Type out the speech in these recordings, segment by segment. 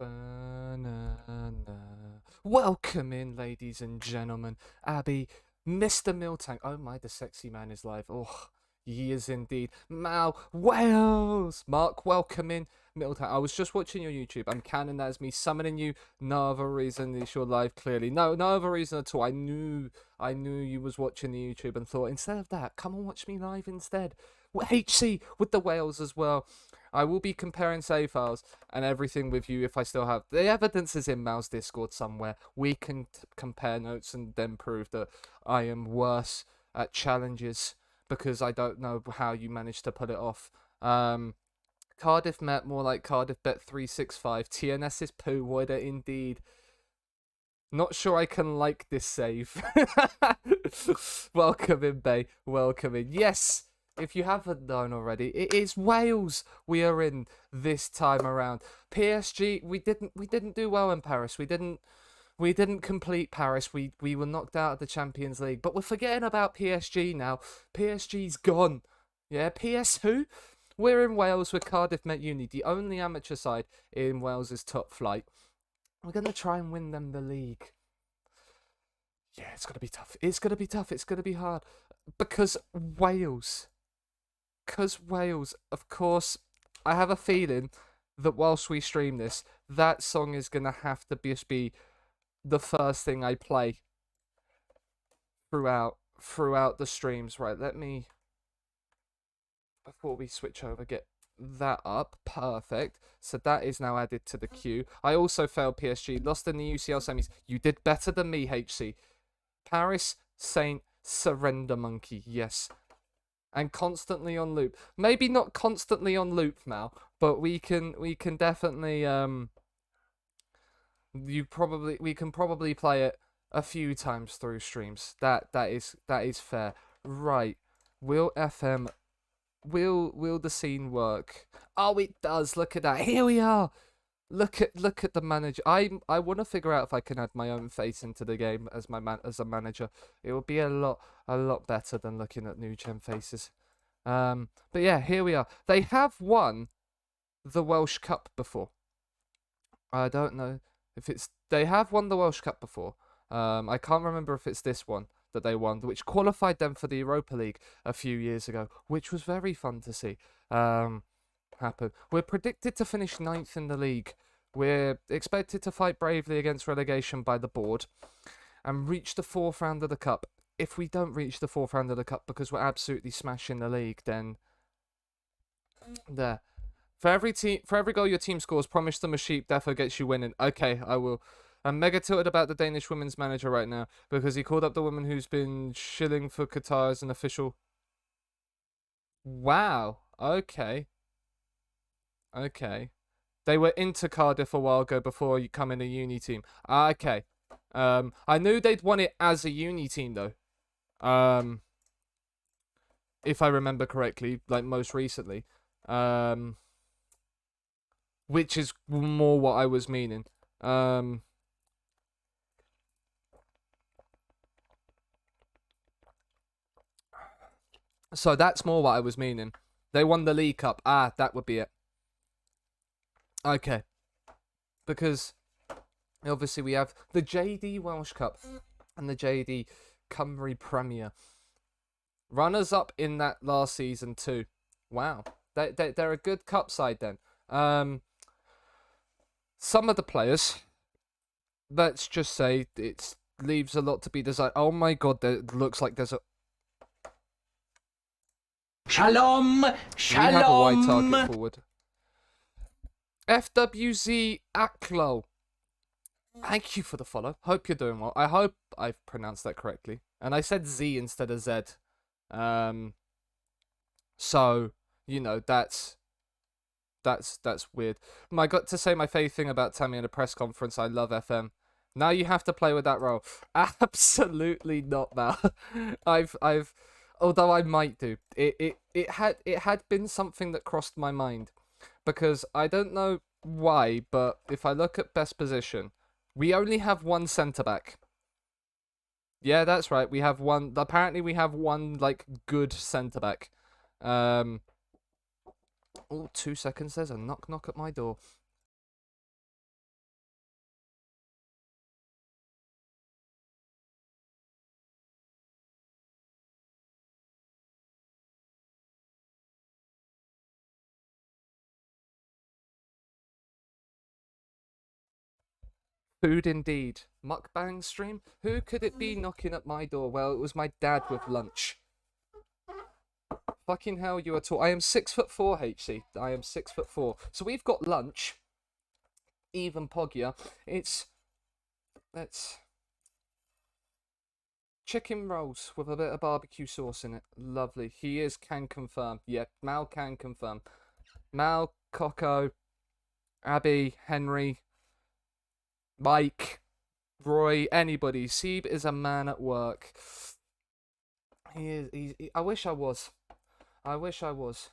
Banana. Welcome in, ladies and gentlemen. Abby, Mr. Miltank. Oh my, the sexy man is live. Oh, he is indeed. Mal, Wales. Mark, welcome in. Miltank. I was just watching your YouTube. I'm counting that as me summoning you. No other reason is you're live, clearly. No other reason at all. I knew you was watching the YouTube and thought, instead of that, come and watch me live instead. HC with the Wales as well. I will be comparing save files and everything with you if I still have. The evidence is in Mal's Discord somewhere. We can compare notes and then prove that I am worse at challenges because I don't know how you managed to pull it off. Cardiff Met, more like Cardiff Bet 365. TNS is poo, would it indeed. Not sure I can like this save. Welcome in, Bay. Welcome in. Yes! If you haven't known already, it is Wales we are in this time around. PSG, we didn't do well in Paris. We didn't complete Paris. We were knocked out of the Champions League. But we're forgetting about PSG now. PSG's gone. Yeah, PS who? We're in Wales with Cardiff Met Uni, the only amateur side in Wales' top flight. We're gonna try and win them the league. Yeah, it's gonna be tough. It's gonna be tough. It's gonna be hard because Wales. Because Wales, of course, I have a feeling that whilst we stream this, that song is going to have to just be the first thing I play throughout the streams. Right, let me, before we switch over, get that up. Perfect. So that is now added to the queue. I also failed PSG, lost in the UCL semis. You did better than me, HC. Paris, Saint, Surrender Monkey, yes. And constantly on loop. Maybe not constantly on loop now, but we can definitely we can probably play it a few times through streams. That is fair. Right. Will the scene work? Oh, it does. Look at that. Here we are. Look at the manager. I want to figure out if I can add my own face into the game as a manager. It would be a lot better than looking at new gen faces. But yeah, here we are. They have won the Welsh Cup before. I don't know if they have won the Welsh Cup before. I can't remember if it's this one that they won, which qualified them for the Europa League a few years ago, which was very fun to see. Happen. We're predicted to finish 9th in the league. We're expected to fight bravely against relegation by the board and reach the 4th round of the cup. If we don't reach the 4th round of the cup because we're absolutely smashing the league, then there. For every goal your team scores, promise them a sheep, therefore gets you winning. Okay, I will. I'm mega tilted about the Danish women's manager right now because he called up the woman who's been shilling for Qatar as an official. Wow. Okay. Okay. They were into Cardiff a while ago before you come in a uni team. Okay. I knew they'd won it as a uni team though. If I remember correctly, like most recently. Which is more what I was meaning. So that's more what I was meaning. They won the League Cup. Ah, that would be it. Okay. Because obviously we have the JD Welsh Cup and the JD Cymru Premier. Runners up in that last season too. Wow. They're a good cup side then. Some of the players, let's just say it leaves a lot to be desired. Oh my god, there looks like there's a... Shalom! Shalom! We have a wide target forward. FWZ Aklo. Thank you for the follow. Hope you're doing well. I hope I've pronounced that correctly. And I said Z instead of Z. So, you know, that's weird. I got to say my favourite thing about Tammy in a press conference. I love FM. Now you have to play with that role. Absolutely not, Mal. Although I might do. It had been something that crossed my mind. Because I don't know why, but if I look at best position, we only have one centre-back. Yeah, that's right. We have one. Apparently, we have one, like, good centre-back. Oh, 2 seconds. There's a knock at my door. Food indeed. Mukbang stream? Who could it be knocking at my door? Well, it was my dad with lunch. Fucking hell, you are tall. I am 6'4", HC. I am 6'4". So we've got lunch. Even poggier. Let's chicken rolls with a bit of barbecue sauce in it. Lovely. Can confirm. Yeah, Mal can confirm. Mal, Coco, Abby, Henry, Mike, Roy, anybody. Seb is a man at work. I wish I was. I wish I was.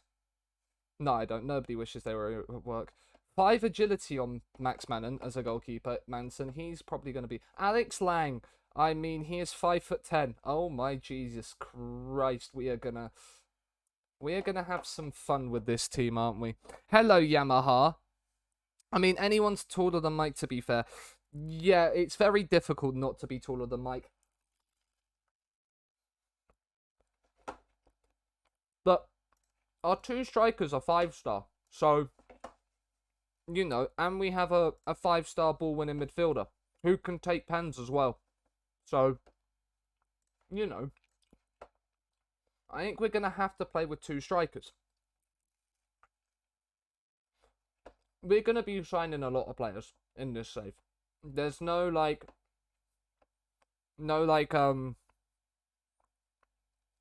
No, I don't. Nobody wishes they were at work. 5 agility on Max Mannon as a goalkeeper. Manson, he's probably going to be. Alex Lang. I mean, he is 5'10". Oh my Jesus Christ. We are gonna have some fun with this team, aren't we? Hello, Yamaha. I mean, anyone's taller than Mike, to be fair. Yeah, it's very difficult not to be taller than Mike. But our 2 strikers are 5-star. So, you know, and we have a 5-star ball-winning midfielder who can take pens as well. So, you know, I think we're going to have to play with 2 strikers. We're going to be signing a lot of players in this save. There's no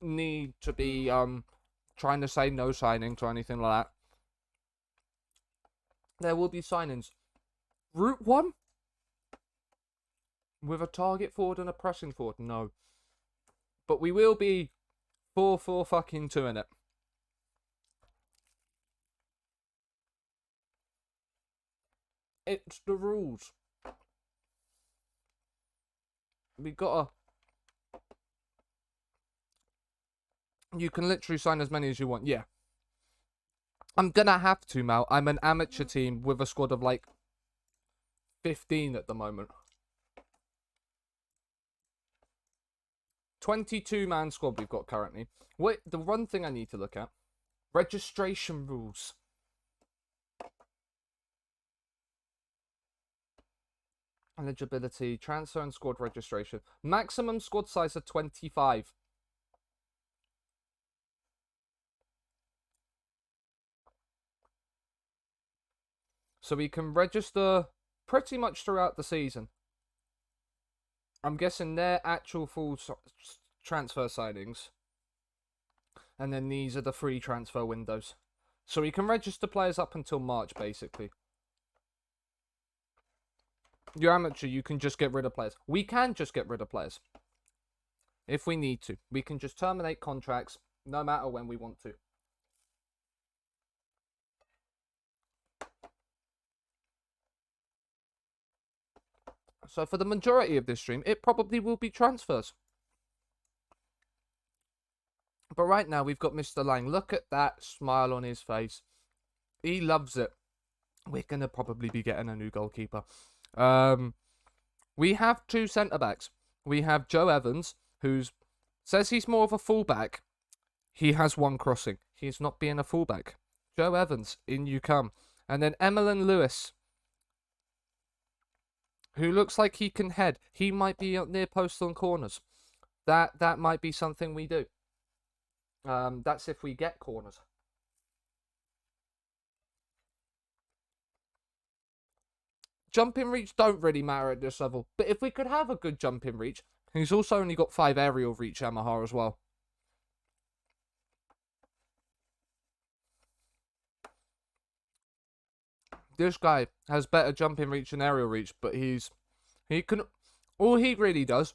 need to be, trying to say no signings or anything like that. There will be signings. Route 1? With a target forward and a pressing forward? No. But we will be 4-4-2 in it. It's the rules. We gotta... You can literally sign as many as you want. Yeah. I'm gonna have to, Mal. I'm an amateur team with a squad of like 15 at the moment. 22-man squad we've got currently. Wait, the one thing I need to look at. Registration rules. Eligibility, transfer and squad registration. Maximum squad size of 25. So we can register pretty much throughout the season. I'm guessing they're actual full transfer signings. And then these are the free transfer windows. So we can register players up until March, basically. You're amateur, you can just get rid of players. We can just get rid of players. If we need to. We can just terminate contracts no matter when we want to. So for the majority of this stream, it probably will be transfers. But right now, we've got Mr. Lang. Look at that smile on his face. He loves it. We're going to probably be getting a new goalkeeper. We have 2 centre-backs. We have Joe Evans, who says he's more of a fullback. He has 1 crossing. He's not being a fullback. Joe Evans, in you come. And then Emlyn Lewis, who looks like he can head. He might be near post on corners. That might be something we do. That's if we get corners. Jumping reach don't really matter at this level. But if we could have a good jumping reach, he's also only got 5 aerial reach, Yamaha, as well. This guy has better jumping reach and aerial reach, but all he really does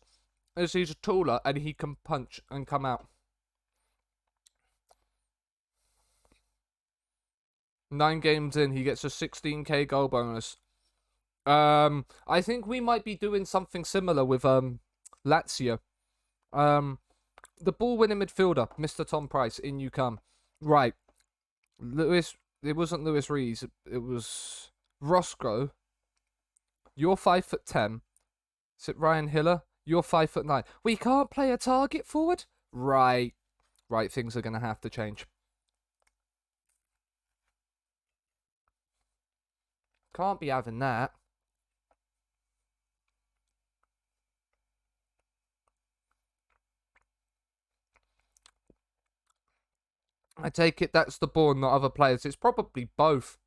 is he's taller and he can punch and come out. 9 games in, he gets a 16k goal bonus. I think we might be doing something similar with Lazio. The ball-winning midfielder, Mr. Tom Price, in you come. Right, it wasn't Lewis Rees, it was Roscoe. You're 5'10". Is it Ryan Hiller? You're 5'9". We can't play a target forward? Right, things are gonna have to change. Can't be having that. I take it that's the ball, not other players. It's probably both.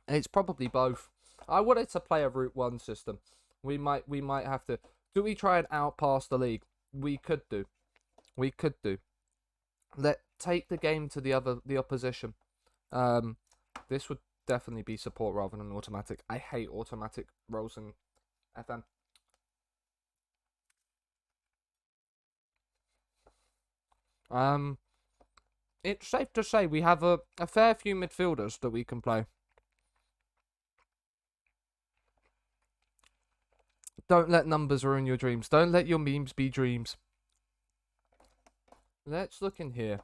It's probably both. I wanted to play a Route 1 system. We might have to. Do we try and outpass the league? We could do. We could do. Take the game to the opposition. This would definitely be support rather than automatic. I hate automatic rolls in FM. It's safe to say we have a fair few midfielders that we can play. Don't let numbers ruin your dreams. Don't let your memes be dreams. Let's look in here.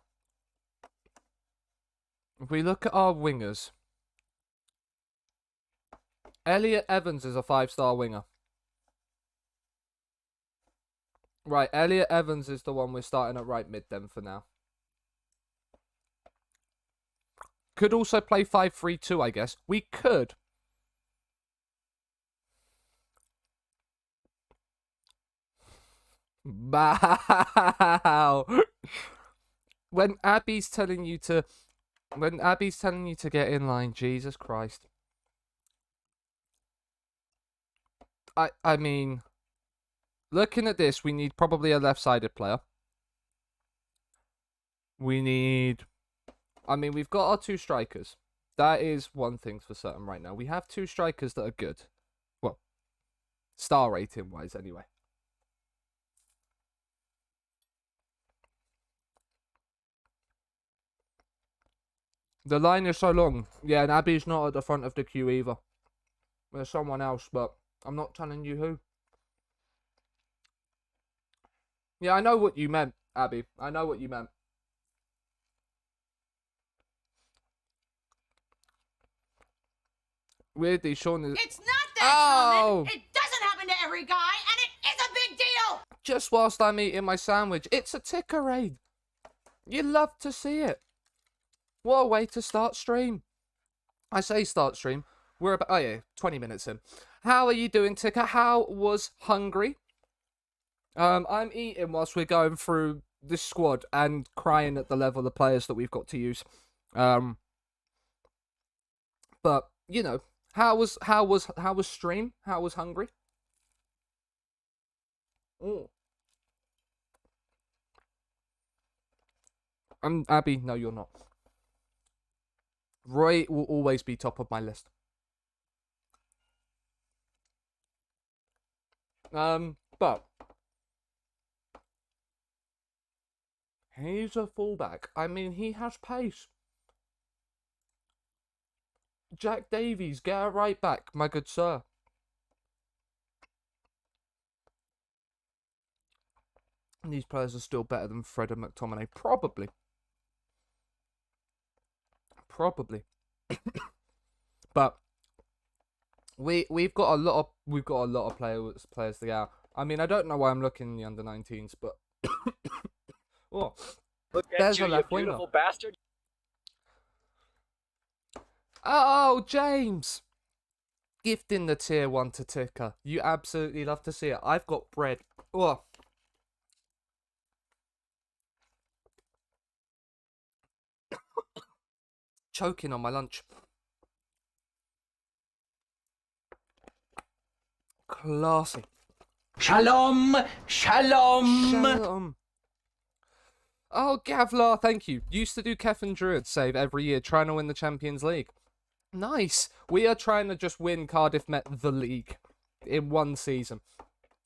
If we look at our wingers, Elliot Evans is a 5-star winger. Right, Elliot Evans is the one we're starting at right mid then for now. Could also play 5-3-2, I guess. We could. Wow. When Abby's telling you to get in line, Jesus Christ. I mean, looking at this, we need probably a left-sided player. We've got our 2 strikers. That is one thing for certain right now. We have 2 strikers that are good. Well, star rating wise anyway. The line is so long. Yeah, and Abby's not at the front of the queue either. There's someone else, but I'm not telling you who. Yeah, I know what you meant, Abby. I know what you meant. Weirdly, Sean is... It's not that common. It doesn't happen to every guy, and it is a big deal. Just whilst I'm eating my sandwich, it's a ticker raid. You love to see it. What a way to start stream. I say start stream. We're about 20 minutes in. How are you doing, Ticker? How was Hungry? I'm eating whilst we're going through this squad and crying at the level of players that we've got to use. But you know, how was stream? How was Hungry? Abby, no, you're not. Roy will always be top of my list. But he's a fullback. I mean, he has pace. Jack Davies, get a right back, my good sir. And these players are still better than Fred and McTominay, probably. But we've got a lot of players to go. I mean, I don't know why I'm looking in the under-19s, but oh, look at there's you, a left you winger. beautiful bastard. Oh, James, gifting the tier 1 to Ticker. You absolutely love to see it. I've got bread. Oh. Choking on my lunch. Classy. Shalom, shalom. Shalom. Oh, Gavlar, thank you. Used to do Kevin Druid save every year, trying to win the Champions League. Nice. We are trying to just win Cardiff Met the league in one season.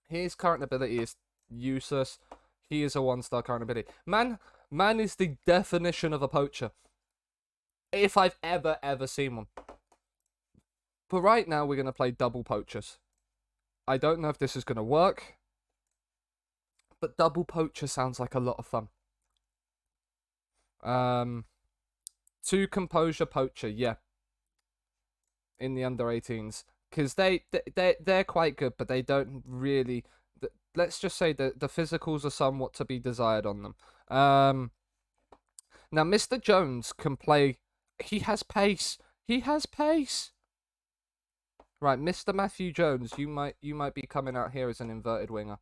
His current ability is useless. He is a 1-star current ability. Man is the definition of a poacher. If I've ever seen one. But right now, we're going to play double poachers. I don't know if this is going to work. But double poacher sounds like a lot of fun. 2 composure poacher, yeah. In the under-18s. Because they're quite good, but they don't really... Let's just say that the physicals are somewhat to be desired on them. Now, Mr. Jones can play... He has pace. He has pace. Right, Mr. Matthew Jones, you might be coming out here as an inverted winger.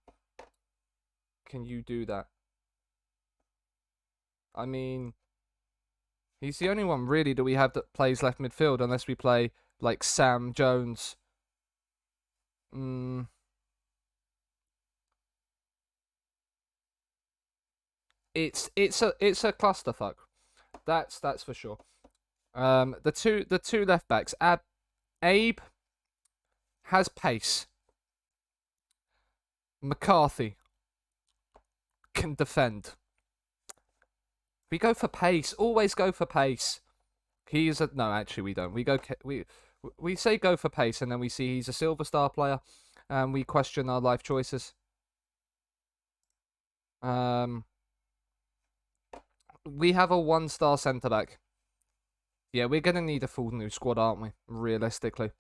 Can you do that? I mean, He's the only one really that we have that plays left midfield, unless we play like Sam Jones. It's a clusterfuck. That's for sure. The two left backs. Abe has pace. McCarthy can defend. We go for pace. Always go for pace. No, actually we don't. We say go for pace, and then we see he's a silver star player, and we question our life choices. We have a 1-star centre back. Yeah, we're gonna need a full new squad, aren't we? Realistically,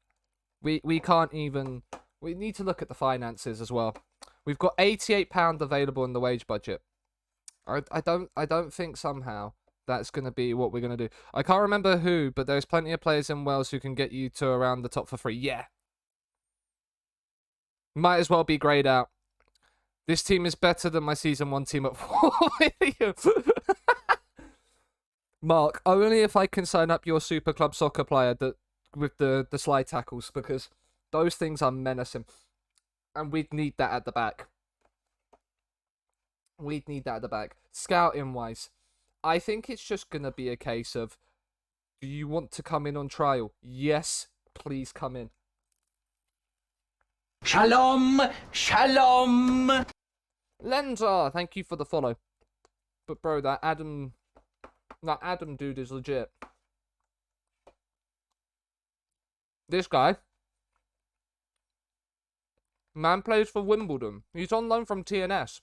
we can't even. We need to look at the finances as well. We've got £88 available in the wage budget. I don't think somehow that's going to be what we're going to do. I can't remember who, but there's plenty of players in Wales who can get you to around the top for free. Yeah. Might as well be greyed out. This team is better than my Season 1 team at 4 million. Mark, only if I can sign up your Super Club Soccer player with the slide tackles, because those things are menacing. And we'd need that at the back. We'd need that at the back. Scouting-wise, I think it's just going to be a case of, do you want to come in on trial? Yes, please come in. Shalom, shalom. Lenza, thank you for the follow. But bro, that Adam dude is legit. This guy, man plays for Wimbledon. He's on loan from TNS.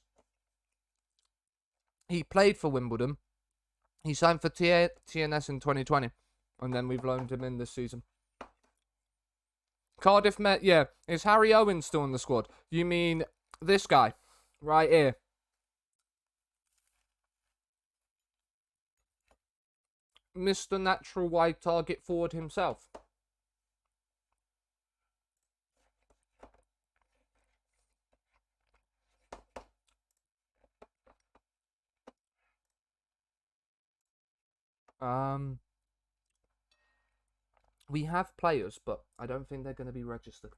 He played for Wimbledon. He signed for TNS in 2020. And then we've loaned him in this season. Cardiff Met, yeah. Is Harry Owen still in the squad? You mean this guy? Right here. Mr. Natural Wide Target Forward himself. We have players, but I don't think they're going to be registered.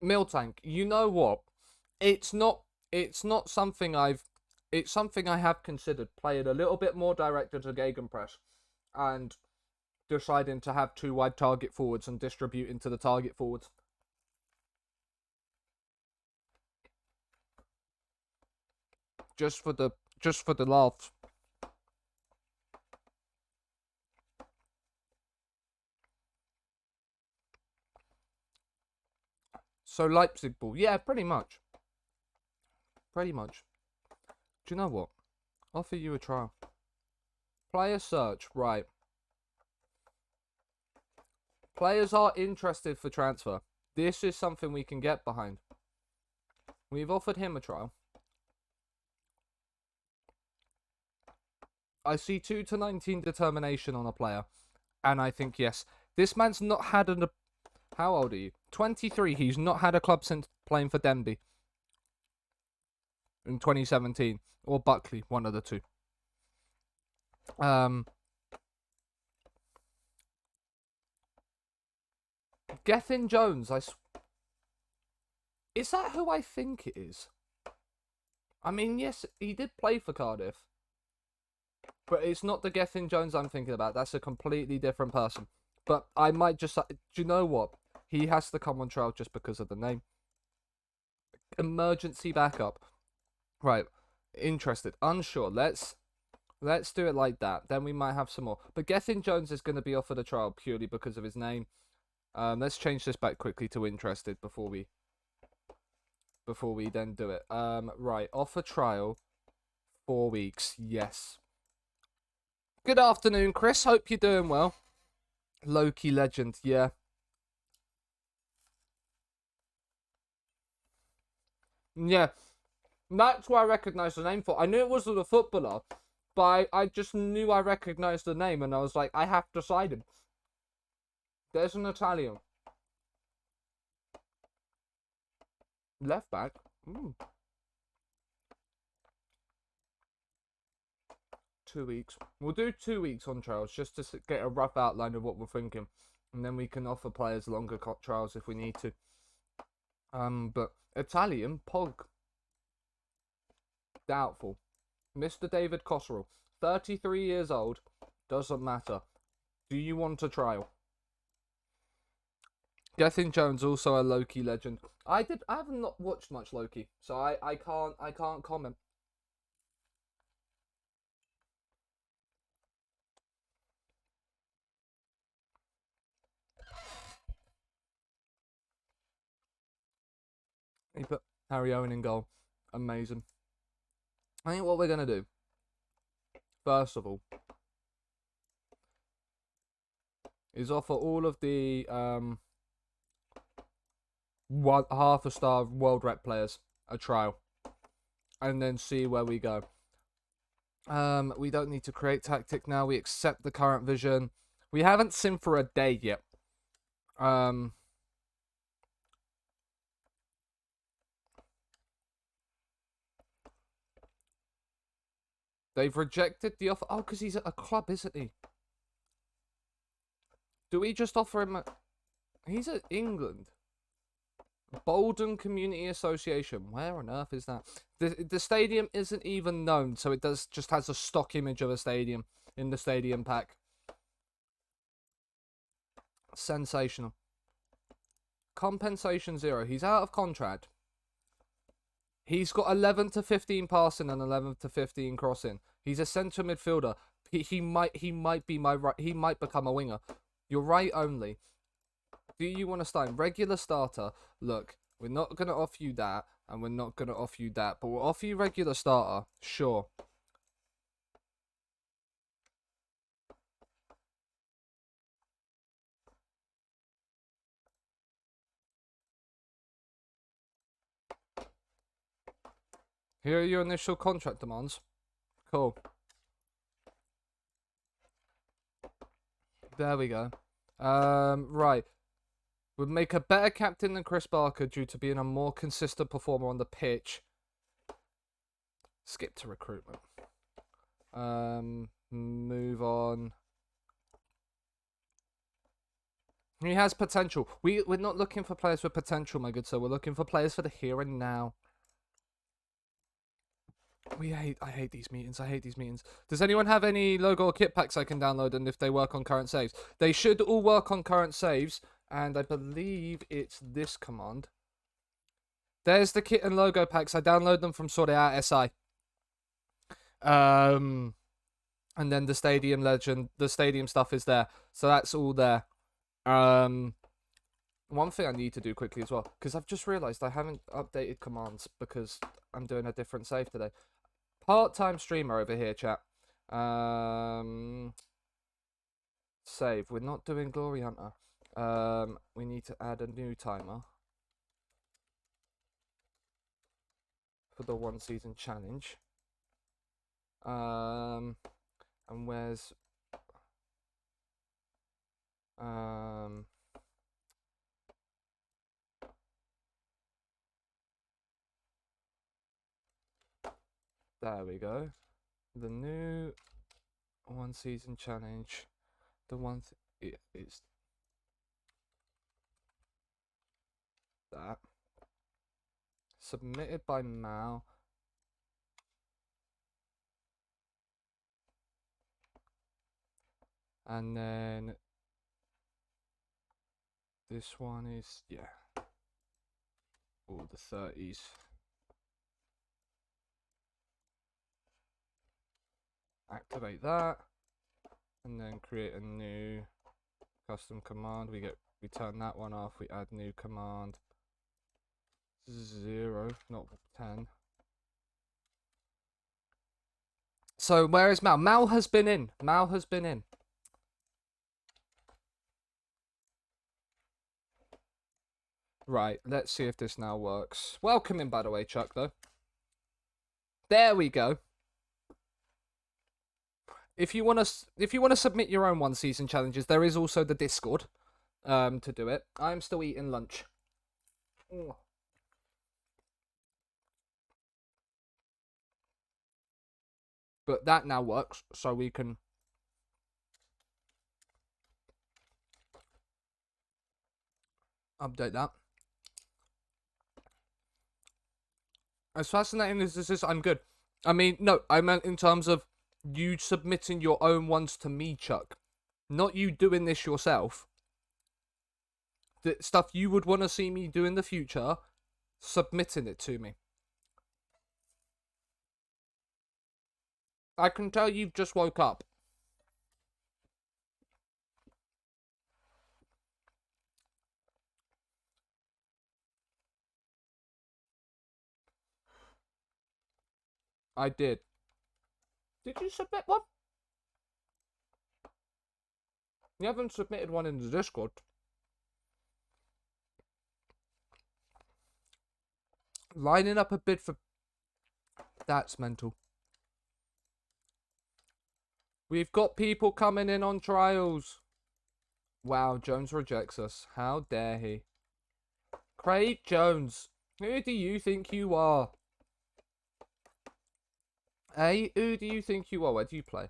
Miltank, you know what? It's not something it's something I have considered, playing a little bit more directed to gegenpress and deciding to have 2 wide target forwards and distributing to the target forwards. Just for the laughs. So Leipzig ball. Yeah, pretty much. Pretty much. Do you know what? Offer you a trial. Player search. Right. Players are interested for transfer. This is something we can get behind. We've offered him a trial. I see 2 to 19 determination on a player. And I think, yes. This man's not had How old are you? 23. He's not had a club since playing for Denby. In 2017. Or Buckley. One of the two. Gethin Jones. Is that who I think it is? I mean, yes, he did play for Cardiff. But it's not the Gethin Jones I'm thinking about. That's a completely different person. But I might just... Do you know what? He has to come on trial just because of the name. Emergency backup. Right. Interested. Unsure. Let's do it like that. Then we might have some more. But Gethin Jones is going to be offered a trial purely because of his name. Let's change this back quickly to interested before we then do it. Right. Offer trial. 4 weeks. Yes. Good afternoon, Chris. Hope you're doing well. Loki legend. Yeah. Yeah. That's where I recognised the name for. I knew it wasn't a footballer, but I just knew I recognised the name, and I was like, I have to side him. There's an Italian. Left back. 2 weeks. We'll do 2 weeks on trials just to get a rough outline of what we're thinking, and then we can offer players longer trials if we need to. But Italian Pog. Doubtful. Mr. David Cosserell, 33 years old. Doesn't matter. Do you want a trial? Gethin Jones, also a Loki legend. I have not watched much Loki, so I can't comment. He put Harry Owen in goal. Amazing. I think what we're gonna do, first of all, is offer all of the half a star world rep players a trial, and then see where we go. We don't need to create tactic now. We accept the current vision. We haven't seen for a day yet. They've rejected the offer. Oh, because he's at a club, isn't he? Do we just offer him He's at England. Bolden Community Association. Where on earth is that? The stadium isn't even known, so it just has a stock image of a stadium in the stadium pack. Sensational. Compensation 0. He's out of contract. He's got 11 to 15 passing and 11 to 15 crossing. He's a centre midfielder. He might be my right. He might become a winger. You're right only. Do you want to start him? Regular starter? Look, we're not going to offer you that, and we're not going to offer you that, but we'll offer you regular starter. Sure. Here are your initial contract demands. Cool. There we go. Right. Would make a better captain than Chris Barker due to being a more consistent performer on the pitch. Skip to recruitment. Move on. He has potential. We're not looking for players with potential, my good sir. We're looking for players for the here and now. I hate these meetings. I hate these meetings. Does anyone have any logo or kit packs I can download, and if they work on current saves? They should all work on current saves, and I believe it's this command. There's the kit and logo packs. I download them from Sort It Out SI. And then the stadium legend, the stadium stuff is there. So that's all there. One thing I need to do quickly as well, because I've just realised I haven't updated commands because I'm doing a different save today. Part-time streamer over here, chat. Save. We're not doing Glory Hunter. We need to add a new timer for the 1 season challenge. And where's there we go. The new 1 season challenge. The one is that. Submitted by Mal. And then this one is, yeah, all the 30s. Activate that, and then create a new custom command. We turn that one off. We add new command 0, not 10. So where is Mal? Mal has been in. Mal has been in. Right, let's see if this now works. Welcome in, by the way, Chuck, though. There we go. If you want to submit your own one season challenges, there is also the Discord to do it. I'm still eating lunch. But that now works, so we can update that. As fascinating as this is, I'm good. I mean, no, I meant in terms of you submitting your own ones to me, Chuck. Not you doing this yourself. The stuff you would want to see me do in the future, submitting it to me. I can tell you've just woke up. I did. Did you submit one? You haven't submitted one in the Discord. Lining up a bid for... That's mental. We've got people coming in on trials. Wow, Jones rejects us. How dare he? Craig Jones, who do you think you are? Hey, who do you think you are? Where do you play?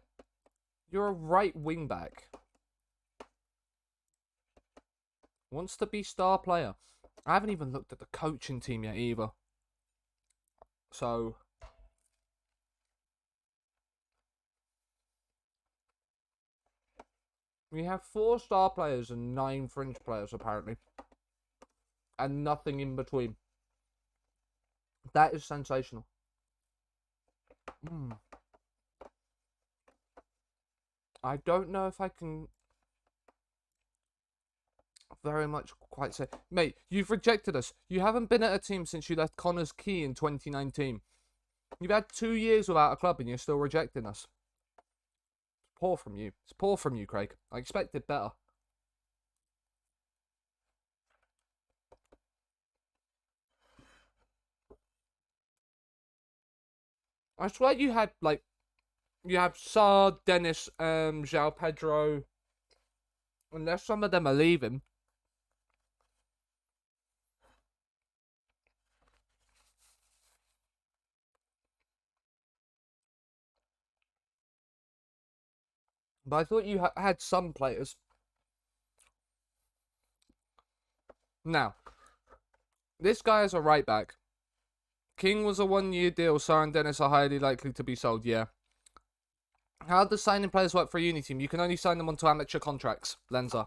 You're a right wing back. Wants to be star player. I haven't even looked at the coaching team yet either. So... we have 4 star players and 9 fringe players, apparently. And nothing in between. That is sensational. I don't know if I can very much quite say... Mate, you've rejected us. You haven't been at a team since you left Connors Key in 2019. You've had 2 years without a club and you're still rejecting us. It's poor from you. It's poor from you, Craig. I expected better. I swear you had, like... You have Saar, Dennis, João Pedro. Unless some of them are leaving. But I thought you had some players. Now, this guy is a right back. King was a 1-year deal. Saar and Dennis are highly likely to be sold, yeah. How does signing players work for a uni team? You can only sign them onto amateur contracts, Lenza.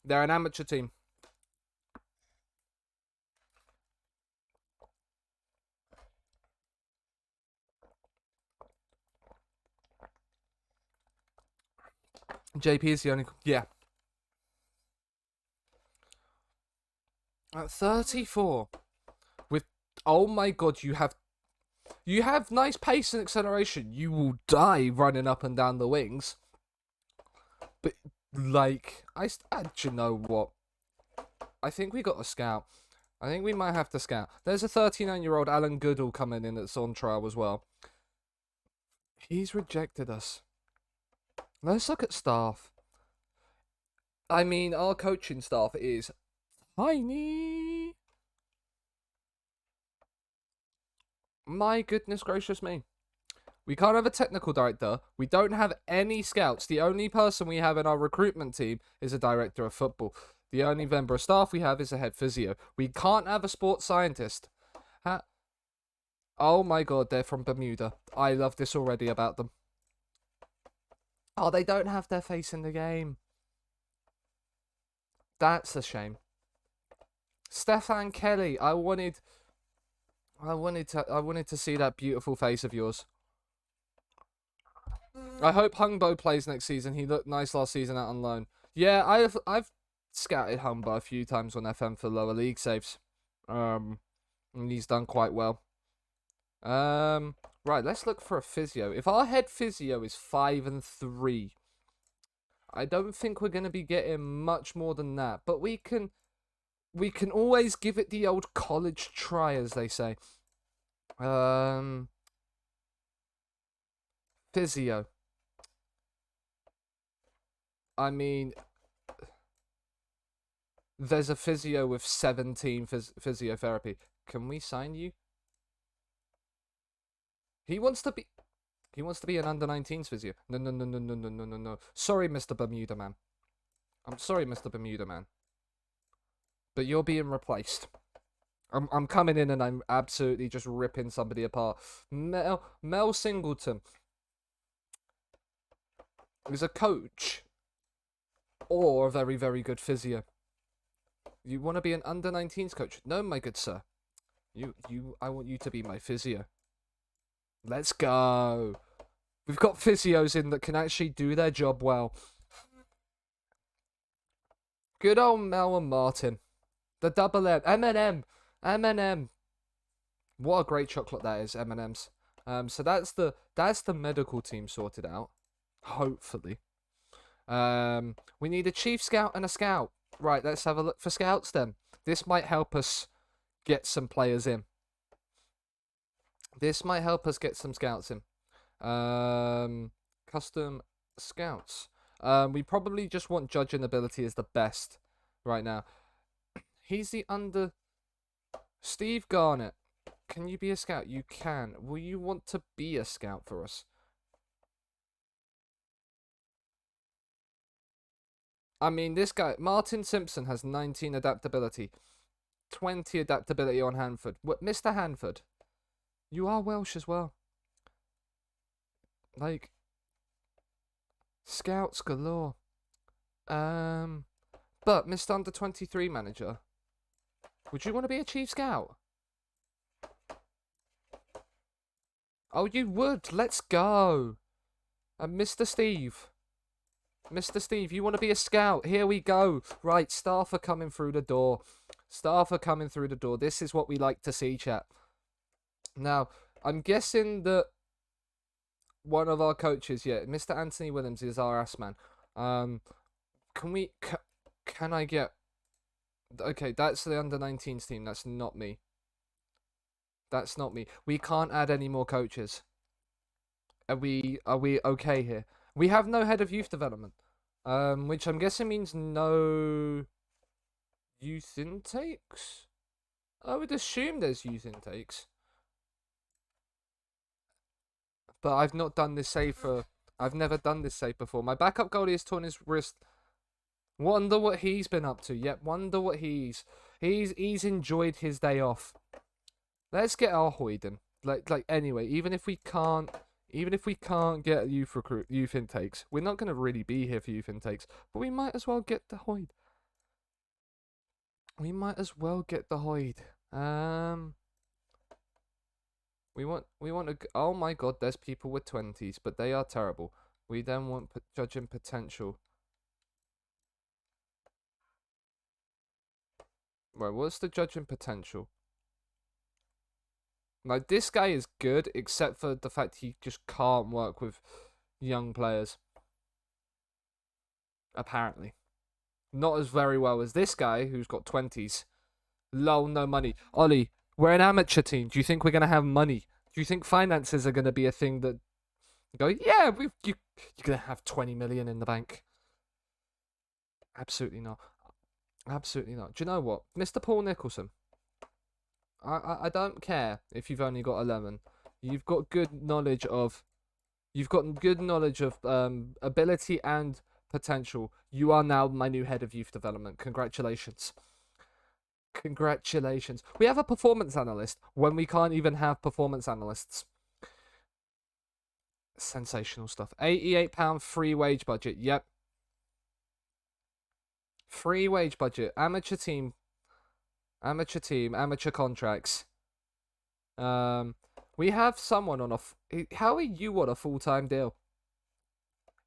They're an amateur team. JP is the only... Yeah. At 34. With... Oh my god, you have nice pace and acceleration. You will die running up and down the wings. But, like... do you know what? I think we got a scout. I think we might have to scout. There's a 39-year-old Alan Goodall coming in that's on trial as well. He's rejected us. Let's look at staff. I mean, our coaching staff is tiny. My goodness gracious me. We can't have a technical director. We don't have any scouts. The only person we have in our recruitment team is a director of football. The only member of staff we have is a head physio. We can't have a sports scientist. Oh my god, they're from Bermuda. I love this already about them. Oh, they don't have their face in the game. That's a shame. Stefan Kelly, I wanted to see that beautiful face of yours. I hope Hungbo plays next season. He looked nice last season out on loan. Yeah, I've scouted Hungbo a few times on FM for lower league saves. And he's done quite well. Right, let's look for a physio. If our head physio is 5 and 3, I don't think we're going to be getting much more than that. But we can always give it the old college try, as they say. Physio. I mean, there's a physio with 17 physiotherapy. Can we sign you? He wants to be an under-19s physio. No, no, no, no, no, no, no, no, no. Sorry, Mr. Bermuda Man. I'm sorry, Mr. Bermuda Man. But you're being replaced. I'm coming in and I'm absolutely just ripping somebody apart. Mel Singleton is a coach or a very, very good physio. You want to be an under-19s coach? No, my good sir. I want you to be my physio. Let's go. We've got physios in that can actually do their job well. Good old Mel and Martin. The double M. M&M. M&M. What a great chocolate that is, M&M's. So that's the medical team sorted out. Hopefully. We need a chief scout and a scout. Right, let's have a look for scouts then. This might help us get some players in. This might help us get some scouts in. Custom scouts. We probably just want judging ability as the best right now. He's the under... Steve Garnett. Can you be a scout? You can. Will you want to be a scout for us? I mean, this guy, Martin Simpson, has 19 adaptability. 20 adaptability on Hanford. What, Mr. Hanford? You are Welsh as well. Like, scouts galore. But Mr. Under 23 manager, would you want to be a chief scout? Oh, you would. Let's go. And Mr. Steve. Mr. Steve, you want to be a scout? Here we go. Right, staff are coming through the door. Staff are coming through the door. This is what we like to see, chat. Now, I'm guessing that one of our coaches, yeah, Mr. Anthony Williams is our ass man. Can I get... Okay, that's the under-19s team. That's not me. That's not me. We can't add any more coaches. Are we okay here? We have no head of youth development. Which I'm guessing means no youth intakes? I would assume there's youth intakes. But I've not done this save for... I've never done this save before. My backup goalie has torn his wrist. Wonder what he's been up to. Yep, wonder what he's enjoyed his day off. Let's get our Hoyden. Like anyway, even if we can't get youth intakes, we're not gonna really be here for youth intakes. But we might as well get the Hoyd. We might as well get the Hoyd. We want a... Oh my god, there's people with 20s, but they are terrible. We then want judging potential. Right, what's the judging potential? Like, this guy is good, except for the fact he just can't work with young players. Apparently. Not as very well as this guy, who's got 20s. Lol, no money. Ollie, we're an amateur team. Do you think we're going to have money? Do you think finances are going to be a thing that... Go, yeah, you're going to have 20 million in the bank. Absolutely not. Absolutely not. Do you know what? Mr. Paul Nicholson. I don't care if you've only got 11. You've got good knowledge of... You've got good knowledge of ability and potential. You are now my new head of youth development. Congratulations. Congratulations. We have a performance analyst when we can't even have performance analysts. Sensational stuff. £88 free wage budget. Yep. Free wage budget. Amateur team, amateur contracts. We have someone on a... How are you on a full-time deal?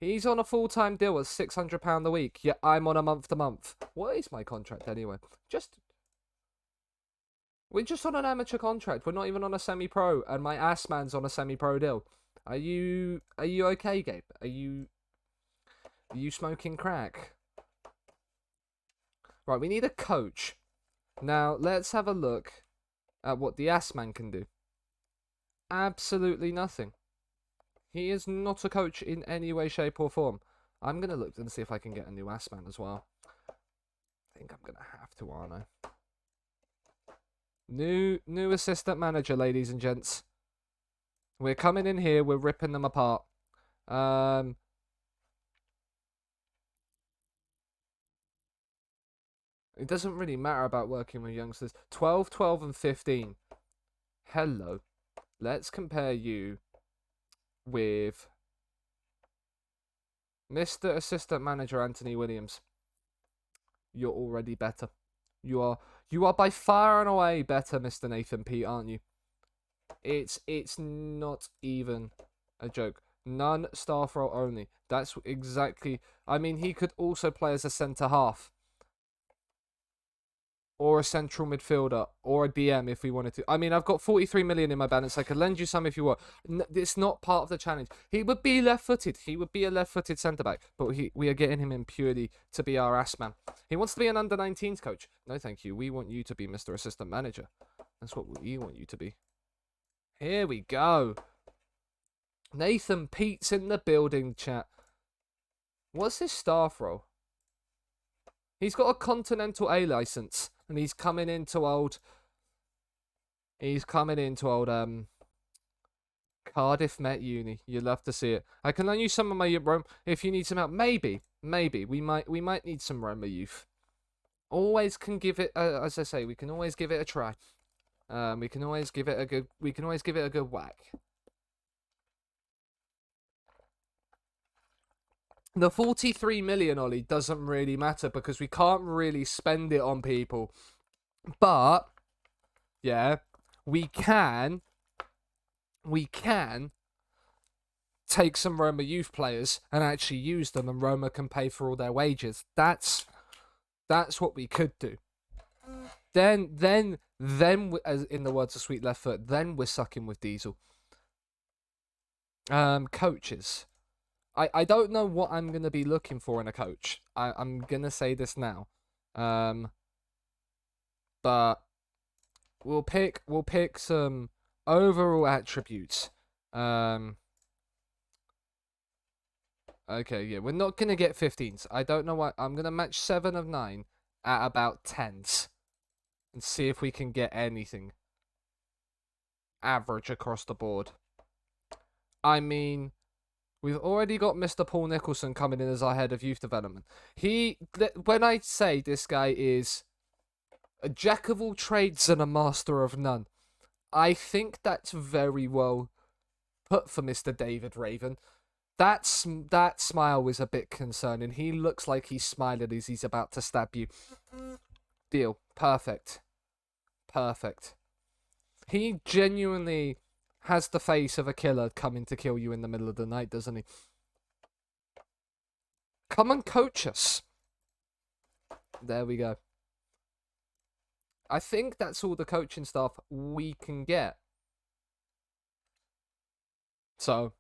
He's on a full-time deal at £600 a week. Yeah, I'm on a month-to-month. What is my contract anyway? We're just on an amateur contract. We're not even on a semi-pro, and my ass man's on a semi-pro deal. Are you okay, Gabe? Are you smoking crack? Right, we need a coach. Now, let's have a look at what the ass man can do. Absolutely nothing. He is not a coach in any way, shape, or form. I'm going to look and see if I can get a new ass man as well. I think I'm going to have to, aren't I? New assistant manager, ladies and gents. We're coming in here, we're ripping them apart. It doesn't really matter about working with youngsters. 12, 12, and 15. Hello. Let's compare you with Mr. Assistant Manager Anthony Williams. You're already better. You are by far and away better, Mr. Nathan Pete, aren't you? It's not even a joke. None staff role only. That's exactly... I mean, he could also play as a centre half. Or a central midfielder. Or a DM if we wanted to. I mean, I've got 43 million in my balance. I could lend you some if you want. It's not part of the challenge. He would be left-footed. He would be a left-footed centre-back. But we are getting him in purely to be our ass man. He wants to be an under-19s coach. No, thank you. We want you to be Mr. Assistant Manager. That's what we want you to be. Here we go. Nathan Pete's in the building, chat. What's his staff role? He's got a Continental A license, and he's coming into old. Cardiff Met Uni. You'd love to see it. I can lend you some of my Rome if you need some help. Maybe we might need some Roma youth. Always can give it. As I say, we can always give it a try. We can always give it a good whack. The 43 million, Ollie, doesn't really matter because we can't really spend it on people. But, yeah, we can take some Roma youth players and actually use them, and Roma can pay for all their wages. That's what we could do. Then, as in the words of Sweet Left Foot, then we're sucking with Diesel. Coaches. I don't know what I'm going to be looking for in a coach. I'm going to say this now. But we'll pick some overall attributes. Okay, yeah, we're not going to get 15s. I don't know why. I'm going to match 7 of 9 at about 10s. And see if we can get anything average across the board. I mean, we've already got Mr. Paul Nicholson coming in as our head of youth development. When I say this guy is a jack of all trades and a master of none, I think that's very well put for Mr. David Raven. That smile was a bit concerning. He looks like he's smiling as he's about to stab you. Deal. Perfect. He genuinely has the face of a killer coming to kill you in the middle of the night, doesn't he? Come and coach us. There we go. I think that's all the coaching staff we can get. So,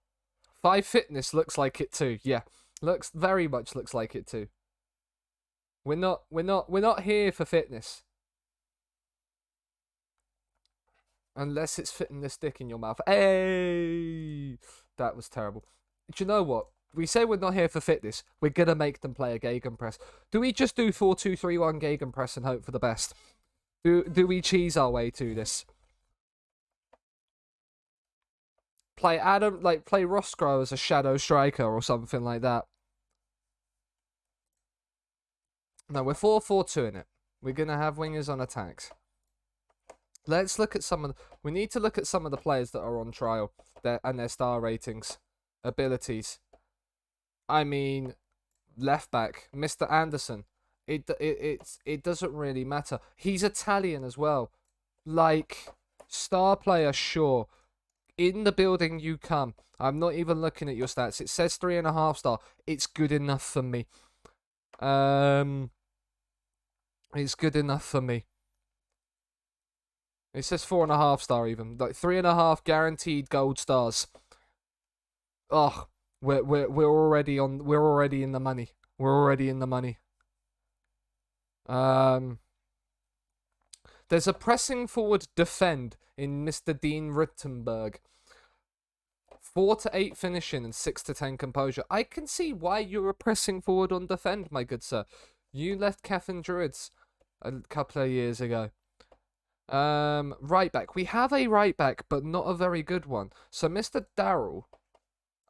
5 fitness looks like it too. Yeah, very much looks like it too. We're not here for fitness. Unless it's fitting this dick in your mouth. Hey! That was terrible. Do you know what? We say we're not here for fitness. We're going to make them play a Gegenpress. Do we just do 4-2-3-1 Gegenpress and hope for the best? Do we cheese our way to this? Play Roscoe as a shadow striker or something like that. No, we're 4-4-2 in it. We're going to have wingers on attacks. Let's look at we need to look at some of the players that are on trial and their star ratings, abilities. I mean, left back, Mr. Anderson. It doesn't really matter. He's Italian as well. Like, star player, sure. In the building you come. I'm not even looking at your stats. It says 3.5 star. It's good enough for me. It's good enough for me. It says 4.5 star even. Like 3.5 guaranteed gold stars. Oh, we're already in the money. We're already in the money. There's a pressing forward defend in Mr. Dean Rittenberg. 4 to 8 finishing and 6 to 10 composure. I can see why you were pressing forward on defend, my good sir. You left Catherine Druids a couple of years ago. Right back. We have a right back, but not a very good one. So, Mr. Darrell,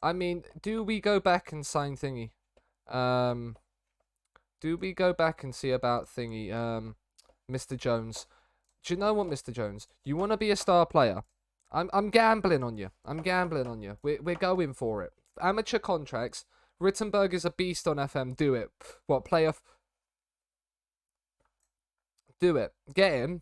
I mean, do we go back and sign Thingy? Do we go back and see about Thingy? Mr. Jones. Do you know what, Mr. Jones? You want to be a star player? I'm gambling on you. I'm gambling on you. We're going for it. Amateur contracts. Rittenberg is a beast on FM. Do it. What, playoff? Do it. Get him.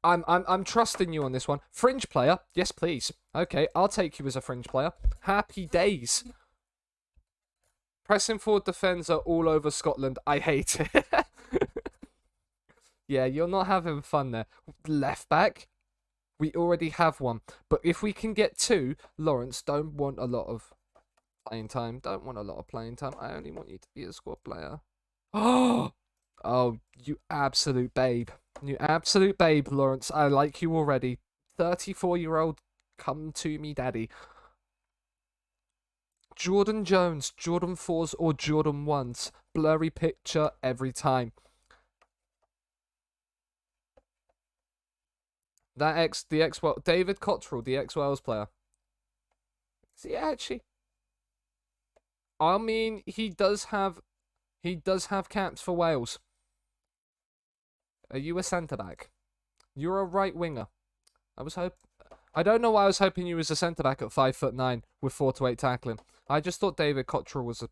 I'm trusting you on this one. Fringe player, yes please. Okay, I'll take you as a fringe player. Happy days. Pressing forward defender all over Scotland. I hate it. Yeah, you're not having fun there. Left back, we already have one. But if we can get 2, Lawrence, don't want a lot of playing time. Don't want a lot of playing time. I only want you to be a squad player. Oh, you absolute babe. You absolute babe, Lawrence. I like you already. 34-year-old, come to me, daddy. Jordan Jones, Jordan 4s or Jordan 1s. Blurry picture every time. David Cottrell, the ex-Wales player. Is he actually? I mean, he does have caps for Wales. Are you a centre-back? You're a right winger. I don't know why I was hoping you was a centre-back at 5'9" with 4 to 8 tackling. I just thought David Cottrell was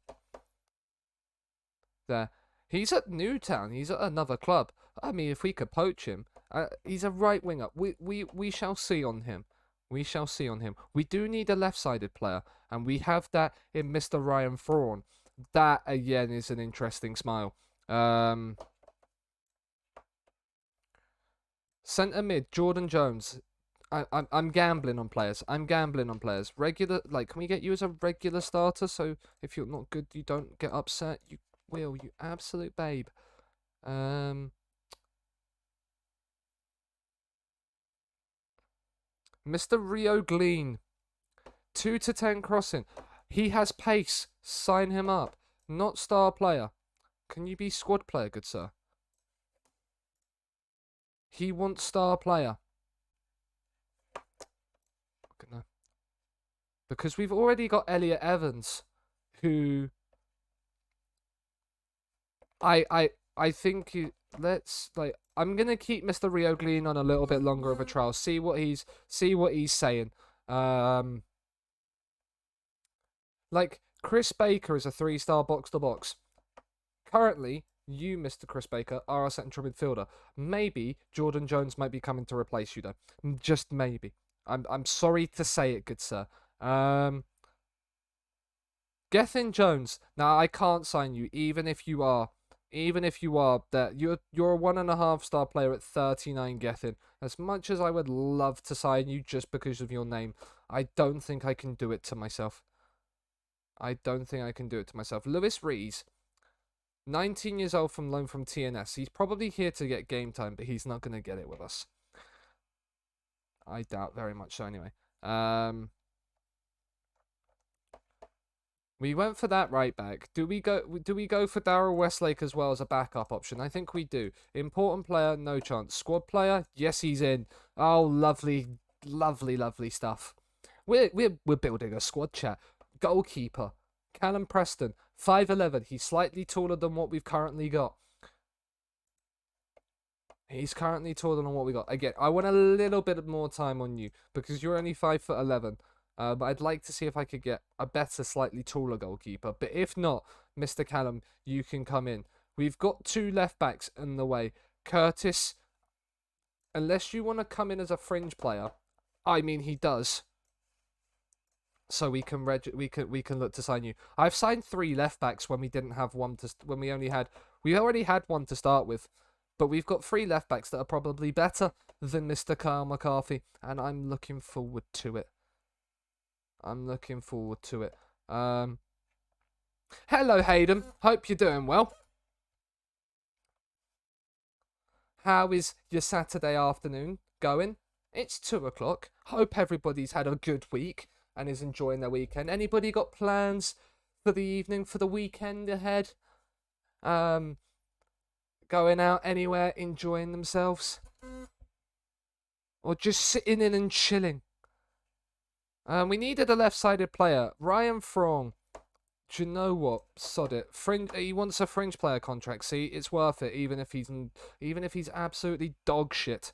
there. He's at Newtown. He's at another club. I mean, if we could poach him, he's a right winger. We shall see on him. We shall see on him. We do need a left-sided player, and we have that in Mr. Ryan Thrawn. That again is an interesting smile. Centre mid, Jordan Jones. I'm gambling on players. Regular, like, can we get you as a regular starter? So if you're not good, you don't get upset. You will, you absolute babe. Mr. Rio Glean, 2 to 10 crossing. He has pace. Sign him up. Not star player. Can you be squad player, good sir? He wants star player. No. Because we've already got Elliot Evans, who I think I'm gonna keep Mr. Rio Glean on a little bit longer of a trial. See what he's saying. Like Chris Baker is a 3-star box to box. Currently, you, Mr. Chris Baker, are our central midfielder. Maybe Jordan Jones might be coming to replace you, though. Just maybe. I'm sorry to say it, good sir. Gethin Jones. Now I can't sign you, even if you are that you're a 1.5-star player at 39 Gethin. As much as I would love to sign you just because of your name, I don't think I can do it to myself. Lewis Rees, 19 years old from loan from TNS. He's probably here to get game time, but he's not going to get it with us. I doubt very much so anyway. We went for that right back. Do we go for Darrell Westlake as well as a backup option? I think we do. Important player, no chance. Squad player, yes, he's in. Oh, lovely, lovely, lovely stuff. We're building a squad, chat. Goalkeeper, Callum Preston, 5'11". He's slightly taller than what we've currently got. He's currently taller than what we got. Again, I want a little bit more time on you because you're only 5'11". But I'd like to see if I could get a better, slightly taller goalkeeper. But if not, Mr. Callum, you can come in. We've got 2 left backs in the way. Curtis, unless you want to come in as a fringe player, I mean he does. So we can look to sign you. I've signed 3 left backs when we didn't have one we already had one to start with. But we've got 3 left backs that are probably better than Mr. Kyle McCarthy, and I'm looking forward to it. Hello, Hayden. Hope you're doing well. How is your Saturday afternoon going? It's 2 o'clock. Hope everybody's had a good week and is enjoying their weekend. Anybody got plans for the evening, for the weekend ahead? Going out anywhere, enjoying themselves? Or just sitting in and chilling? We needed a left-sided player. Ryan Frong. Do you know what? Sod it. He wants a fringe player contract. See, it's worth it, even if he's absolutely dog shit.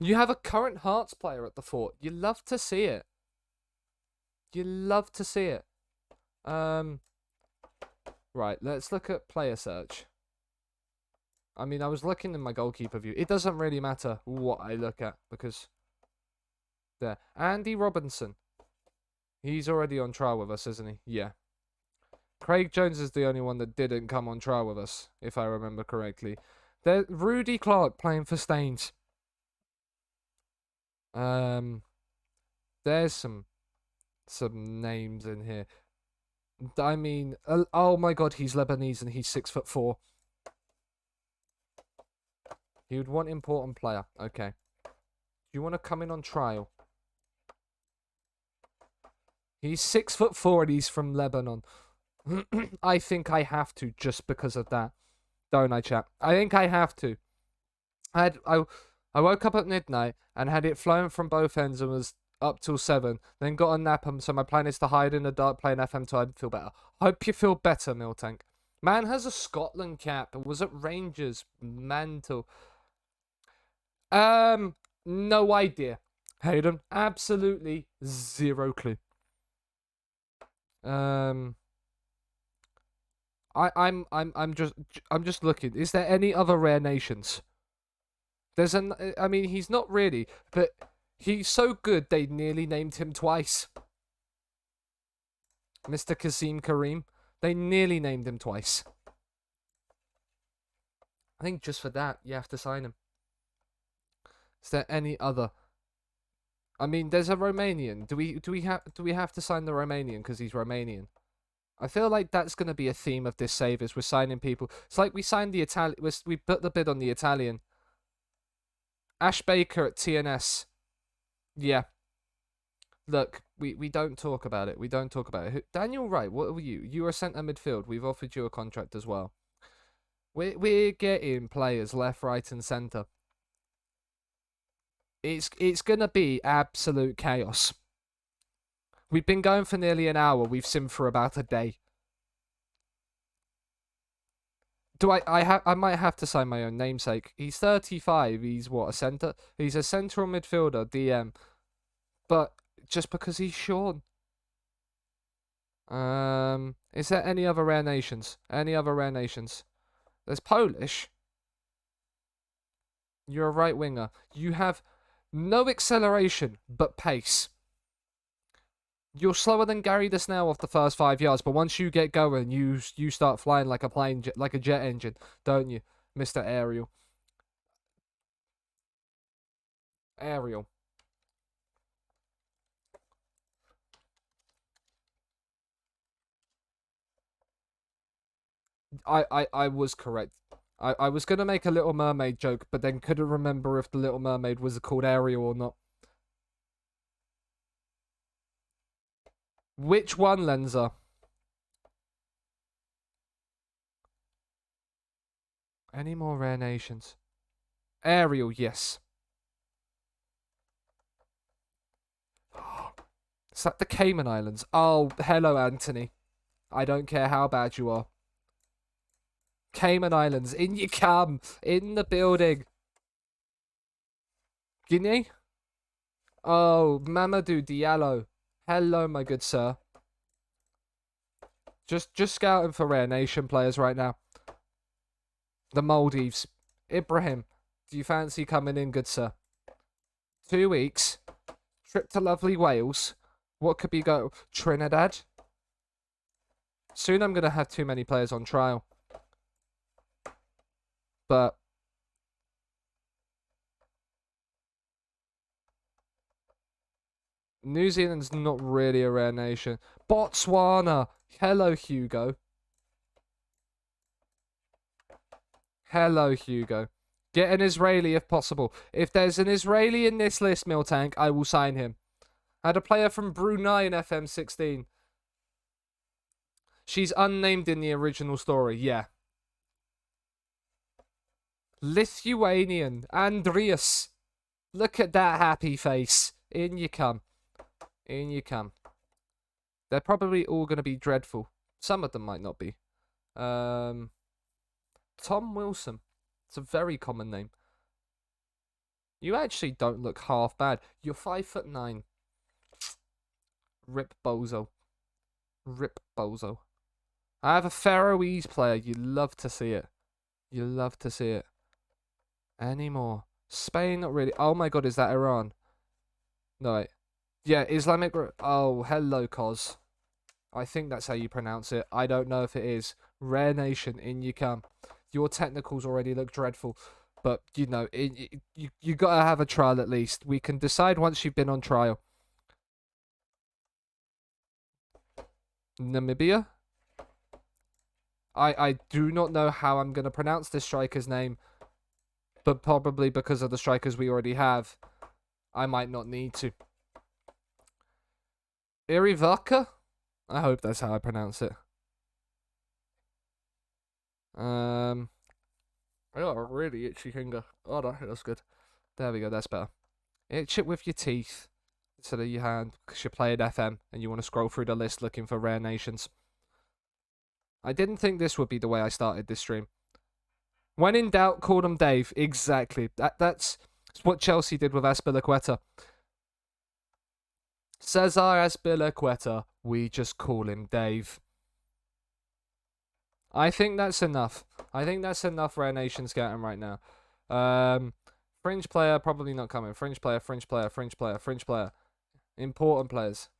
You have a current Hearts player at the fort. You love to see it. You love to see it. Right, let's look at player search. I mean, I was looking in my goalkeeper view. It doesn't really matter what I look at because there. Andy Robinson. He's already on trial with us, isn't he? Yeah. Craig Jones is the only one that didn't come on trial with us, if I remember correctly. There's Rudy Clark playing for Staines. There's some names in here. I mean, oh my god, he's Lebanese and he's 6'4". He would want important player. Okay. Do you want to come in on trial? He's 6'4" and he's from Lebanon. I think I have to just because of that. Don't I, chap? I think I have to. I woke up at midnight and had it flown from both ends and was up till 7. Then got a nap, so my plan is to hide in the dark playing FM till I feel better. Hope you feel better, Miltank. Man has a Scotland cap and was at Rangers. Mantle. No idea. Hayden, absolutely zero clue. I'm just looking. Is there any other rare nations? I mean, he's not really, but he's so good they nearly named him twice. Mr. Kasim Kareem. They nearly named him twice. I think just for that, you have to sign him. Is there any other? I mean, there's a Romanian. Do we have to sign the Romanian because he's Romanian? I feel like that's going to be a theme of this save is we're signing people. It's like we signed the Italian. We put the bid on the Italian. Ash Baker at TNS. Yeah. Look, we don't talk about it. We don't talk about it. Daniel Wright, what were you? You were centre midfield. We've offered you a contract as well. We're getting players left, right, and centre. It's gonna be absolute chaos. We've been going for nearly an hour. We've simmed for about a day. I might have to sign my own namesake. He's 35. He's what, a centre? He's a central midfielder, DM. But just because he's Sean. Is there any other rare nations? Any other rare nations? There's Polish. You're a right winger. You have no acceleration, but pace. You're slower than Gary the Snail off the first 5 yards, but once you get going, you start flying like a plane, like a jet engine, don't you, Mr. Ariel? Ariel. I was correct. I was going to make a Little Mermaid joke, but then couldn't remember if the Little Mermaid was called Ariel or not. Which one, Lenza? Any more rare nations? Ariel, yes. Is that the Cayman Islands? Oh, hello, Anthony. I don't care how bad you are. Cayman Islands, in you come. In the building. Guinea? Oh, Mamadou Diallo. Hello, my good sir. Just scouting for rare nation players right now. The Maldives. Ibrahim, do you fancy coming in, good sir? 2 weeks. Trip to lovely Wales. What could be go? Trinidad? Soon I'm going to have too many players on trial. But New Zealand's not really a rare nation. Botswana. Hello, Hugo. Hello, Hugo. Get an Israeli if possible. If there's an Israeli in this list, Miltank, I will sign him. I had a player from Brunei in FM16. She's unnamed in the original story, yeah. Lithuanian, Andreas. Look at that happy face. In you come. In you come. They're probably all going to be dreadful. Some of them might not be. Tom Wilson. It's a very common name. You actually don't look half bad. You're 5'9". Rip Bozo. Rip Bozo. I have a Faroese player. You love to see it. You love to see it. Any more? Spain, not really. Oh my god, is that Iran? No, wait. Yeah, Islamic... Oh, hello, Cos. I think that's how you pronounce it. I don't know if it is. Rare Nation, in you come. Your technicals already look dreadful. But, you know, you gotta have a trial at least. We can decide once you've been on trial. Namibia? I do not know how I'm gonna pronounce this striker's name. But probably because of the strikers we already have, I might not need to. Irivaka? I hope that's how I pronounce it. I got a really itchy finger. Oh, no, that's good. There we go, that's better. Itch it with your teeth instead of your hand, because you're playing FM and you want to scroll through the list looking for rare nations. I didn't think this would be the way I started this stream. When in doubt, call him Dave. Exactly. That's what Chelsea did with Azpilicueta. Cesar Azpilicueta. We just call him Dave. I think that's enough. I think that's enough Rare Nations getting right now. Fringe player, probably not coming. Fringe player, fringe player, fringe player, fringe player. Important players.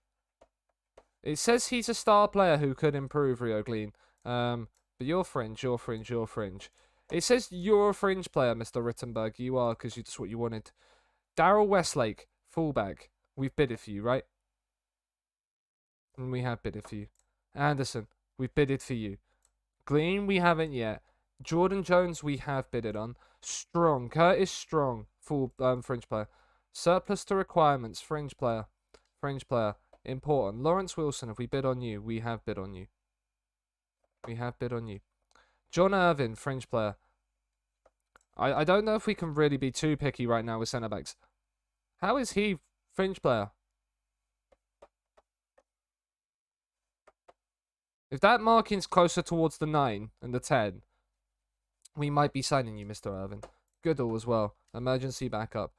It says he's a star player who could improve, Rio Glean. But you're fringe, you're fringe, you're fringe. It says you're a fringe player, Mr. Rittenberg. You are, because that's what you wanted. Daryl Westlake, fullback. We've bidded for you, right? And we have bidded for you. Anderson, we've bidded for you. Glean, we haven't yet. Jordan Jones, we have bidded on. Strong, Curtis Strong, full fringe player. Surplus to requirements, fringe player. Fringe player. Important. Lawrence Wilson, if we bid on you, we have bid on you. We have bid on you. John Irvin, fringe player. I don't know if we can really be too picky right now with centre backs. How is he fringe player? If that marking's closer towards the 9 and the 10, we might be signing you, Mr. Irvin. Goodall as well. Emergency backup.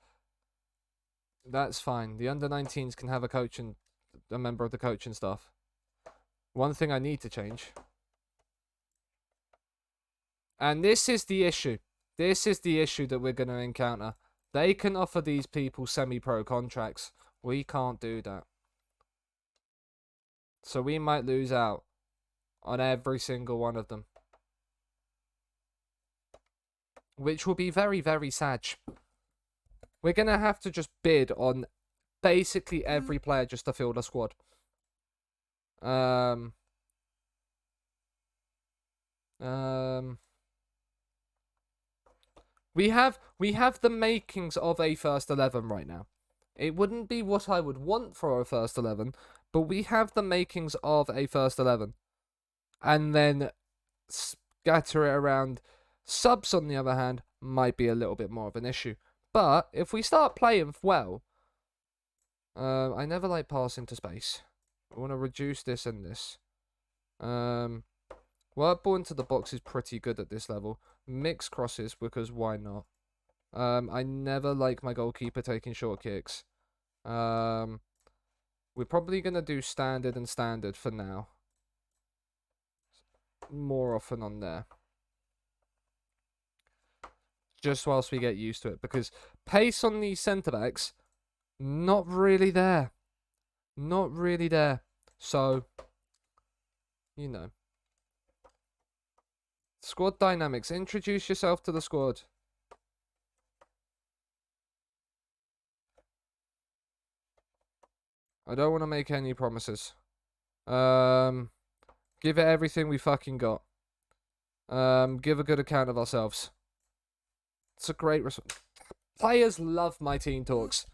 That's fine. The under-19s can have a member of the coaching staff. One thing I need to change. And this is the issue. This is the issue that we're going to encounter. They can offer these people semi-pro contracts. We can't do that. So we might lose out on every single one of them. Which will be very, very sad. We're going to have to just bid on basically every player just to fill the squad. We have the makings of a first 11 right now. It wouldn't be what I would want for a first 11, but we have the makings of a first 11. And then scatter it around. Subs, on the other hand, might be a little bit more of an issue. But if we start playing well, I never like passing to space. I want to reduce this and this. Work ball into the box is pretty good at this level. Mix crosses, because why not? I never like my goalkeeper taking short kicks. We're probably going to do standard and standard for now. More often on there. Just whilst we get used to it. Because pace on these centre-backs, not really there. Not really there. So, you know. Squad dynamics. Introduce yourself to the squad. I don't want to make any promises. Give it everything we fucking got. Give a good account of ourselves. It's a great response. Players love my team talks.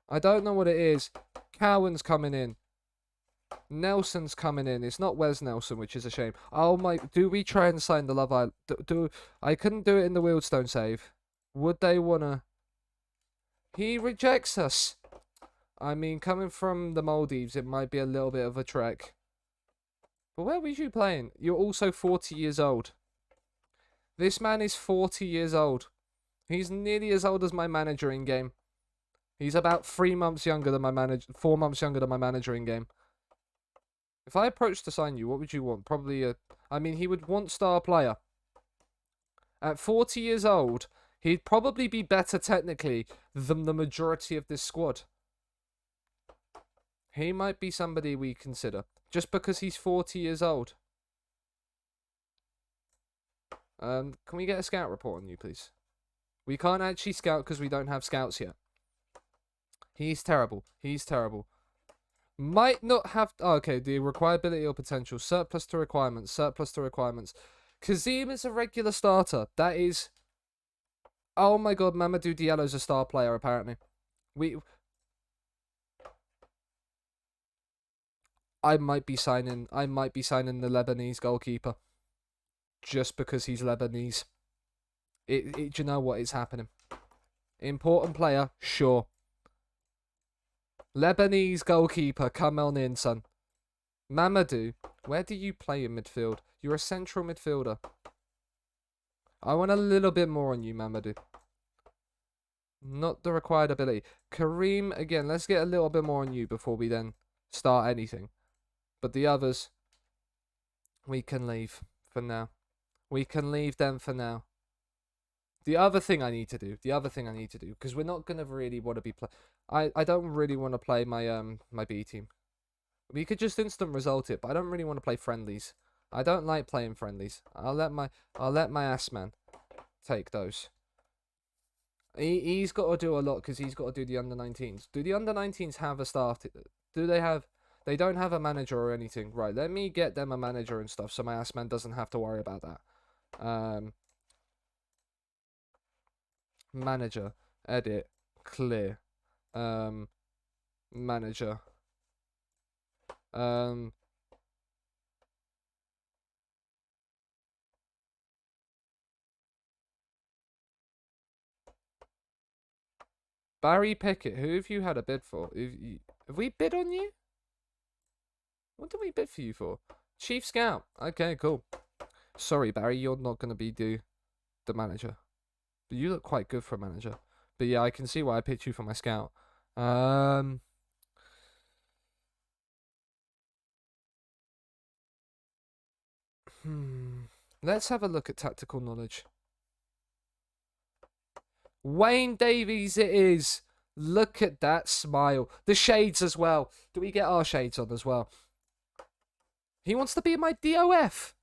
I don't know what it is. Cowan's coming in. Nelson's coming in. It's not Wes Nelson, which is a shame. Oh my! Do we try and sign the Love Island? I couldn't do it in the Wheelstone save. Would they wanna? He rejects us. I mean, coming from the Maldives, it might be a little bit of a trek. But where was you playing? You're also 40 years old. This man is 40 years old. He's nearly as old as my manager in game. He's about 3 months younger than my manager, 4 months younger than my manager in game. If I approached to sign you, what would you want? Probably a... I mean, he would want star player. At 40 years old, he'd probably be better technically than the majority of this squad. He might be somebody we consider. Just because he's 40 years old. Can we get a scout report on you, please? We can't actually scout because we don't have scouts yet. He's terrible. He's terrible. Might not have... Oh, okay, the requirability or potential. Surplus to requirements. Surplus to requirements. Kazim is a regular starter. That is... Oh my god, Mamadou Diallo's a star player, apparently. I might be signing the Lebanese goalkeeper. Just because he's Lebanese. Do you know what is happening? Important player, sure. Lebanese goalkeeper, come on in, son. Mamadou, where do you play in midfield? You're a central midfielder. I want a little bit more on you, Mamadou. Not the required ability. Kareem, again, let's get a little bit more on you before we then start anything. But the others, we can leave for now. We can leave them for now. The other thing I need to do, because we're not going to really want to be I don't really want to play my my B team. We could just instant result it, but I don't really want to play friendlies. I don't like playing friendlies. I'll let my ass man take those. He's got to do a lot because he's got to do the under-19s. Do the under-19s have a start? Do they have... They don't have a manager or anything. Right, let me get them a manager and stuff so my ass man doesn't have to worry about that. Manager, edit, clear. Manager. Barry Pickett, who have you had a bid for? Have we bid on you? What did we bid for you for? Chief Scout. Okay, cool. Sorry, Barry, you're not going to be the manager. But you look quite good for a manager. But yeah, I can see why I picked you for my scout. Let's have a look at tactical knowledge. Wayne Davies it is. Look at that smile. The shades as well. Do we get our shades on as well? He wants to be my DOF.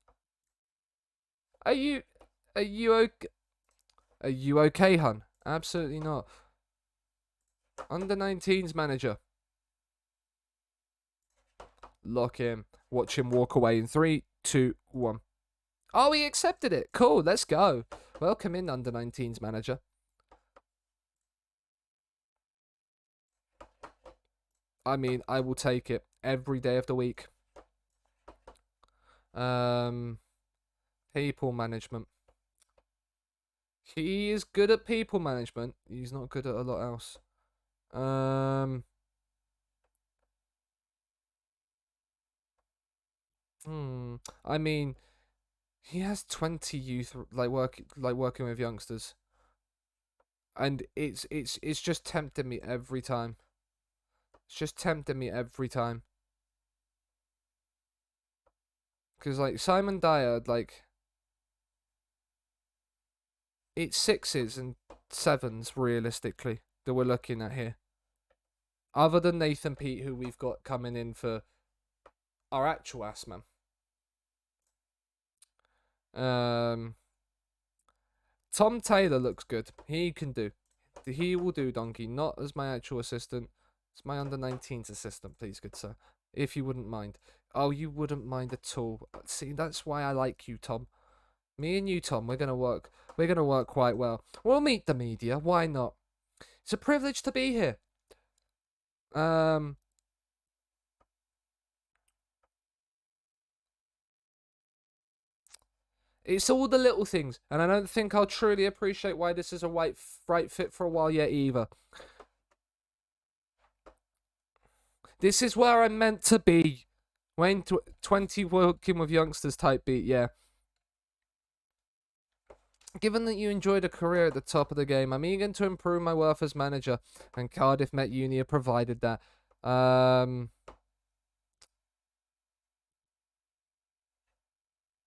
Are you okay? Are you okay, hun? Absolutely not. Under-19s manager. Lock him. Watch him walk away in 3, 2, 1. Oh, he accepted it. Cool, let's go. Welcome in, under-19s manager. I mean, I will take it every day of the week. People management. He is good at people management. He's not good at a lot else. I mean, he has 20 youth working with youngsters, and it's just tempting me every time. It's just tempting me every time. Because like Simon Dyer, like it's 6s and 7s realistically that we're looking at here. Other than Nathan Pete, who we've got coming in for our actual ass man. Tom Taylor looks good. He can do. He will do, Donkey. Not as my actual assistant. It's my under-19s assistant, please, good sir. If you wouldn't mind. Oh, you wouldn't mind at all. See, that's why I like you, Tom. Me and you, Tom, we're gonna work. We're gonna work quite well. We'll meet the media. Why not? It's a privilege to be here. It's all the little things, and I don't think I'll truly appreciate why this is a right fit for a while yet either. This is where I'm meant to be. When 20 working with youngsters type beat, yeah. Given that you enjoyed a career at the top of the game, I'm eager to improve my worth as manager, and Cardiff Met Uni have provided that. I'm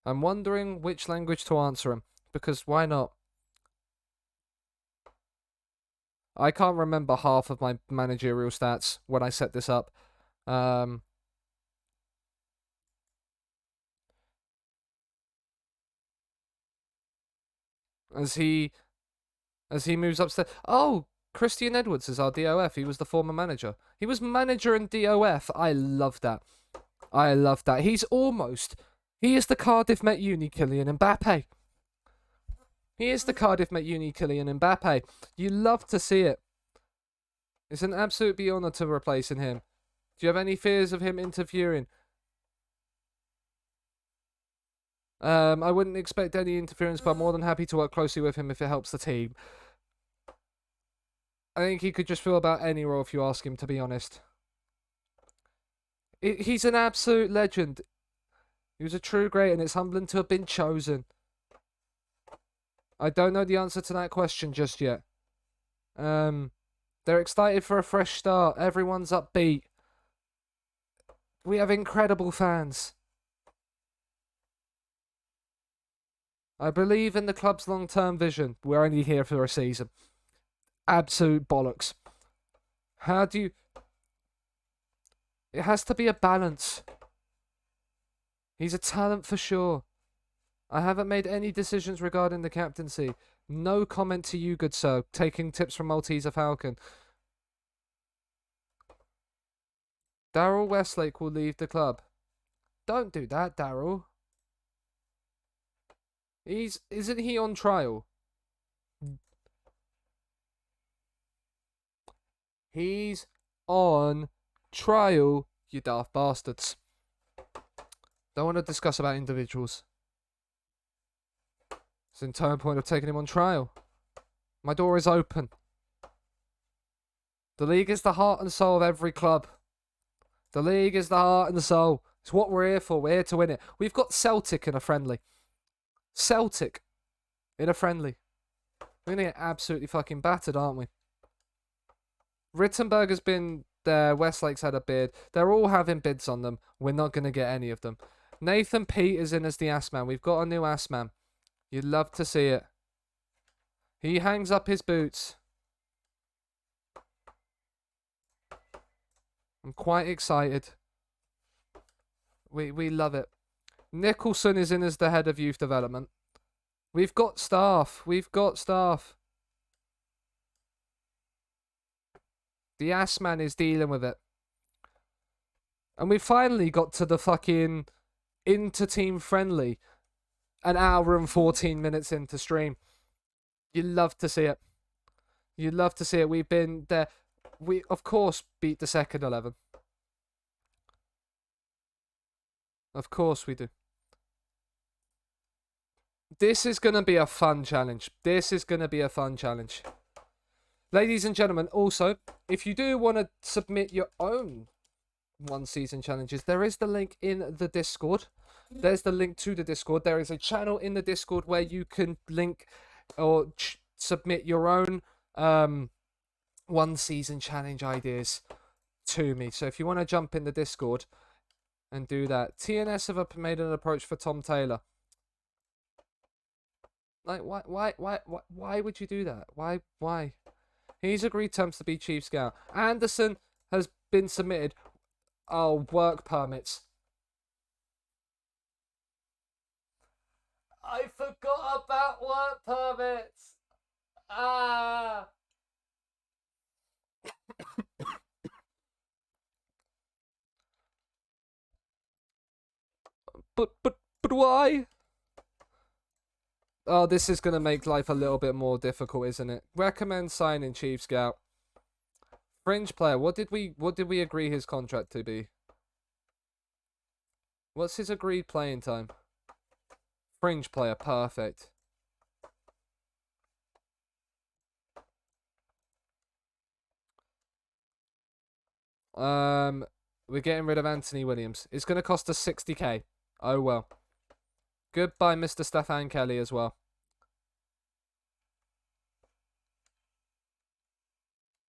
wondering which language to answer him, because why not? I can't remember half of my managerial stats when I set this up. As he moves upstairs. Oh, Christian Edwards is our DOF. He was the former manager. He was manager and DOF. I love that. I love that. He is the Cardiff Met Uni Kylian Mbappe. He is the Cardiff Met Uni Kylian Mbappe. You love to see it. It's an absolute honour to replacing him. Do you have any fears of him interfering? I wouldn't expect any interference, but I'm more than happy to work closely with him if it helps the team. I think he could just fill about any role if you ask him, to be honest. He's an absolute legend. He was a true great, and it's humbling to have been chosen. I don't know the answer to that question just yet. They're excited for a fresh start. Everyone's upbeat. We have incredible fans. I believe in the club's long-term vision. We're only here for a season. Absolute bollocks. How do you... It has to be a balance. He's a talent for sure. I haven't made any decisions regarding the captaincy. No comment to you, good sir. Taking tips from Malteser Falcon. Daryl Westlake will leave the club. Don't do that, Daryl. Isn't he on trial? He's on trial, you daft bastards. Don't want to discuss about individuals. It's the entire point of taking him on trial. My door is open. The league is the heart and soul of every club. The league is the heart and the soul. It's what we're here for. We're here to win it. We've got Celtic in a friendly. Celtic in a friendly. We're going to get absolutely fucking battered, aren't we? Rittenberg has been there. Westlake's had a bid. They're all having bids on them. We're not going to get any of them. Nathan Pete is in as the ass man. We've got a new ass man. You'd love to see it. He hangs up his boots. I'm quite excited. We love it. Nicholson is in as the head of youth development. We've got staff. We've got staff. The ass man is dealing with it. And we finally got to the fucking inter-team friendly. An hour and 14 minutes into stream. You'd love to see it. You'd love to see it. We've been there. We, of course, beat the second 11. Of course we do. This is going to be a fun challenge. This is going to be a fun challenge. Ladies and gentlemen, also, if you do want to submit your own one-season challenges, there is the link in the Discord. There's the link to the Discord. There is a channel in the Discord where you can link or submit your own one-season challenge ideas to me. So if you want to jump in the Discord and do that. TNS have made an approach for Tom Taylor. Like, why would you do that? Why? He's agreed terms to be chief scout. Anderson has been submitted. Oh, work permits. I forgot about work permits. Ah. But why? Oh, this is going to make life a little bit more difficult, isn't it? Recommend signing Chief Scout. Fringe player. What did we agree his contract to be? What's his agreed playing time? Fringe player. Perfect. We're getting rid of Anthony Williams. It's going to cost us 60k. Oh, well. Goodbye, Mr. Stefan Kelly, as well.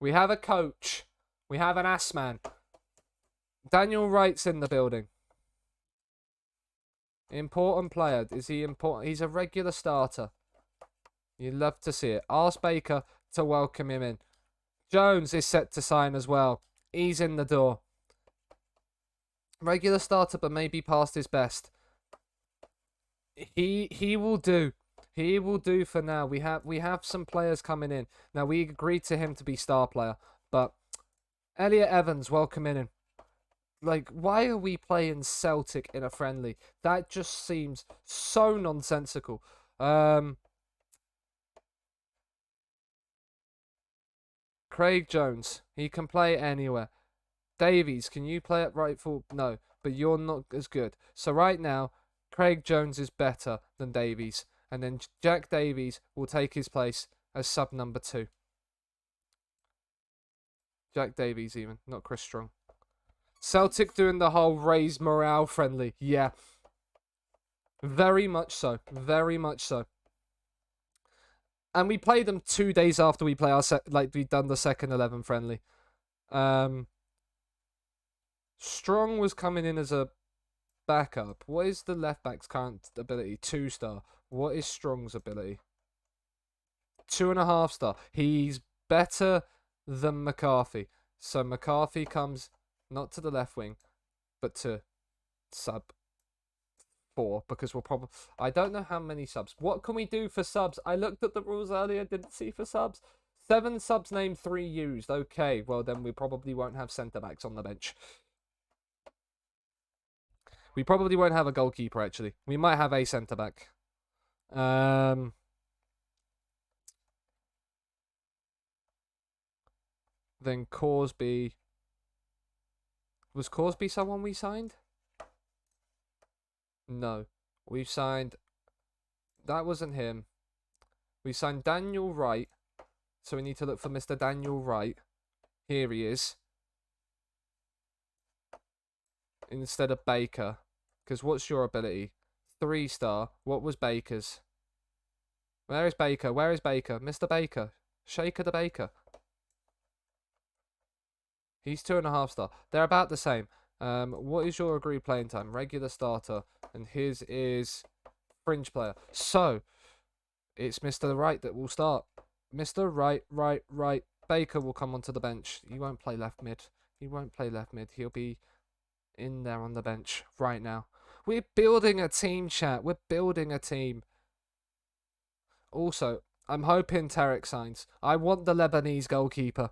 We have a coach. We have an ass man. Daniel Wright's in the building. Important player. Is he important? He's a regular starter. You'd love to see it. Ask Baker to welcome him in. Jones is set to sign as well. He's in the door. Regular starter, but maybe past his best. He will do. He will do for now. We have some players coming in. Now, we agreed to him to be star player, but Elliot Evans, welcome in. Like, why are we playing Celtic in a friendly? That just seems so nonsensical. Craig Jones, he can play anywhere. Davies, can you play at right full? No, but you're not as good. So right now, Craig Jones is better than Davies. And then Jack Davies will take his place as sub number 2. Jack Davies even, not Chris Strong. Celtic doing the whole raise morale friendly. Yeah. Very much so. Very much so. And we play them 2 days after we play our we've done the second 11 friendly. Strong was coming in as a backup. What is the left back's current ability? 2-star. What is Strong's ability? 2.5-star. He's better than McCarthy. So McCarthy comes not to the left wing, but to sub 4, because we'll probably... I don't know how many subs. What can we do for subs? I looked at the rules earlier, didn't see for subs. 7 subs named, 3 used. Okay, well then we probably won't have centre-backs on the bench. We probably won't have a goalkeeper, actually. We might have a centre-back. Then Corsby. Was Corsby someone we signed? No. We've signed... That wasn't him. We signed Daniel Wright. So we need to look for Mr. Daniel Wright. Here he is. Instead of Baker. Because what's your ability? 3-star. What was Baker's? Where is Baker? Where is Baker? Mr. Baker. Shaker the Baker. He's 2.5-star. They're about the same. What is your agreed playing time? Regular starter. And his is fringe player. So, it's Mr. Wright that will start. Mr. Wright. Baker will come onto the bench. He won't play left mid. He'll be in there on the bench right now. We're building a team, chat. We're building a team. Also, I'm hoping Tarek signs. I want the Lebanese goalkeeper.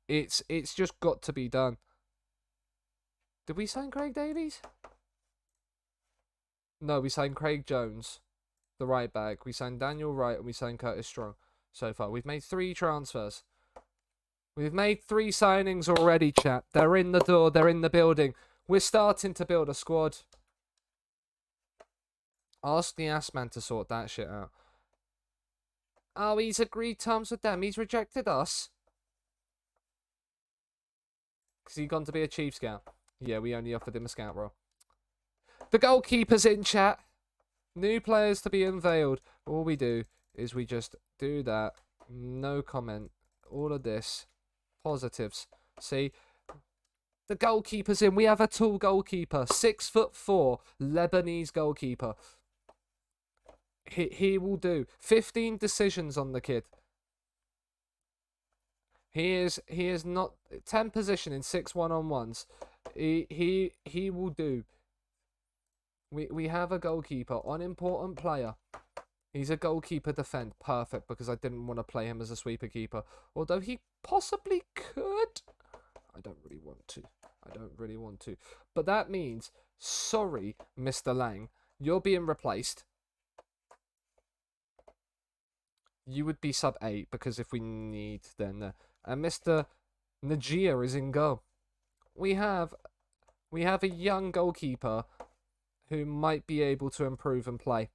It's just got to be done. Did we sign Craig Davies? No, we signed Craig Jones, the right back. We signed Daniel Wright and we signed Curtis Strong so far. We've made 3 transfers. We've made 3 signings already, chat. They're in the door. They're in the building. We're starting to build a squad. Ask the ass man to sort that shit out. Oh, he's agreed terms with them. He's rejected us. Because he's gone to be a chief scout. Yeah, we only offered him a scout role. The goalkeeper's in, chat. New players to be unveiled. All we do is we just do that. No comment. All of this. Positives. See? The goalkeeper's in. We have a tall goalkeeper. 6'4", Lebanese goalkeeper. He will do. 15 decisions on the kid. He is not 10 position in 6 1-on-1s. He will do. We have a goalkeeper, unimportant player. He's a goalkeeper defend. Perfect, because I didn't want to play him as a sweeper keeper. Although he possibly could. I don't really want to. But that means, sorry, Mr. Lang, You're being replaced. You would be sub 8 because if we need then. And Mr. Najia is in goal. We have a young goalkeeper who might be able to improve and play.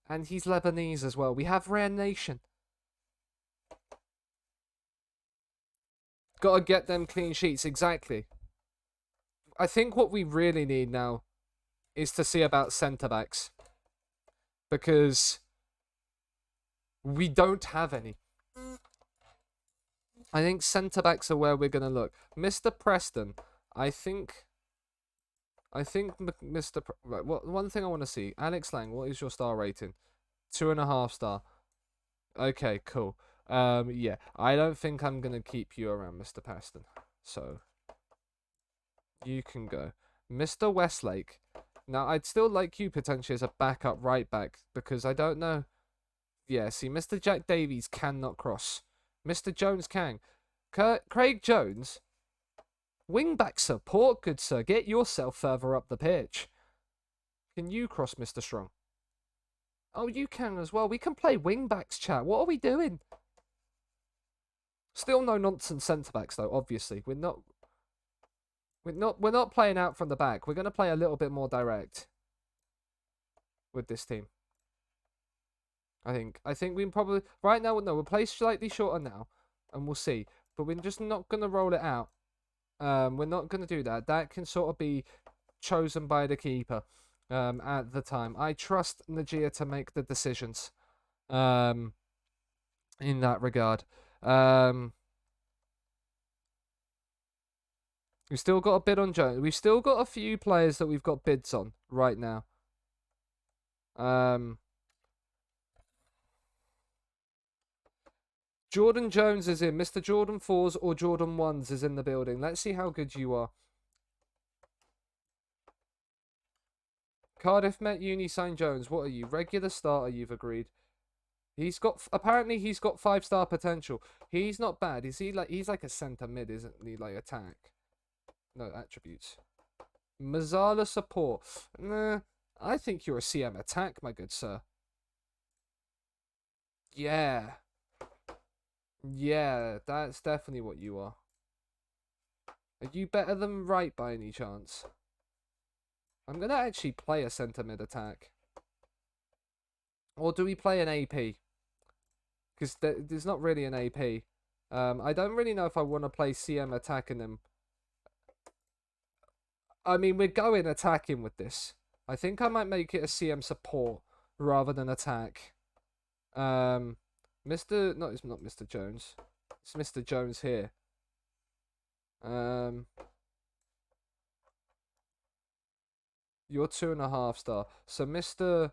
And he's Lebanese as well. We have Rare Nation. Gotta get them clean sheets, exactly. I think what we really need now is to see about centre-backs. Because we don't have any. I think centre-backs are where we're going to look. Mr. Preston, I think Mr. Right, one thing I want to see. Alex Lang, what is your star rating? 2.5 star. Okay, cool. Yeah, I don't think I'm going to keep you around, Mr. Preston. So, you can go. Mr. Westlake. Now, I'd still like you potentially as a backup right back because I don't know. Yeah, see, Mr. Jack Davies cannot cross. Mr. Jones can. Craig Jones, wing-back support, good sir. Get yourself further up the pitch. Can you cross, Mr. Strong? Oh, you can as well. We can play wing-backs, chat. What are we doing? Still no nonsense centre-backs, though, obviously. We're not playing out from the back. We're going to play a little bit more direct with this team. I think we can probably... Right now, no, we'll play slightly shorter now, and we'll see. But we're just not going to roll it out. We're not going to do that. That can sort of be chosen by the keeper at the time. I trust Najia to make the decisions in that regard. We've still got a bid on Jones. We've still got a few players that we've got bids on right now. Jordan Jones is in. Mr. Jordan 4s or Jordan 1s is in the building. Let's see how good you are. Cardiff Met Uni signed Jones. What are you? Regular starter, you've agreed. Apparently he's got 5-star potential. He's not bad. Is he like, he's like a centre mid, isn't he? Like attack. No, attributes. Mazzala support. Nah, I think you're a CM attack, my good sir. Yeah. Yeah, that's definitely what you are. Are you better than right by any chance? I'm going to actually play a centre mid attack. Or do we play an AP? Because there's not really an AP. I don't really know if I want to play CM attacking them. I mean, we're going attacking with this. I think I might make it a CM support rather than attack. No, it's not Mr. Jones. It's Mr. Jones here. You're 2.5 star. So Mr.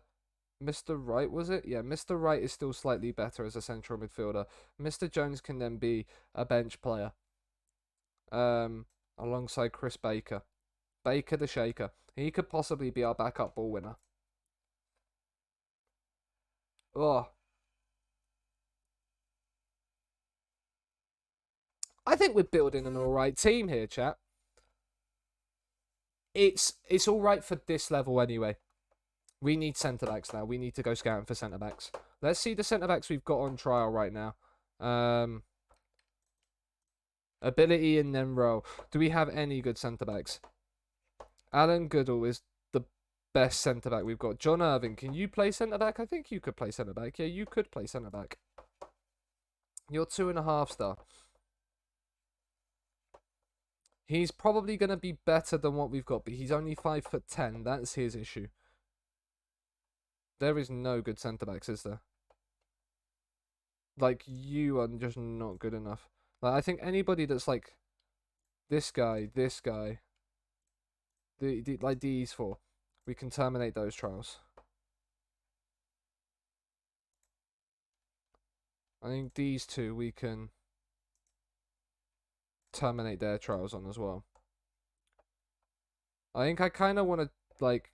Wright, was it? Yeah, Mr. Wright is still slightly better as a central midfielder. Mr. Jones can then be a bench player. Alongside Chris Baker. Baker the Shaker. He could possibly be our backup ball winner. Oh. I think we're building an alright team here, chat. It's alright for this level anyway. We need centre-backs now. We need to go scouting for centre-backs. Let's see the centre-backs we've got on trial right now. Ability and then role. Do we have any good centre-backs? Alan Goodall is the best centre-back we've got. John Irving, can you play centre-back? I think you could play centre-back. Yeah, you could play centre-back. You're 2.5 star. He's probably going to be better than what we've got, but he's only 5'10". That's his issue. There is no good centre-backs, is there? Like, you are just not good enough. Like, I think anybody that's like this guy, like these four, we can terminate those trials. I think these two we can terminate their trials on as well. I think I kind of want to, like,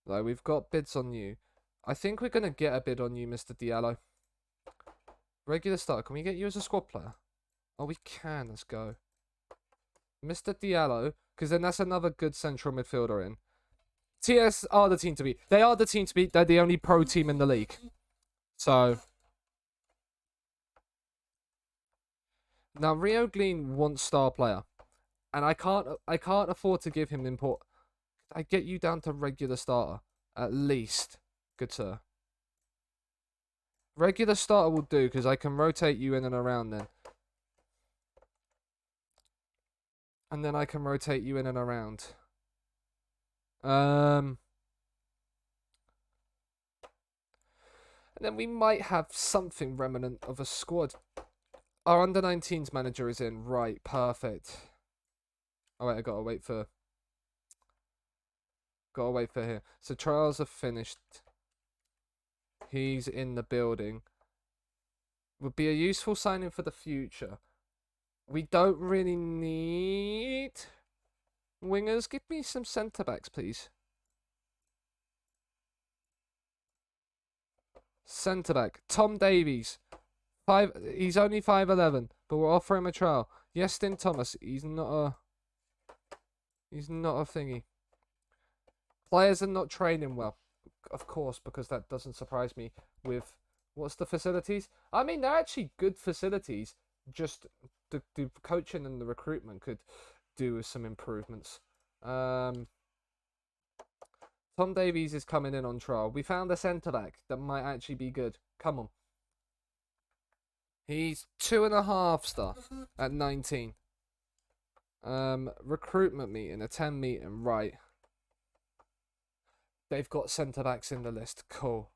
we've got bids on you. I think we're going to get a bid on you, Mr. Diallo. Regular start. Can we get you as a squad player? Oh, we can. Let's go. Mr. Diallo, because then that's another good central midfielder in. TS are the team to beat. They are the team to beat. They're the only pro team in the league. So now Rio Glean wants star player, and I can't afford to give him import. I get you down to regular starter at least, good sir. Regular starter will do because I can rotate you in and around then. And then I can rotate you in and around. And then we might have something remnant of a squad. Our under-19s manager is in. Right, perfect. Oh wait, I gotta wait for here. So trials are finished. He's in the building. Would be a useful signing for the future. We don't really need wingers. Give me some centre backs, please. Centre back, Tom Davies. He's only 5'11", but we'll offer him a trial. Yestin Thomas. He's not a thingy. Players are not training well, of course, because that doesn't surprise me. With what's the facilities? I mean, they're actually good facilities. Just the coaching and the recruitment could do with some improvements. Tom Davies is coming in on trial. We found a centre back that might actually be good. Come on. He's 2.5 star at 19. Recruitment meeting, a 10 meeting, right. They've got centre backs in the list. Cool.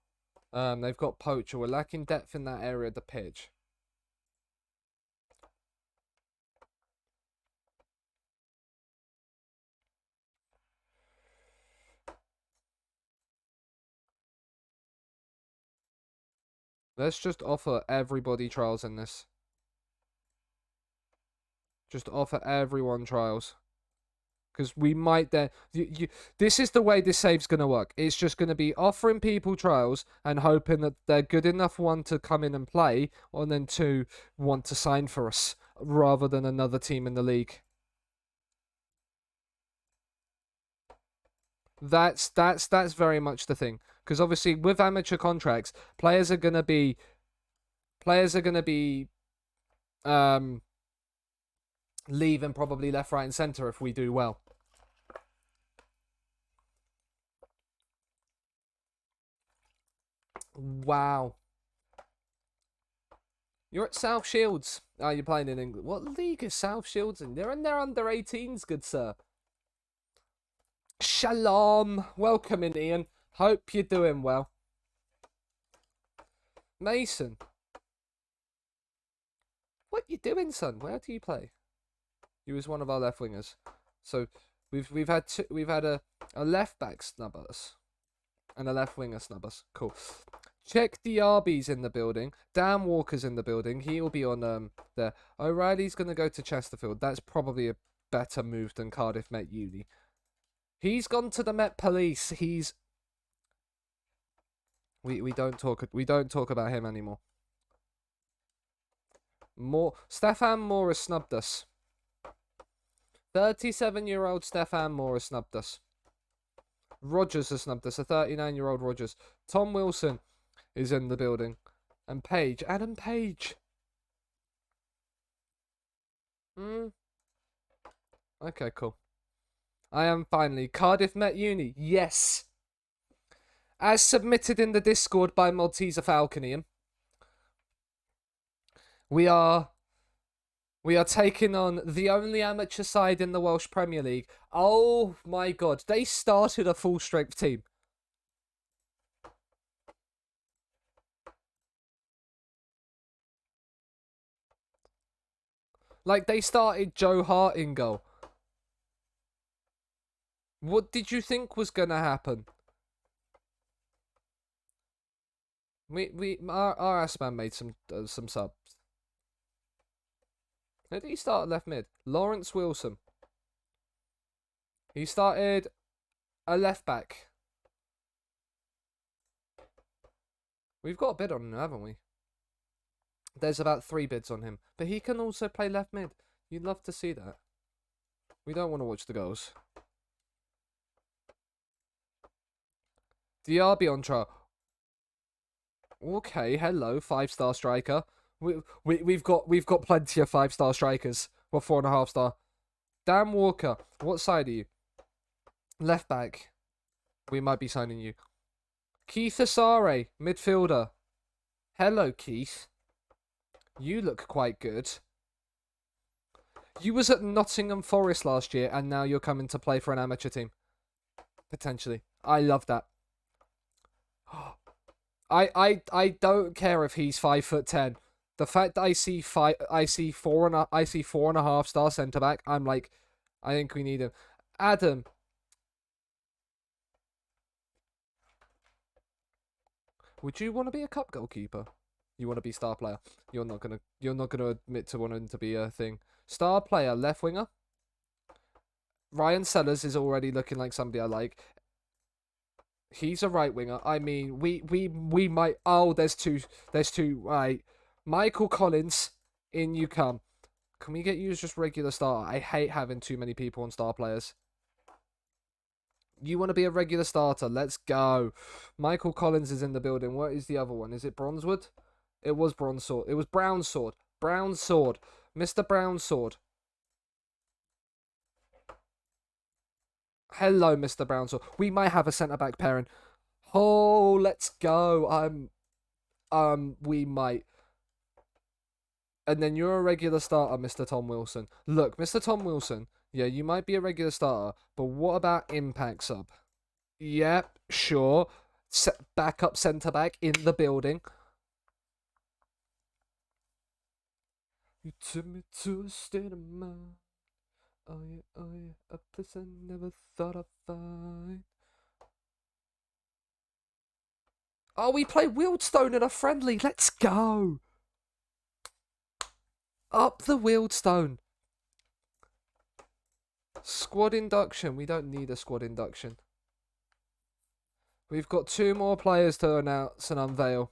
They've got poacher. We're lacking depth in that area of the pitch. Let's just offer everybody trials in this. Just offer everyone trials. Because we might then... this is the way this save's going to work. It's just going to be offering people trials and hoping that they're good enough, one, to come in and play, and then two, want to sign for us, rather than another team in the league. That's very much the thing. Because obviously with amateur contracts, players are gonna be leaving probably left, right, and centre if we do well. Wow. You're at South Shields. Oh, you're playing in England. What league is South Shields in? They're in their under 18s, good sir. Shalom. Welcome in, Ian. Hope you're doing well. Mason. What you doing, son? Where do you play? He was one of our left wingers. So we've had a left back snub us and a left winger snub us. Cool. Check Diaby's in the building. Dan Walker's in the building. He'll be on there. O'Reilly's gonna go to Chesterfield. That's probably a better move than Cardiff Met Uni. He's gone to the Met Police. He's we don't talk about him anymore. Stefan Moore has snubbed us. 37-year-old Stefan Moore has snubbed us. Rogers has snubbed us. A 39-year-old Rogers. Tom Wilson is in the building. And Page. Adam Page. Okay, cool. I am finally Cardiff Met Uni. Yes. As submitted in the Discord by Malteser Falconian. We are taking on the only amateur side in the Welsh Premier League. Oh my god, they started a full strength team. Like, they started Joe Hart in goal. What did you think was gonna happen? Our ass man made some subs. Who did he start at left mid? Lawrence Wilson. He started a left back. We've got a bid on him, haven't we? There's about 3 bids on him. But he can also play left mid. You'd love to see that. We don't want to watch the goals. DRB on trial. Okay, hello, 5-star striker. We've got plenty of 5-star strikers. Well, 4.5-star. Dan Walker, what side are you? Left back. We might be signing you. Keith Asare, midfielder. Hello, Keith. You look quite good. You was at Nottingham Forest last year, and now you're coming to play for an amateur team. Potentially. I love that. I don't care if he's 5'10". The fact that I see 4.5-star centre back, I'm like, I think we need him. Adam. Would you want to be a cup goalkeeper? You want to be star player? You're not gonna admit to wanting to be a thing. Star player, left winger. Ryan Sellers is already looking like somebody I like. He's a right winger. I mean, we might. Oh, there's two. Right, Michael Collins, in you come. Can we get you as just regular star? I hate having too many people on star players. You want to be a regular starter? Let's go. Michael Collins is in the building. What is the other one? Is it Bronzewood? It was Bronze Sword. It was Brown Sword. Brown Sword. Mr. Brown Sword. Hello, Mr. Brown Sword. We might have a centre-back pairing. Oh, let's go. We might. And then you're a regular starter, Mr. Tom Wilson. Look, Mr. Tom Wilson. Yeah, you might be a regular starter, but what about impact sub? Yep, sure. Backup centre-back in the building. You took me to a state of mind. Oh yeah, a place I never thought I'd find. Oh, we play Wealdstone in a friendly. Let's go. Up the Wealdstone. Squad induction. We don't need a squad induction. We've got 2 more players to announce and unveil.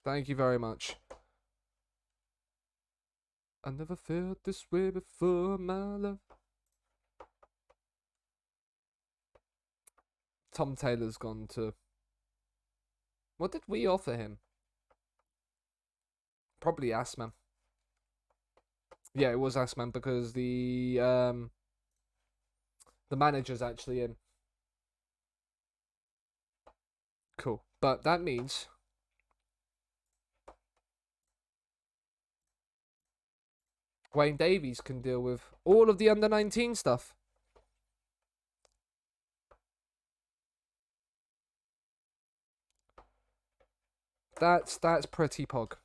Thank you very much. I never felt this way before, my love. Tom Taylor's gone to... What did we offer him? Probably Assman. Yeah, it was Assman because the manager's actually in. Cool. But that means... Wayne Davies can deal with all of the under-19 stuff. That's pretty pog.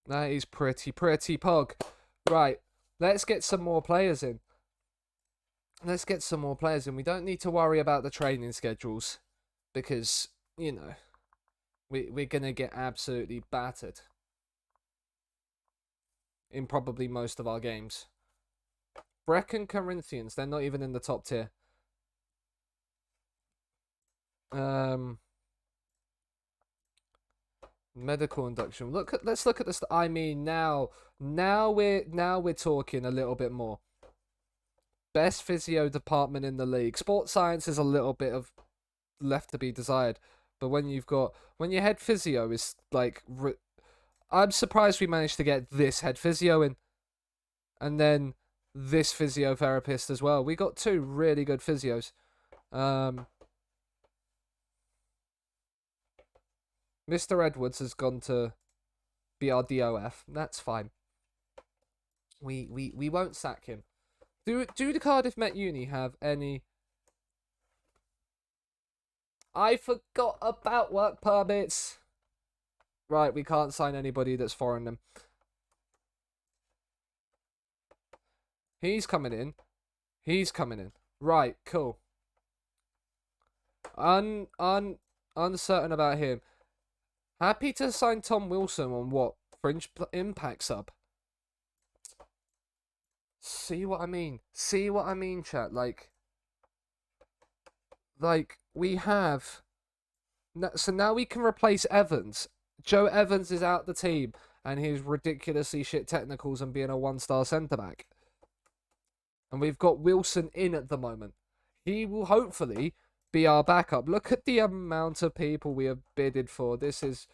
That is pretty pog. Right, let's get some more players in. We don't need to worry about the training schedules because, you know, we're going to get absolutely battered in probably most of our games. Brecon Corinthians, they're not even in the top tier. Medical induction. Let's look at this. I mean, now we're talking a little bit more. Best physio department in the league. Sports science is a little bit of left to be desired. But when your head physio is like, I'm surprised we managed to get this head physio in, and then this physiotherapist as well. We got 2 really good physios. Mr. Edwards has gone to be our DOF. That's fine. We won't sack him. Do the Cardiff Met Uni have any? I forgot about work permits. Right, we can't sign anybody that's foreign them. He's coming in. Right, cool. Uncertain about him. Happy to sign Tom Wilson on what? Fringe impact sub. See what I mean, chat? Like we have... So now we can replace Evans. Joe Evans is out the team, and his ridiculously shit technicals and being a 1-star centre-back. And we've got Wilson in at the moment. He will hopefully be our backup. Look at the amount of people we have bidded for. This is...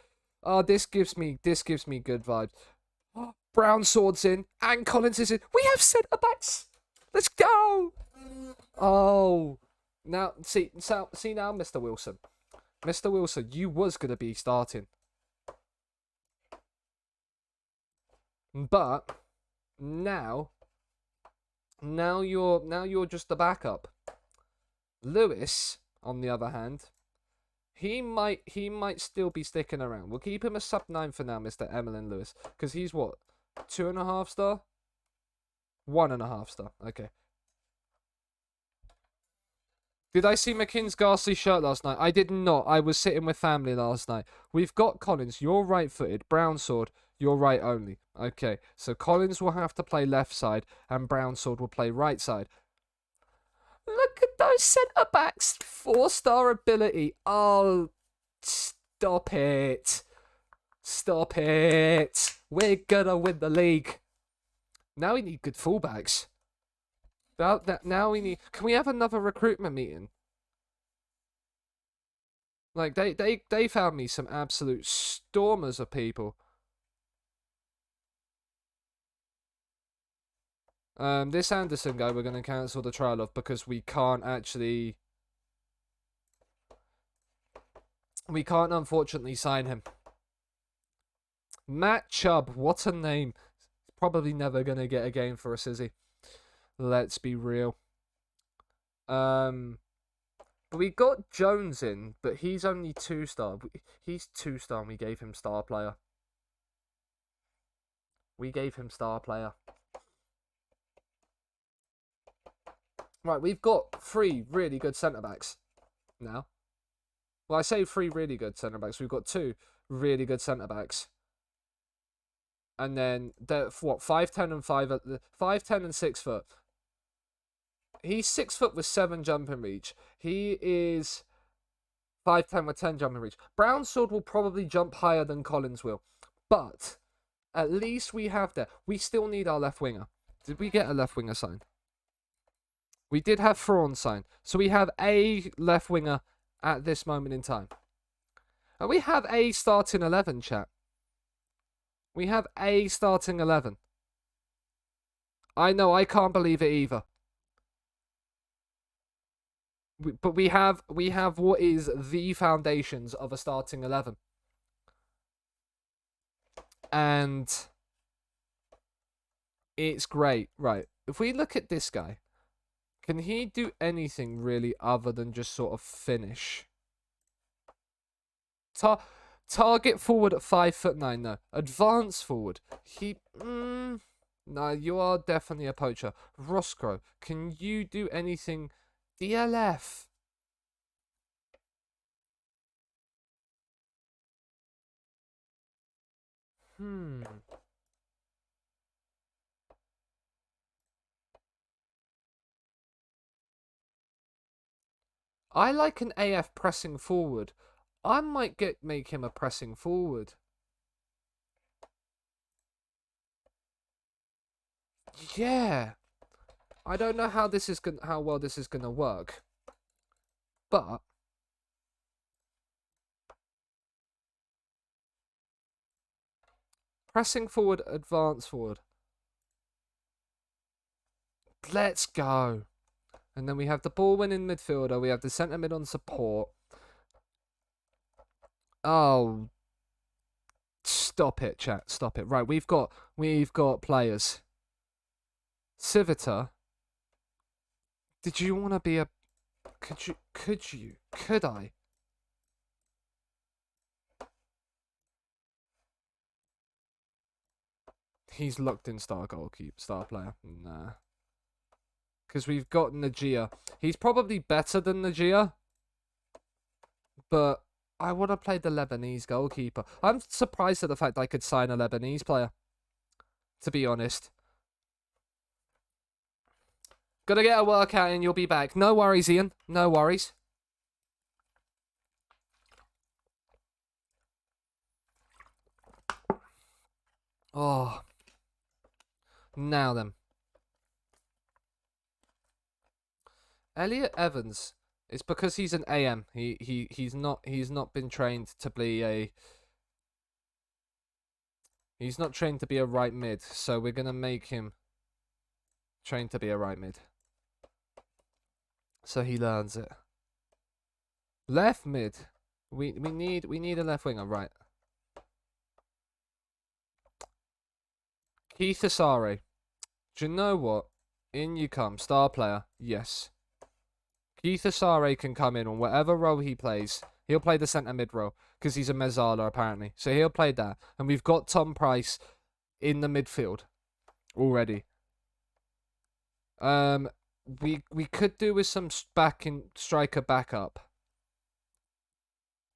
Oh, this gives me good vibes. Brown Sword's in, and Collins is in. We have centre backs. Let's go. Oh, now see now, Mr. Wilson. Mr. Wilson, you was gonna be starting, but now you're just the backup. Lewis, on the other hand, he might still be sticking around. We'll keep him a sub-9 for now, Mr. Emlyn Lewis, because he's what, 2.5 star, 1.5 star. Okay. Did I see McKinn's ghastly shirt last night? I did not. I was sitting with family last night. We've got Collins. You're right-footed. Brown Sword. You're right only. Okay. So Collins will have to play left side, and Brown Sword will play right side. Look at those centre-backs. 4-star ability. Oh, stop it. Stop it. We're gonna win the league. Now we need good fullbacks. Now we need... Can we have another recruitment meeting? Like, they found me some absolute stormers of people. This Anderson guy we're going to cancel the trial of because we can't actually... We can't, unfortunately, sign him. Matt Chubb, what a name. Probably never going to get a game for us, is he? Let's be real. We got Jones in, but he's only 2-star. He's 2-star and we gave him star player. We gave him star player. Right, we've got 3 really good centre-backs now. Well, I say 3 really good centre-backs. We've got 2 really good centre-backs. And then, what, 5'10" and 5'10" and 6 foot. He's 6 foot with 7 jumping reach. He is 5'10" with 10 jumping reach. Brown Sword will probably jump higher than Collins will. But at least we have that. We still need our left winger. Did we get a left winger signed? We did have Thrawn signed. So we have a left winger at this moment in time. And we have a starting 11, chat. We have a starting 11. I know, I can't believe it either. But we have what is the foundations of a starting 11. And it's great. Right. If we look at this guy, can he do anything really other than just sort of finish? Target forward at 5'9". No. Advance forward. No, you are definitely a poacher. Roscoe, can you do anything? DLF. I like an AF pressing forward. I might make him a pressing forward. Yeah. I don't know how well this is gonna work. But pressing forward, advance forward. Let's go. And then we have the ball winning midfielder. We have the centre mid on support. Oh, stop it, chat. Stop it. Right, we've got players. Civita. Did you want to be a... Could I? He's locked in star player. Nah. Because we've got Najia. He's probably better than Najia. But I want to play the Lebanese goalkeeper. I'm surprised at the fact I could sign a Lebanese player. To be honest. Gotta get a workout and you'll be back. No worries, Ian. No worries. Oh. Now then. Elliot Evans. It's because he's an AM. He's not been trained to be a. He's not trained to be a right mid, so we're gonna make him trained to be a right mid. So he learns it. Left mid. We need a left winger, right? Keith Asare. Do you know what? In you come, star player. Yes. Keith Asare can come in on whatever role he plays. He'll play the centre mid role because he's a Mezzala apparently. So he'll play that, and we've got Tom Price in the midfield already. We could do with some striker backup.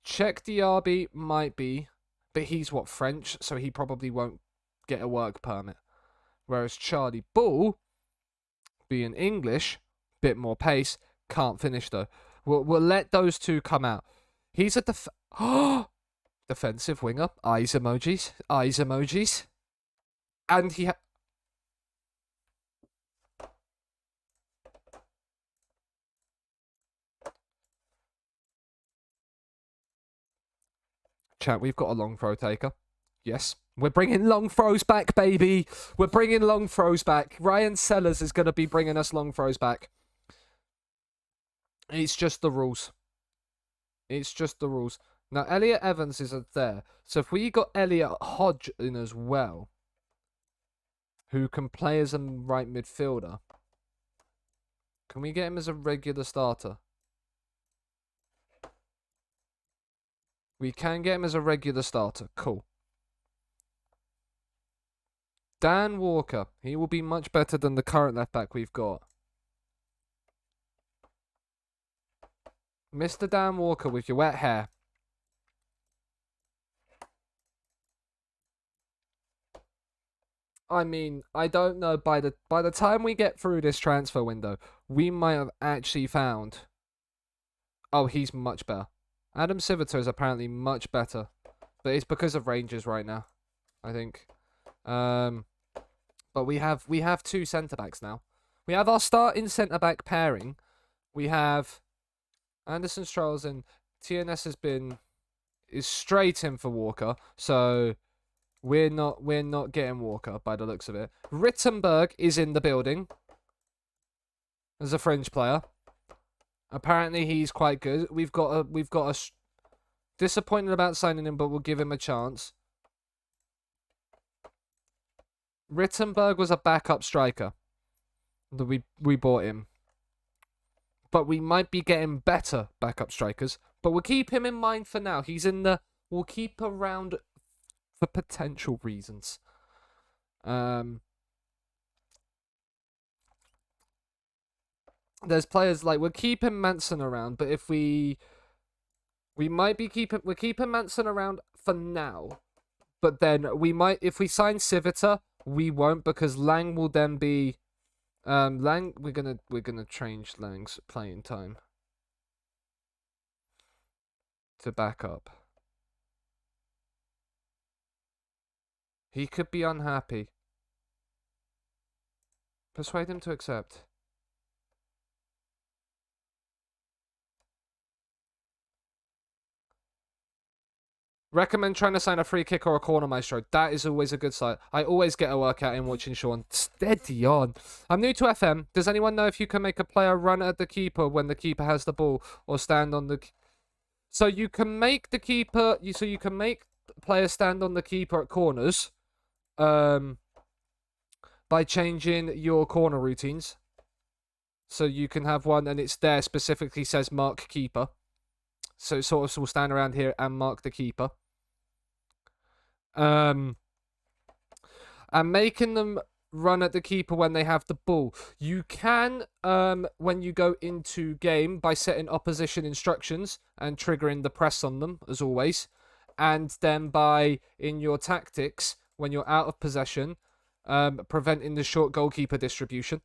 Czech Diaby might be, but he's what, French, so he probably won't get a work permit. Whereas Charlie Bull, being English, bit more pace, can't finish though. We'll let those two come out. He's a defensive winger. Eyes emojis. Eyes emojis. And he Chat, we've got a long throw taker. Yes. We're bringing long throws back, baby. We're bringing long throws back. Ryan Sellers is going to be bringing us long throws back. It's just the rules. It's just the rules. Now, Elliot Evans isn't there. So if we got Elliot Hodge in as well, who can play as a right midfielder, can we get him as a regular starter? We can get him as a regular starter. Cool. Dan Walker. He will be much better than the current left back we've got. Mr. Dan Walker with your wet hair. I mean, I don't know. By the time we get through this transfer window, we might have actually found. Oh, he's much better. Adam Civitar is apparently much better, but it's because of Rangers right now, I think. But we have two centre backs now. We have our starting centre back pairing. We have Anderson Stroll's and TNS is straight in for Walker, so we're not getting Walker by the looks of it. Rittenberg is in the building as a fringe player. Apparently he's quite good. We've got a disappointed about signing him, but we'll give him a chance. Rittenberg was a backup striker that we bought him. But we might be getting better backup strikers. But we'll keep him in mind for now. We'll keep around for potential reasons. There's players like we're keeping Manson around, but if we're keeping Manson around for now. But then we might, if we sign Civitar, we won't, because Lang will then be Lang, we're gonna change Lang's playing time to backup. He could be unhappy. Persuade him to accept. Recommend trying to sign a free kick or a corner maestro. That is always a good sight. I always get a workout in watching Sean. Steady on. I'm new to FM. Does anyone know if you can make a player run at the keeper when the keeper has the ball or stand on the... So you can make the keeper... So you can make players stand on the keeper at corners by changing your corner routines. So you can have one and it's there specifically says mark keeper. So it sort of will stand around here and mark the keeper. And making them run at the keeper when they have the ball. You can, when you go into game, by setting opposition instructions and triggering the press on them, as always. And then by, in your tactics, when you're out of possession, preventing the short goalkeeper distribution.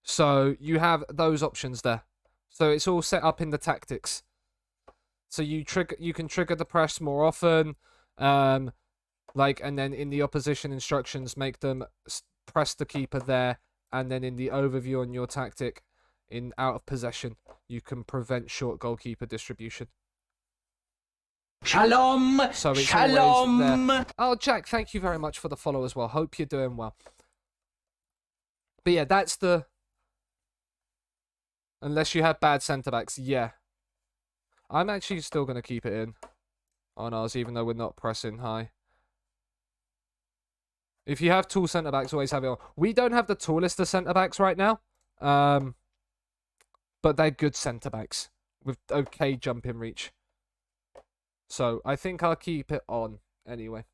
So you have those options there. So it's all set up in the tactics. So you can trigger the press more often. Like, and then in the opposition instructions, make them press the keeper there, and then in the overview on your tactic, in out of possession, you can prevent short goalkeeper distribution. Shalom. So it's Shalom. always there. Oh, Jack, thank you very much for the follow as well. Hope you're doing well. But yeah, that's the... Unless you have bad centre-backs, yeah. I'm actually still going to keep it in on ours, even though we're not pressing high. If you have tall centre-backs, always have it on. We don't have the tallest of centre-backs right now. But they're good centre-backs with okay jumping reach. So I think I'll keep it on anyway.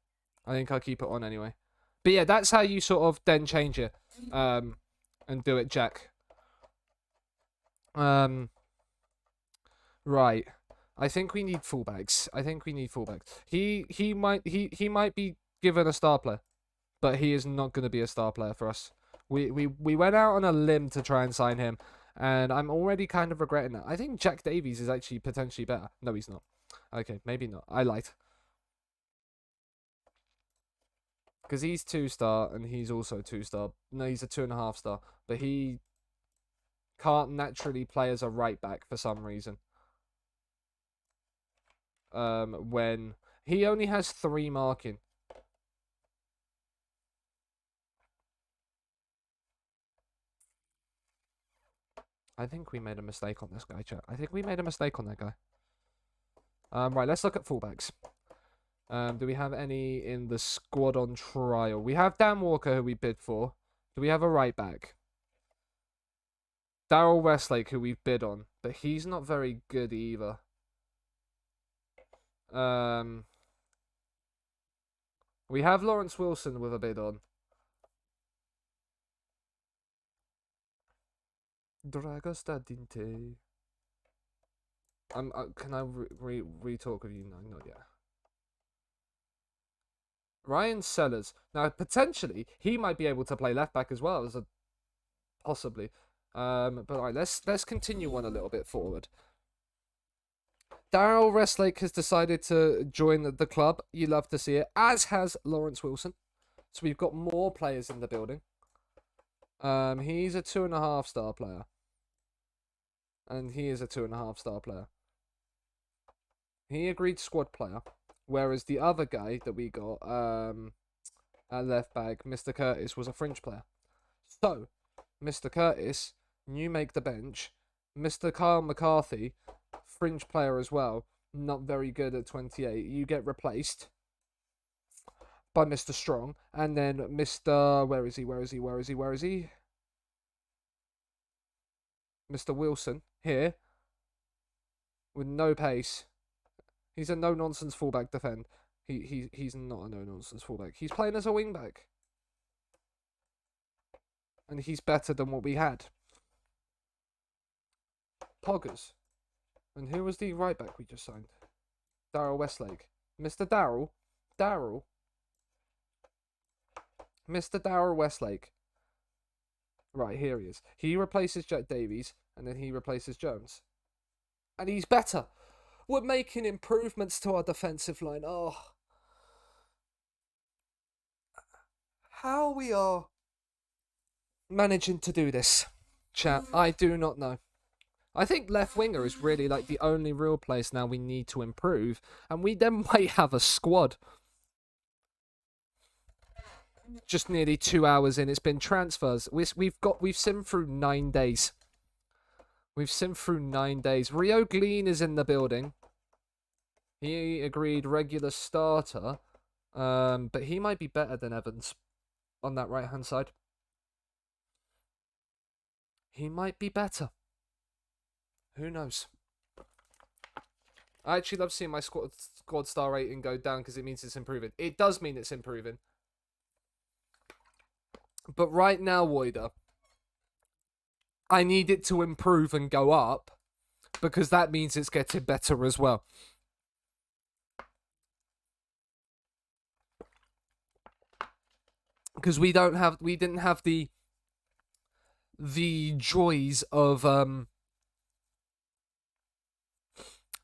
But yeah, that's how you sort of then change it. And do it, Jack. Right. I think we need fullbacks. He might be given a star player, but he is not going to be a star player for us. We went out on a limb to try and sign him, and I'm already kind of regretting that. I think Jack Davies is actually potentially better. No, he's not. Okay, maybe not. I lied. Because he's 2-star, and he's also 2-star. No, he's a 2.5 star. But he can't naturally play as a right back for some reason. When he only has 3 marking. I think we made a mistake on this guy, chat. I think we made a mistake on that guy. Right, let's look at fullbacks. Do we have any in the squad on trial? We have Dan Walker, who we bid for. Do we have a right back? Daryl Westlake, who we've bid on, but he's not very good either. We have Lawrence Wilson with a bid on. Dragosta Dinte. Can I re-talk with you? No, not yet. Ryan Sellers. Now, potentially, he might be able to play left back as well as a possibly. But all right, let's continue on a little bit forward. Daryl Westlake has decided to join the club. You love to see it, as has Lawrence Wilson. So we've got more players in the building. He's a 2.5 star player. And he is a 2.5 star player. He agreed squad player. Whereas the other guy that we got at left back, Mr. Curtis, was a fringe player. So, Mr. Curtis, you make the bench. Mr. Kyle McCarthy, fringe player as well, not very good at 28. You get replaced by Mr. Strong. And then Mr... Where is he? Mr. Wilson, here, with no pace. He's a no-nonsense fullback defend. He's not a no-nonsense fullback. He's playing as a wing-back. And he's better than what we had. Poggers. And who was the right-back we just signed? Daryl Westlake. Mr. Daryl. Mr. Daryl Westlake. Right, here he is. He replaces Jack Davies, and then he replaces Jones. And he's better. We're making improvements to our defensive line. Oh. How we are managing to do this, chat, I do not know. I think left winger is really like the only real place now we need to improve, and we then might have a squad. Just nearly 2 hours in, it's been transfers. We've simmed through 9 days. Rio Glean is in the building. He agreed regular starter, but he might be better than Evans on that right hand side. He might be better. Who knows? I actually love seeing my squad star rating go down because it means it's improving. It does mean it's improving. But right now, Woider, I need it to improve and go up because that means it's getting better as well. Because we didn't have the joys of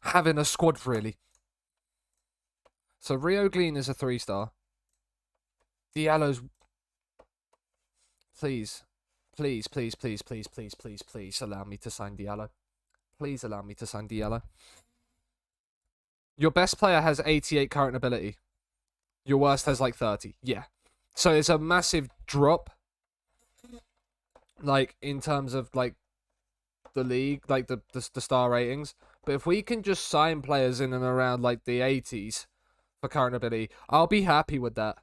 having a squad really. So Rio Glean is a 3-star. Diallo's... Please. Please, please, please, please, please, please, please allow me to sign Diallo. Please allow me to sign Diallo. Your best player has 88 current ability. Your worst has like 30. Yeah. So it's a massive drop. Like, in terms of, like, the league, like, the star ratings. But if we can just sign players in and around, like, the 80s for current ability, I'll be happy with that.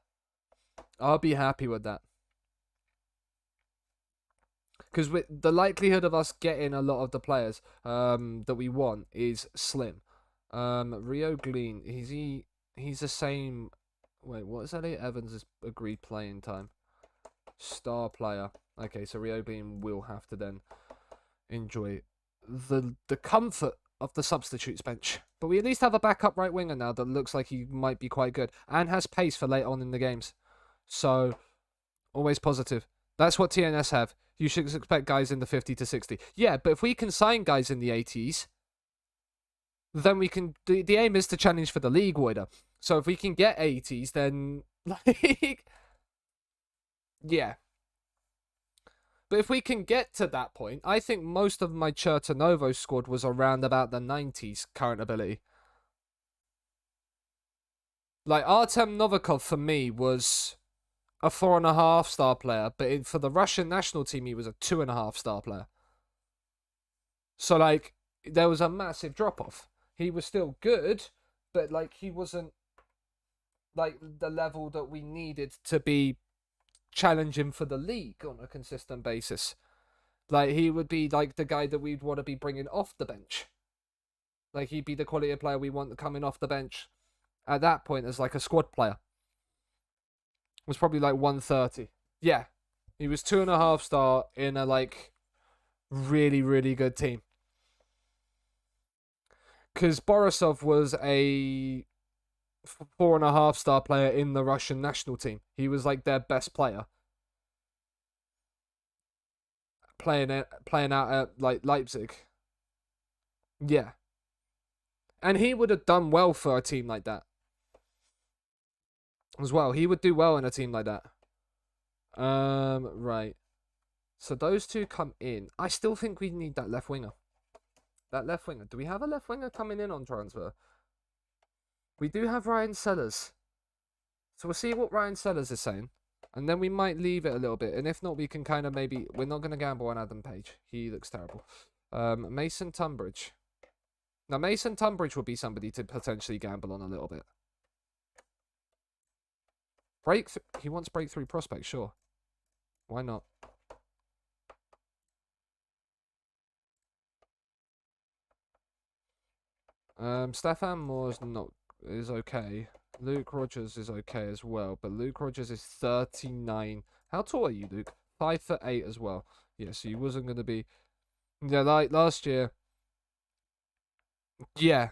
I'll be happy with that. Because the likelihood of us getting a lot of the players that we want is slim. Rio Glean, he's the same... Wait, what is Elliot Evans' agreed playing time? Star player. Okay, so Rio Glean will have to then enjoy the comfort of the substitutes bench. But we at least have a backup right winger now that looks like he might be quite good. And has pace for late on in the games. So, always positive. That's what TNS have. You should expect guys in the 50 to 60. Yeah, but if we can sign guys in the 80s, then we can... The aim is to challenge for the league wider. So if we can get 80s, then... like... yeah. But if we can get to that point, I think most of my Chertonovo squad was around about the 90s current ability. Like, Artem Novikov for me was a 4.5 star player, but for the Russian national team, he was a 2.5 star player. So, like, there was a massive drop-off. He was still good, but, like, he wasn't, like, the level that we needed to be challenging for the league on a consistent basis. Like, he would be, like, the guy that we'd want to be bringing off the bench. Like, he'd be the quality of player we want coming off the bench at that point as, like, a squad player. Was probably like 130. Yeah. He was 2.5 star in a, like, really, really good team. Because Borisov was a 4.5 star player in the Russian national team. He was, like, their best player. Playing out at, like, Leipzig. Yeah. And he would have done well for a team like that. As well. He would do well in a team like that. Right. So those two come in. I still think we need that left winger. That left winger. Do we have a left winger coming in on transfer? We do have Ryan Sellers. So we'll see what Ryan Sellers is saying. And then we might leave it a little bit. And if not, we can kind of maybe... We're not going to gamble on Adam Page. He looks terrible. Mason Tunbridge. Now, Mason Tunbridge would be somebody to potentially gamble on a little bit. He wants breakthrough prospect, sure. Why not? Stefan Moore's is okay. Luke Rogers is okay as well, but Luke Rogers is 39. How tall are you, Luke? 5'8" as well. Yeah, so he wasn't going to be... Yeah, like last year. Yeah.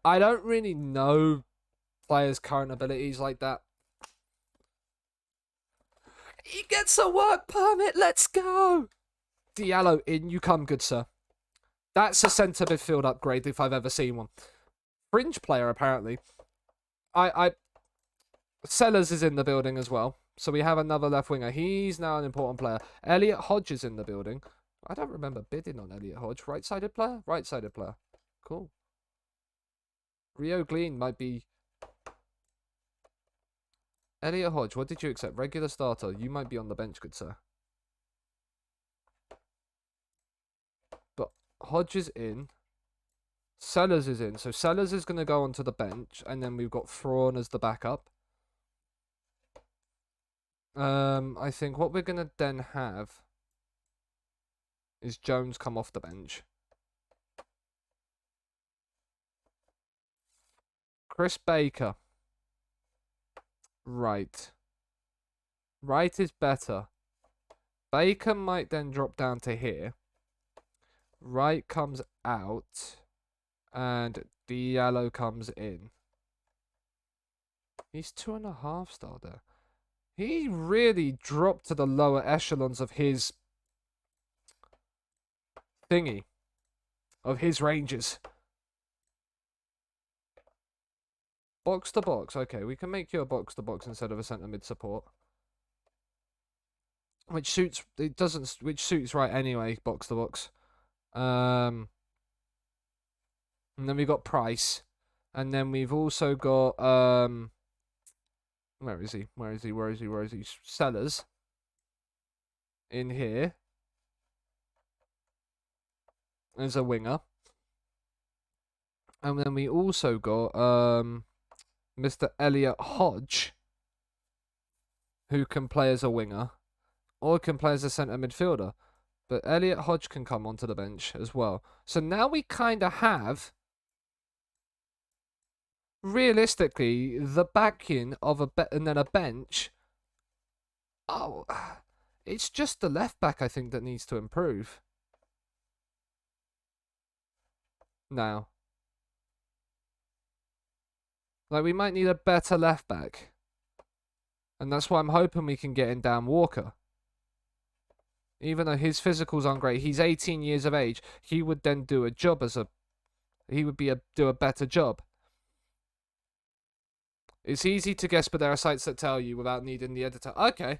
I don't really know players' current abilities like that. He gets a work permit, let's go! Diallo, in you come, good sir. That's a centre midfield upgrade if I've ever seen one. Fringe player, apparently. Sellers is in the building as well. So we have another left winger. He's now an important player. Elliot Hodge is in the building. I don't remember bidding on Elliot Hodge. Right-sided player? Right-sided player. Cool. Rio Glean might be... Elliot Hodge, what did you accept? Regular starter. You might be on the bench, good sir. But Hodge is in. Sellers is in. So Sellers is going to go onto the bench. And then we've got Thrawn as the backup. I think what we're going to then have is Jones come off the bench. Chris Baker. Right. Right is better. Baker might then drop down to here. Right comes out. And Diallo comes in. He's 2.5 star there. He really dropped to the lower echelons of his thingy. Of his ranges. Box to box. Okay, we can make you a box to box instead of a centre mid support. Which suits which suits right anyway, box to box. And then we got Price. And then we've also got where is he? Sellers in here as a winger. And then we also got Mr. Elliot Hodge, who can play as a winger or can play as a centre midfielder. But Elliot Hodge can come onto the bench as well. So now we kind of have, realistically, the backing of and then a bench. Oh, it's just the left back, I think, that needs to improve. Now. Like, we might need a better left back. And that's why I'm hoping we can get in Dan Walker. Even though his physicals aren't great, he's 18 years of age. He would then do a job as a... He would do a better job. It's easy to guess, but there are sites that tell you without needing the editor. Okay.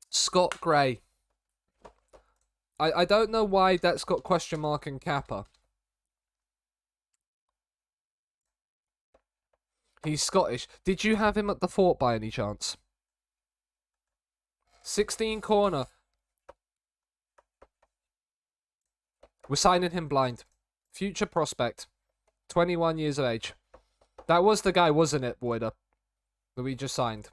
Scott Gray. I don't know why that's got question mark and Kappa. He's Scottish. Did you have him at the fort by any chance? 16 corner. We're signing him blind. Future prospect. 21 years of age. That was the guy, wasn't it, Boyder? That we just signed.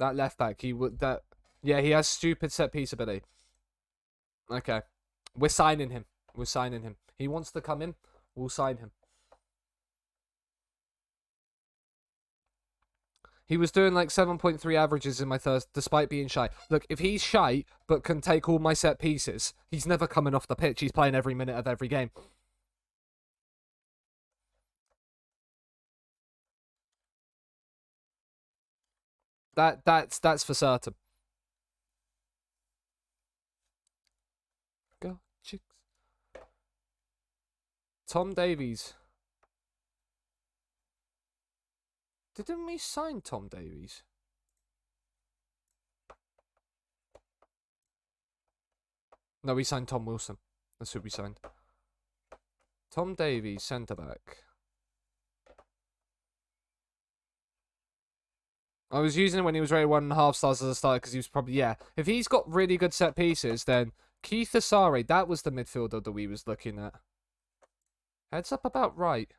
That left back, yeah, he has stupid set piece ability. Okay. We're signing him. We're signing him. He wants to come in. We'll sign him. He was doing like 7.3 averages in my first, despite being shy. Look, if he's shy, but can take all my set pieces, he's never coming off the pitch. He's playing every minute of every game. That's for certain. Go, chicks. Tom Davies. Didn't we sign Tom Davies? No, we signed Tom Wilson. That's who we signed. Tom Davies, centre-back. I was using him when he was rated 1.5 stars as a starter because he was probably, yeah. If he's got really good set pieces, then Keith Asare, that was the midfielder that we was looking at. Heads up about right.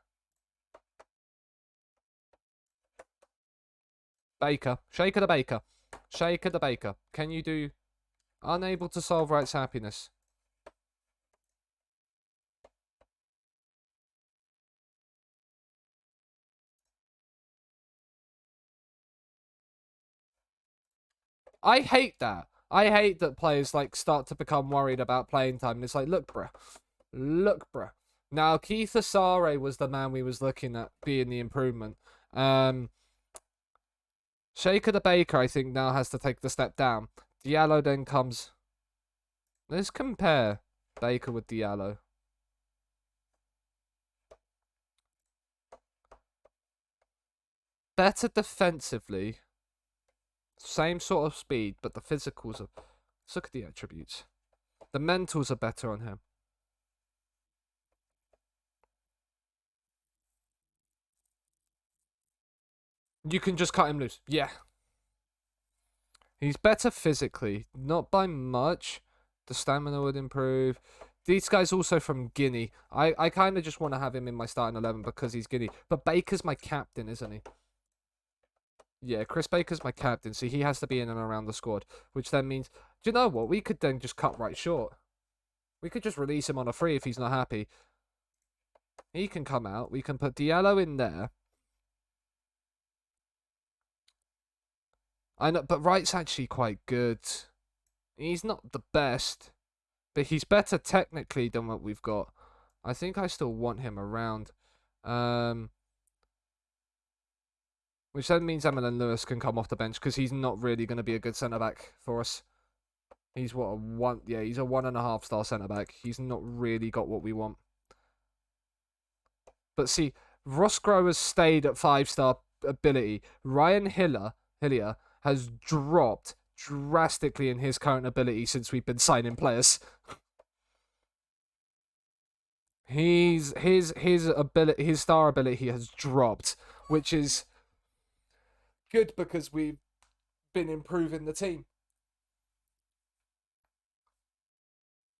Baker. Shaker the Baker. Shaker the Baker. Can you do... Unable to solve Wright's happiness. I hate that. I hate that players like start to become worried about playing time. And it's like, look, bruh. Look, bruh. Now, Keith Asare was the man we was looking at being the improvement. Shaker the Baker, I think, now has to take the step down. Diallo then comes... Let's compare Baker with Diallo. Better defensively. Same sort of speed, but the physicals are... Let's look at the attributes. The mentals are better on him. You can just cut him loose. Yeah. He's better physically. Not by much. The stamina would improve. These guys also from Guinea. I kind of just want to have him in my starting 11 because he's Guinea. But Baker's my captain, isn't he? Yeah, Chris Baker's my captain, so he has to be in and around the squad. Which then means, do you know what? We could then just cut right short. We could just release him on a free if he's not happy. He can come out. We can put Diallo in there. I know, but Wright's actually quite good. He's not the best, but he's better technically than what we've got. I think I still want him around. Which then means Emlyn Lewis can come off the bench because he's not really going to be a good centre-back for us. He's what, a one... Yeah, he's a 1.5-star centre-back. He's not really got what we want. But see, Ross Grower's stayed at 5-star ability. Ryan Hillier has dropped drastically in his current ability since we've been signing players. His ability, his star ability has dropped, which is good because we've been improving the team.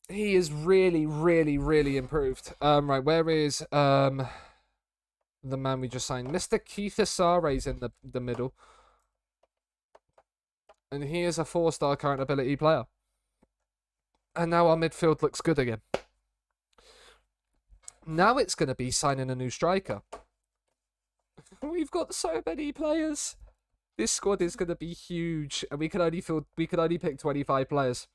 He is really, really, really improved. Right, where is the man we just signed? Mr. Keith Asare's in the middle. And he is a 4-star current ability player. And now our midfield looks good again. Now it's going to be signing a new striker. We've got so many players. This squad is going to be huge, and we could only pick 25 players.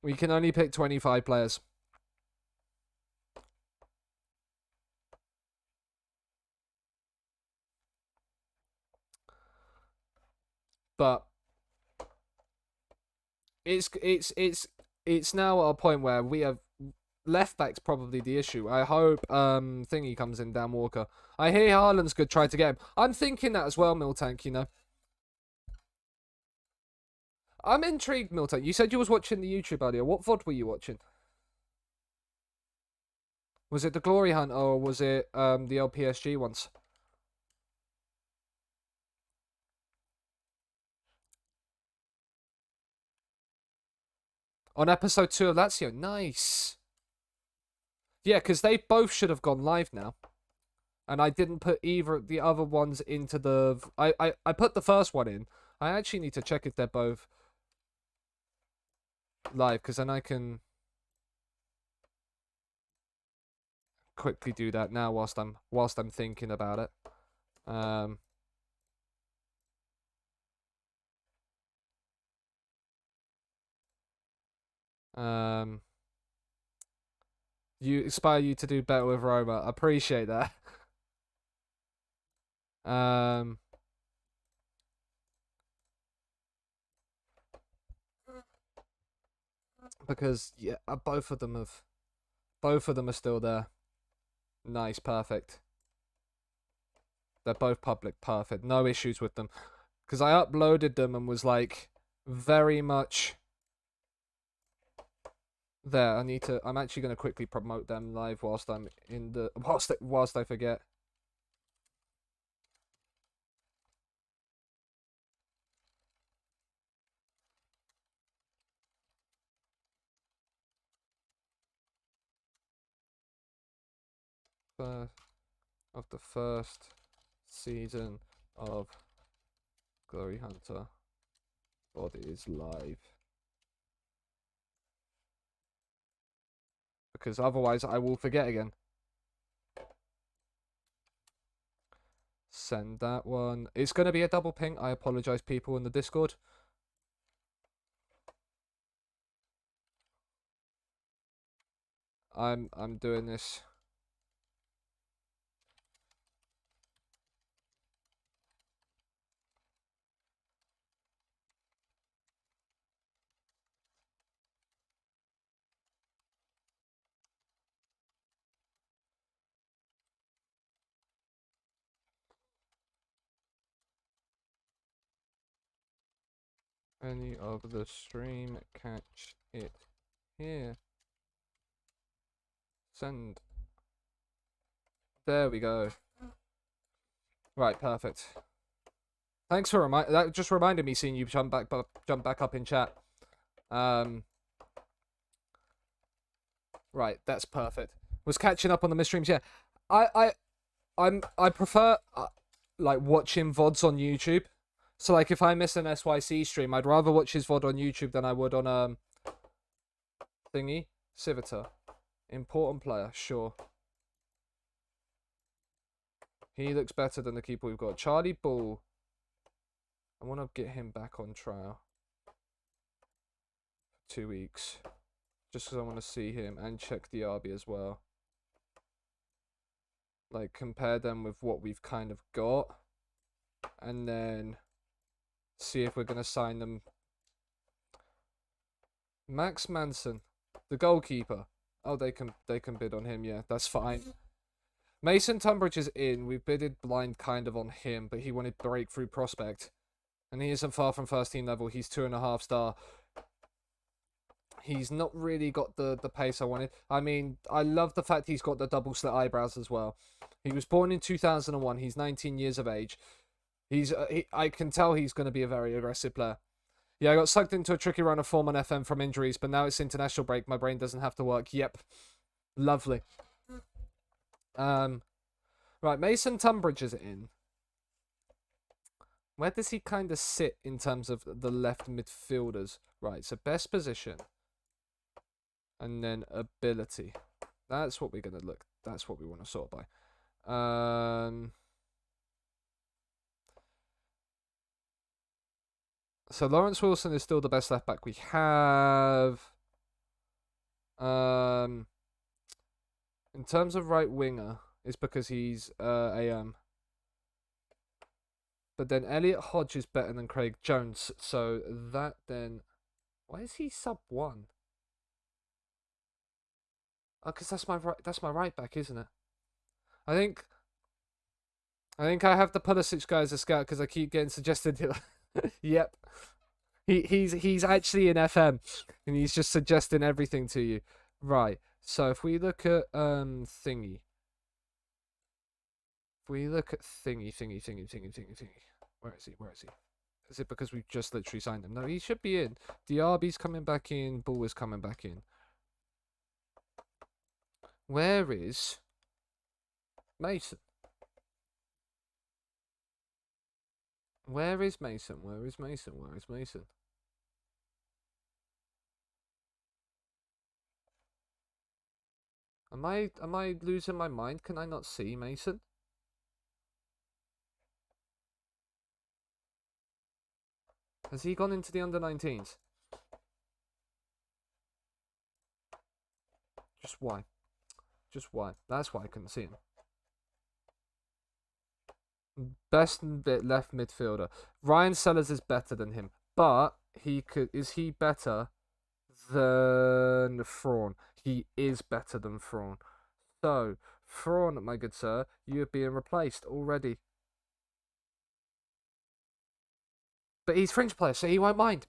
We can only pick 25 players. But it's now at a point where we have left back's probably the issue. I hope thingy comes in, Dan Walker. I hear Haaland's good. Try to get him. I'm thinking that as well, Miltank. You know. I'm intrigued, Miltank. You said you was watching the YouTube earlier. What VOD were you watching? Was it the Glory Hunt or was it the LPSG ones? On episode 2 of Lazio. Nice. Yeah, because they both should have gone live now. And I didn't put either of the other ones into the... I put the first one in. I actually need to check if they're both live, because then I can quickly do that now whilst I'm thinking about it. You inspire you to do better with Roma. Appreciate that. Because yeah, both of them are still there. Nice, perfect. They're both public, perfect. No issues with them. Because I uploaded them and was like very much there. I'm actually gonna quickly promote them live whilst I'm in the whilst I forget. Of the first season of Glory Hunter. VOD is live. Because otherwise I will forget again. Send that one. It's going to be a double ping. I apologize, people in the Discord. I'm doing this. Any of the stream, catch it here. Send. There we go. Right, perfect. Thanks for that. Just reminded me seeing you jump back up in chat. Right, that's perfect. Was catching up on the misstreams. Yeah, I prefer like watching VODs on YouTube. So like if I miss an SYC stream, I'd rather watch his VOD on YouTube than I would on thingy. Civita. Important player, sure. He looks better than the keeper we've got. Charlie Ball. I want to get him back on trial. 2 weeks. Just because I want to see him and check the RB as well. like compare them with what we've kind of got, and then see if we're gonna sign them. Max Manson, the goalkeeper. Oh, they can bid on him. Yeah, that's fine. Mason Tunbridge is in. We bidded blind kind of on him, but he wanted breakthrough prospect, and he isn't far from first team level. He's 2.5 star. He's not really got the pace I wanted. I mean, I love the fact he's got the double slit eyebrows as well. He was born in 2001. He's 19 years of age. I can tell he's going to be a very aggressive player. Yeah, I got sucked into a tricky run of form on FM from injuries, but now it's international break. My brain doesn't have to work. Yep. Lovely. Right, Mason Tunbridge is in. Where does he kind of sit in terms of the left midfielders? Right, so best position. And then ability. That's what we're going to look. That's what we want to sort by. So Lawrence Wilson is still the best left back we have. In terms of right winger, it's because he's AM. But then Elliot Hodge is better than Craig Jones. So that then, why is he sub 1? Oh, because that's my right back, isn't it? I think I have the Pulisic guy as a scout because I keep getting suggested. Yep. He's actually in FM and he's just suggesting everything to you. Right. So if we look at thingy. If we look at thingy. Where is he? Is it because we've just literally signed him? No, he should be in. Diaby's coming back in. Ball is coming back in. Where is Mason? Where is Mason? Am I losing my mind? Can I not see Mason? Has he gone into the under-19s? Just why? That's why I couldn't see him. Best left midfielder. Ryan Sellers is better than him, but is he better than Thrawn? He is better than Thrawn. So, Thrawn, my good sir, you're being replaced already. But he's French player, so he won't mind.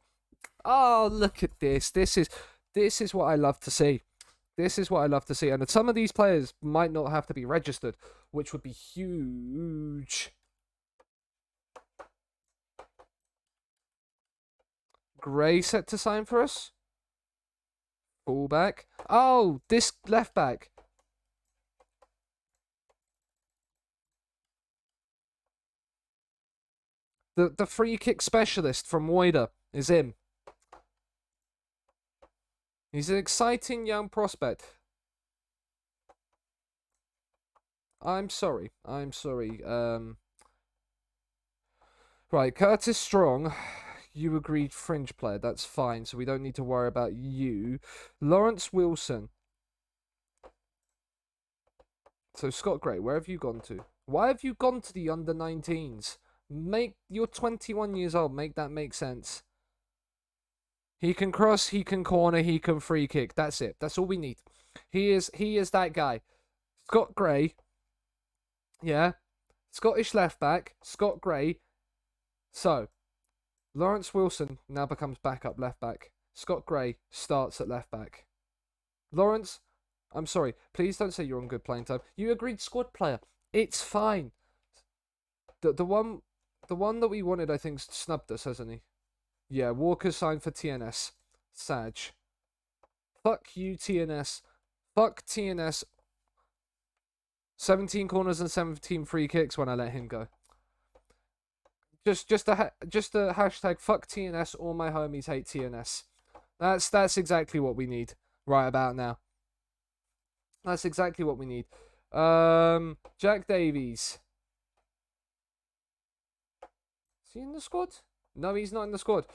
Oh, look at this. This is what I love to see. And some of these players might not have to be registered, which would be huge. Gray set to sign for us. Fullback. Oh, this left back. The free kick specialist from Woida is him. He's an exciting young prospect. I'm sorry. Right, Curtis Strong. You agreed fringe player. That's fine. So we don't need to worry about you. Lawrence Wilson. So Scott Gray, where have you gone to? Why have you gone to the under-19s? You're 21 years old. Make that make sense. He can cross, he can corner, he can free kick. That's it. That's all we need. He is that guy. Scott Gray. Yeah. Scottish left back. Scott Gray. So, Lawrence Wilson now becomes backup left back. Scott Gray starts at left back. Lawrence, I'm sorry. Please don't say you're on good playing time. You agreed squad player. It's fine. The one that we wanted, I think, snubbed us, hasn't he? Yeah, Walker signed for TNS. Sag. Fuck you, TNS. Fuck TNS. 17 corners and 17 free kicks when I let him go. Just a hashtag fuck TNS. All my homies hate TNS. That's exactly what we need right about now. That's exactly what we need. Jack Davies. Is he in the squad? No, he's not in the squad.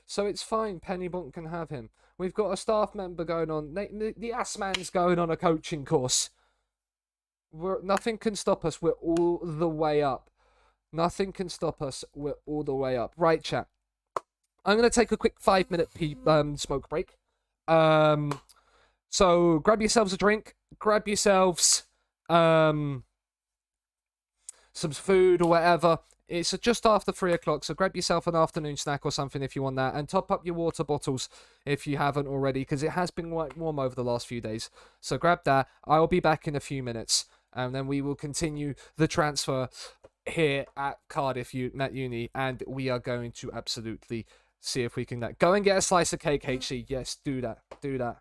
So it's fine. Pennybont can have him. We've got a staff member going on. The ass man's going on a coaching course. Nothing can stop us. We're all the way up. Nothing can stop us. We're all the way up. Right, chat. I'm gonna take a quick 5-minute smoke break. So grab yourselves a drink. Grab yourselves some food or whatever. It's just after 3 o'clock, so grab yourself an afternoon snack or something if you want that, and top up your water bottles if you haven't already, because it has been quite warm over the last few days. So grab that. I'll be back in a few minutes, and then we will continue the transfer here at Cardiff Met Uni, and we are going to absolutely see if we can go and get a slice of cake, HC. Yes, do that. Do that.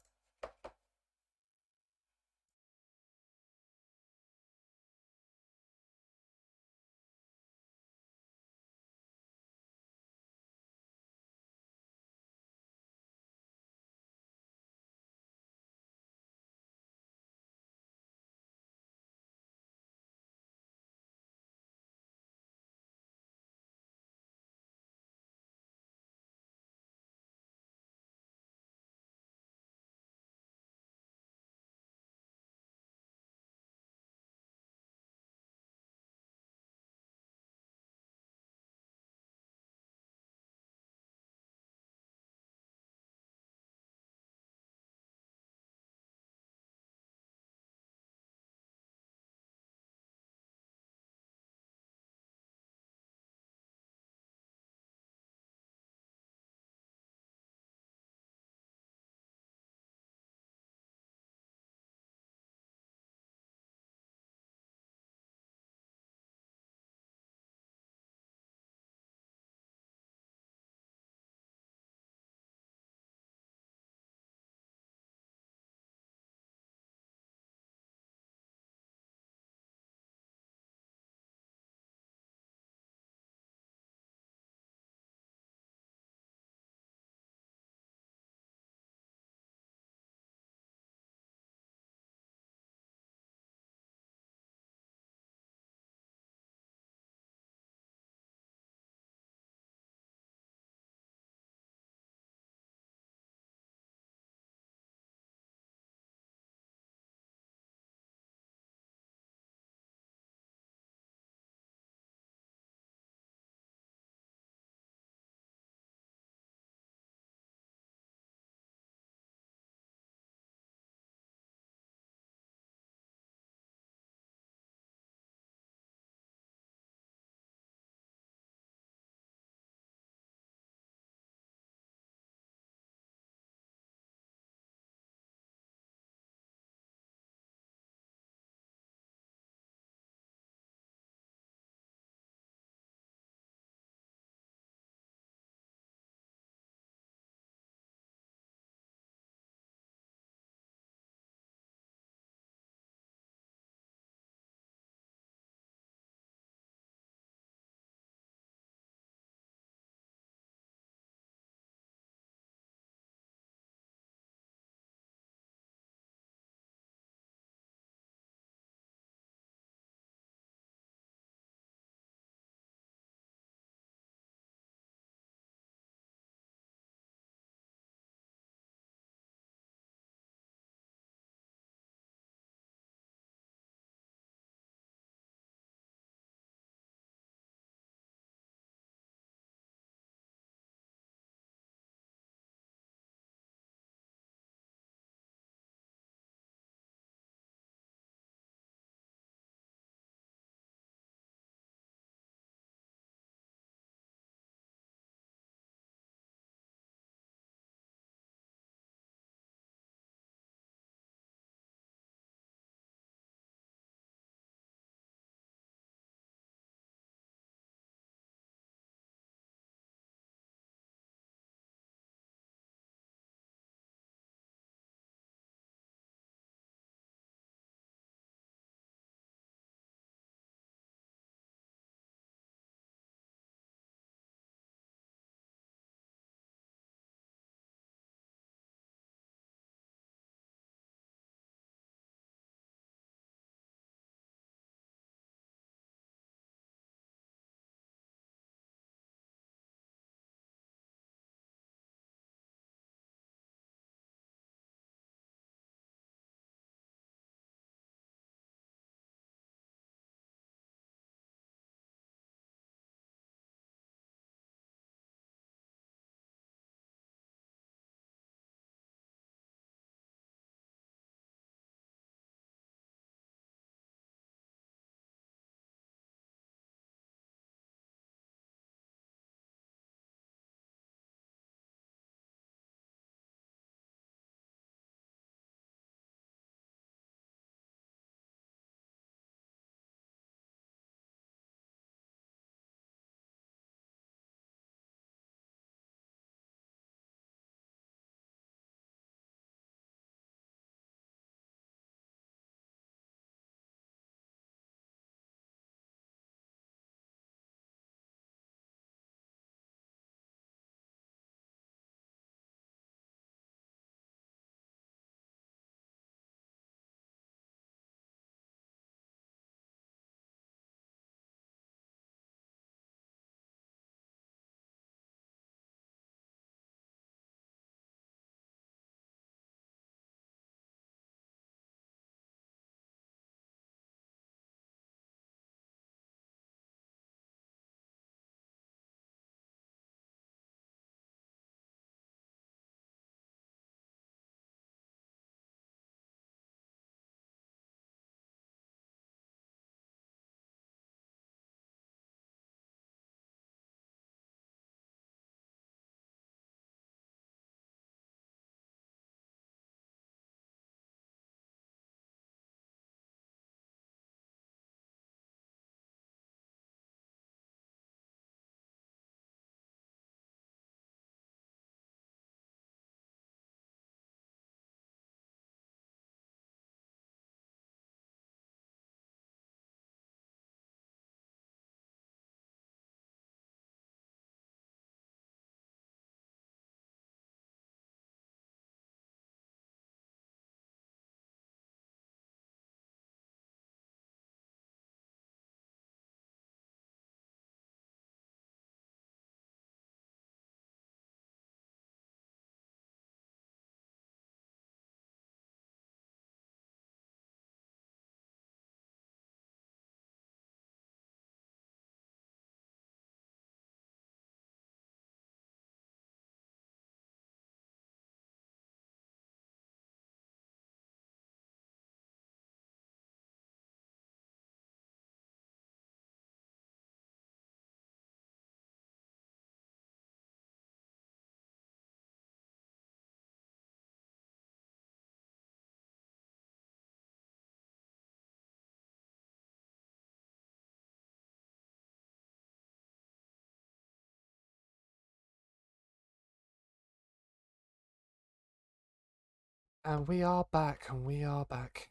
And we are back, and we are back.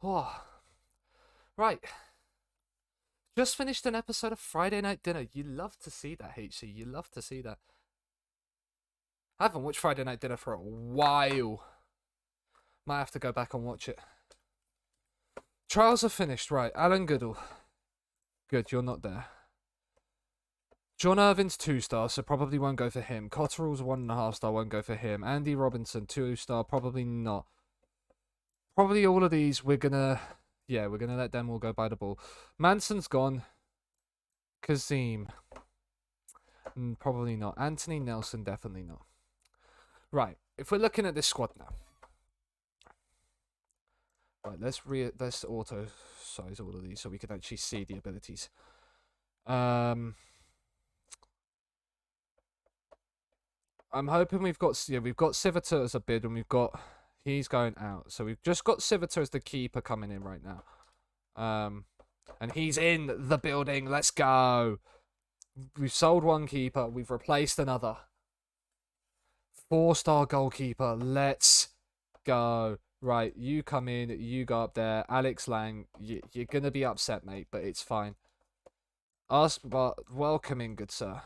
Oh, right. Just finished an episode of Friday Night Dinner. You love to see that, HC. You love to see that. I haven't watched Friday Night Dinner for a while. Might have to go back and watch it. Trials are finished, right. Alan Goodall. Good, you're not there. John Irvin's 2-star, so probably won't go for him. Cotterell's 1.5-star, won't go for him. Andy Robinson, 2-star, probably not. Probably all of these, we're gonna let them all go by the ball. Manson's gone. Kazim. Probably not. Anthony Nelson, definitely not. Right, if we're looking at this squad now. Right, let's auto size all of these so we can actually see the abilities. I'm hoping we've got Civitar as a bid, and he's going out. So we've just got Civitar as the keeper coming in right now. And he's in the building. Let's go. We've sold one keeper. We've replaced another. 4-star goalkeeper. Let's go. Right, you come in. You go up there. Alex Lang, you're going to be upset, mate, but it's fine. Welcome in, good sir.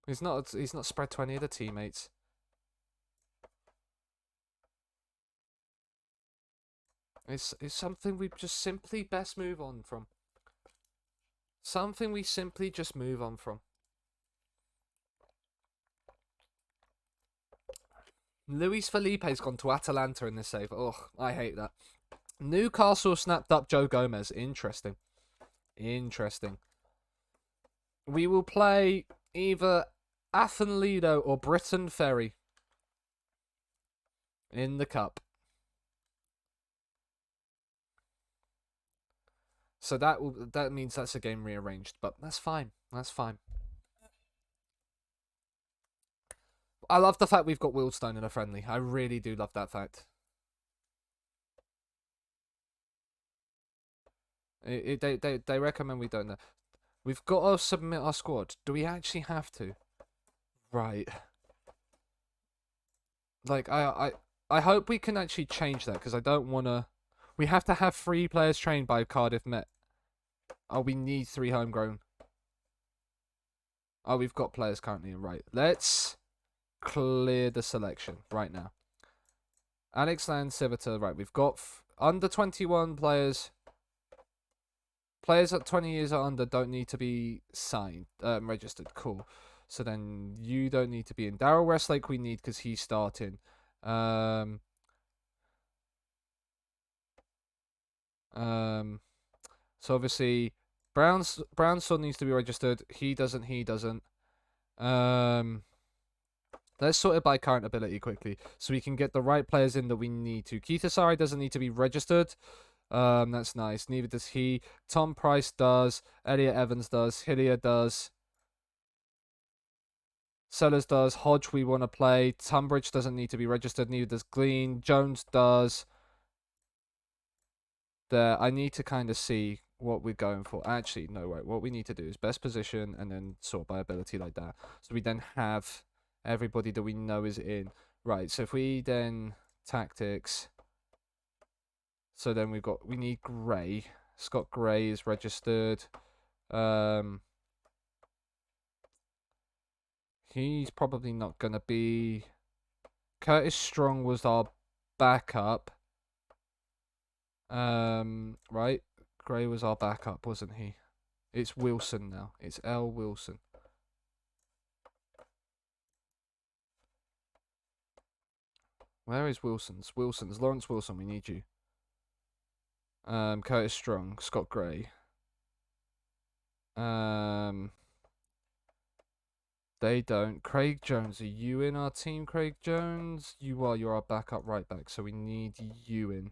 He's not spread to any of the teammates. It's something we just simply best move on from. Something we simply just move on from. Luis Felipe's gone to Atalanta in this save. Ugh, I hate that. Newcastle snapped up Joe Gomez. Interesting. Interesting. We will play either Athen Lido or Britain Ferry in the cup. So that means that's a game rearranged, but that's fine. That's fine. I love the fact we've got Wildstone in a friendly. I really do love that fact. They recommend we don't know. We've got to submit our squad. Do we actually have to? Right. Like, I hope we can actually change that, because I don't want to... We have to have 3 players trained by Cardiff Met. Oh, we need 3 homegrown. Oh, we've got players currently in. Right. Let's clear the selection right now. Alex Land, Civitar. Right, we've got under 21 players. Players at 20 years or under don't need to be signed, registered. Cool. So then you don't need to be in. Daryl Westlake we need because he's starting. So obviously Brown's son needs to be registered. He doesn't. Let's sort it by current ability quickly so we can get the right players in that we need to. Keith Asari doesn't need to be registered. That's nice. Neither does he. Tom Price does. Elliot Evans does. Hillier does. Sellers does. Hodge we want to play. Tunbridge doesn't need to be registered. Neither does Glean. Jones does. There. I need to kind of see what we're going for. Actually, no, right. What we need to do is best position and then sort by ability like that. So we then have everybody that we know is in. Right, so if we then tactics... So then we need Gray. Scott Gray is registered. He's probably not going to be... Curtis Strong was our backup. Right? Gray was our backup, wasn't he? It's Wilson now. It's L. Wilson. Where is Wilson's? Lawrence Wilson, we need you. Curtis Strong, Scott Gray. They don't. Craig Jones, are you in our team, Craig Jones? You are. You're our backup right back, so we need you in.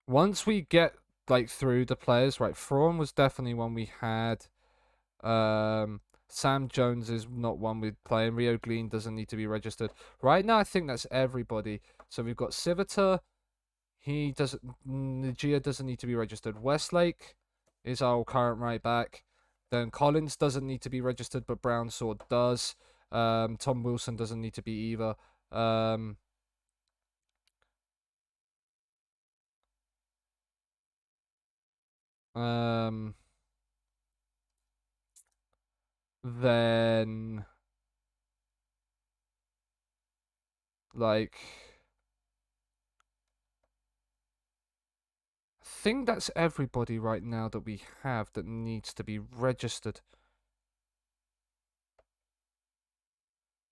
Once we get like through the players, right? Fraun was definitely one we had. Sam Jones is not one we're playing. Rio Glean doesn't need to be registered. Right now, I think that's everybody. So we've got Civitar. He doesn't. Gia doesn't need to be registered. Westlake is our current right back. Then Collins doesn't need to be registered, but Brown Sword does. Tom Wilson doesn't need to be either. Then like I think that's everybody right now that we have that needs to be registered.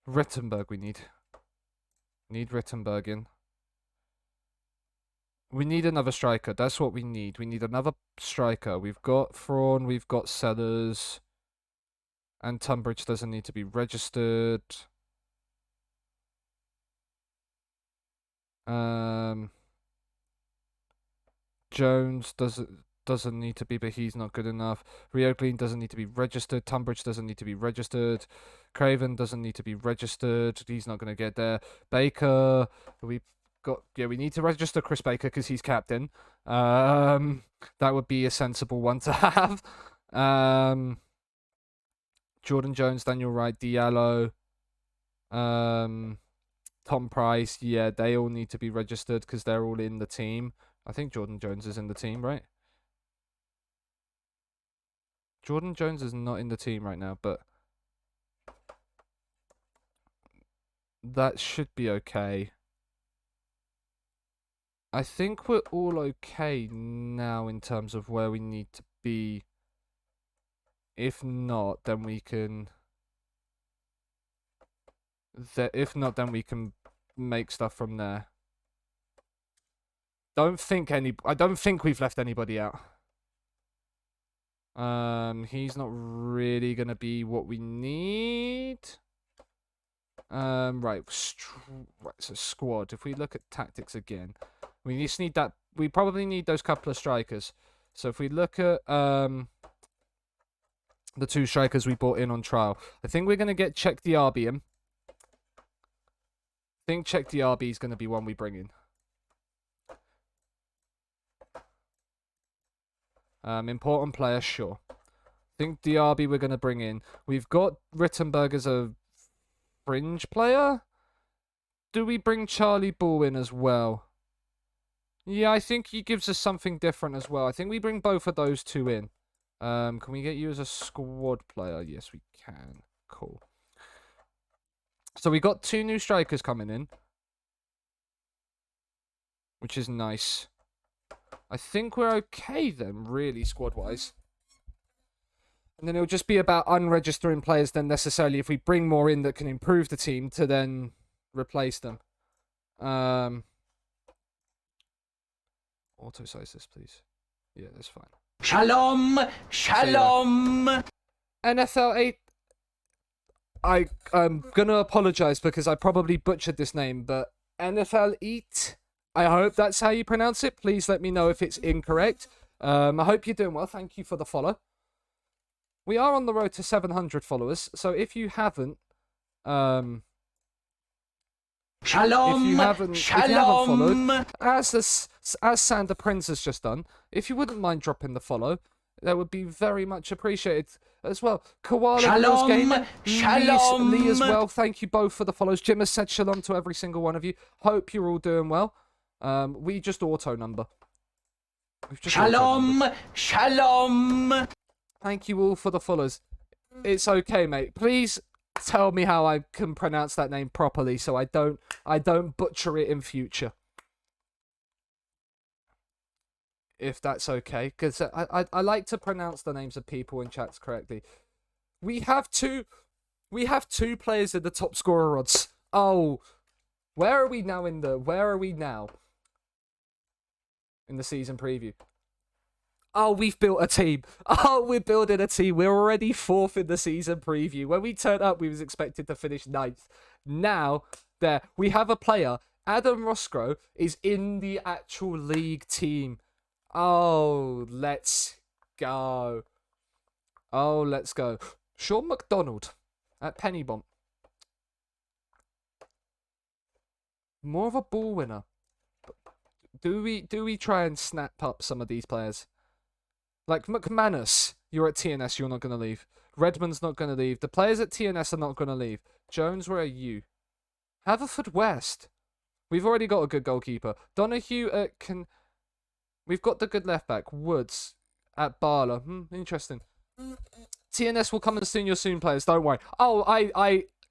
Rittenberg we need. Need Rittenberg in. We need another striker. That's what we need. We need another striker. We've got Thrawn, we've got Sellers. And Tunbridge doesn't need to be registered. Jones doesn't need to be, but he's not good enough. Rio Glean doesn't need to be registered. Tunbridge doesn't need to be registered. Craven doesn't need to be registered. He's not going to get there. Baker, we need to register Chris Baker because he's captain. That would be a sensible one to have. Jordan Jones, Daniel Wright, Diallo, Tom Price. Yeah, they all need to be registered because they're all in the team. I think Jordan Jones is in the team, right? Jordan Jones is not in the team right now, but that should be okay. I think we're all okay now in terms of where we need to be. If not, then we can... If not, then we can make stuff from there. I don't think we've left anybody out. He's not really gonna be what we need. Right, so squad. If we look at tactics again, we just need that. We probably need those couple of strikers. So if we look at the two strikers we bought in on trial, I think we're gonna get Czech Diaby in. I think Czech Diaby is gonna be one we bring in. Important player, sure. I think Diaby we're gonna bring in. We've got Rittenberg as a fringe player. Do we bring Charlie Ball in as well? Yeah, I think he gives us something different as well. I think we bring both of those two in. Can we get you as a squad player? Yes, we can. Cool. So we got two new strikers coming in, which is nice. I think we're okay then, really, squad-wise. And then it'll just be about unregistering players then necessarily if we bring more in that can improve the team to then replace them. Auto-size this, please. Yeah, that's fine. Shalom, shalom. NFL 8. I'm going to apologize because I probably butchered this name, but NFL 8. I hope that's how you pronounce it. Please let me know if it's incorrect. I hope you're doing well. Thank you for the follow. We are on the road to 700 followers, so if you haven't, Shalom, if you haven't shalom. followed, as Sander Prince has just done, if you wouldn't mind dropping the follow, that would be very much appreciated as well. Koala Shalom, Gaming, shalom. Lee as well. Thank you both for the follows. Jim has said shalom to every single one of you. Hope you're all doing well. We just auto number. Shalom, shalom. Thank you all for the follows. It's okay, mate. Please tell me how I can pronounce that name properly so I don't butcher it in future. If that's okay, because I like to pronounce the names of people in chats correctly. We have two players in the top scorer odds. Oh, where are we now in the season preview? Oh, we've built a team. Oh, we're building a team. We're already 4th in the season preview. When we turned up, we was expected to finish 9th. Now, we have a player. Adam Roscoe is in the actual league team. Oh, let's go. Oh, let's go. Sean McDonald at Penny Bomb. More of a ball winner. Do we try and snap up some of these players? Like McManus, you're at TNS, you're not going to leave. Redmond's not going to leave. The players at TNS are not going to leave. Jones, where are you? Haverford West. We've already got a good goalkeeper. Donahue We've got the good left back. Woods at Barla. Interesting. TNS will come and soon your soon players, don't worry. Oh,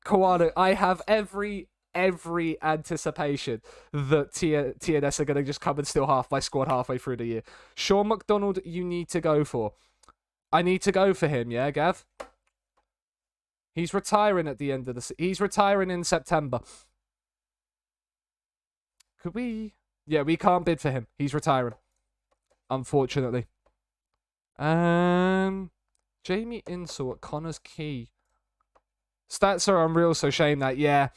Koala, I have every anticipation that TNS are going to just come and steal half my squad halfway through the year. Sean McDonald, you need to go for. I need to go for him, yeah, Gav? He's retiring at the end of the... He's retiring in September. Could we... Yeah, we can't bid for him. He's retiring. Unfortunately. Jamie Insall at Connors Key. Stats are unreal, so shame that, yeah.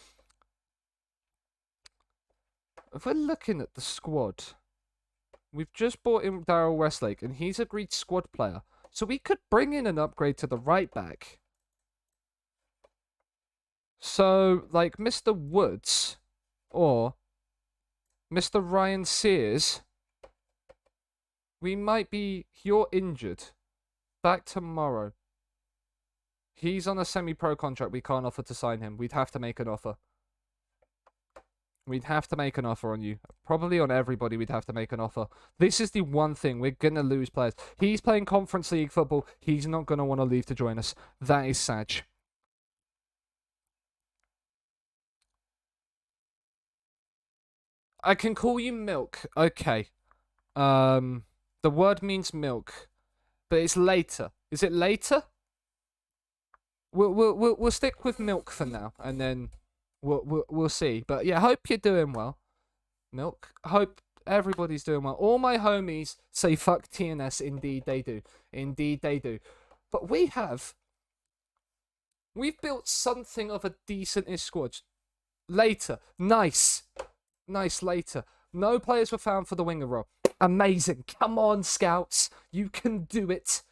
If we're looking at the squad, we've just bought in Daryl Westlake, and he's agreed squad player. So we could bring in an upgrade to the right back. So, like, Mr. Woods, or Mr. Ryan Sears, we might be... You're injured. Back tomorrow. He's on a semi-pro contract. We can't offer to sign him. We'd have to make an offer. We'd have to make an offer on you. Probably on everybody we'd have to make an offer. This is the one thing. We're going to lose players. He's playing Conference League football. He's not going to want to leave to join us. That is sad. I can call you Milk. Okay. The word means milk. But it's later. Is it later? We'll stick with Milk for now. And then... We'll see. But yeah, hope you're doing well. Milk. Hope everybody's doing well. All my homies say fuck TNS. Indeed they do. Indeed they do. But we've built something of a decent-ish squad. Later. Nice. Nice later. No players were found for the winger role. Amazing. Come on, scouts. You can do it.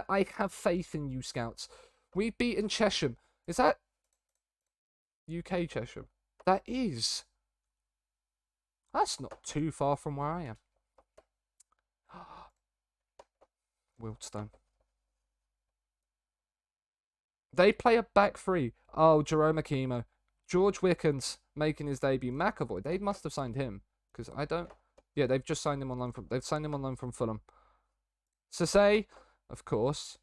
I have faith in you, scouts. We've beaten Chesham. Is that... UK Chesham. That is. That's not too far from where I am. Wildstone. They play a back three. Oh, Jerome Akimo. George Wickens making his debut. McAvoy. They must have signed him. Because I don't... Yeah, they've just signed him on loan from... They've signed him on loan from Fulham. Sase, of course.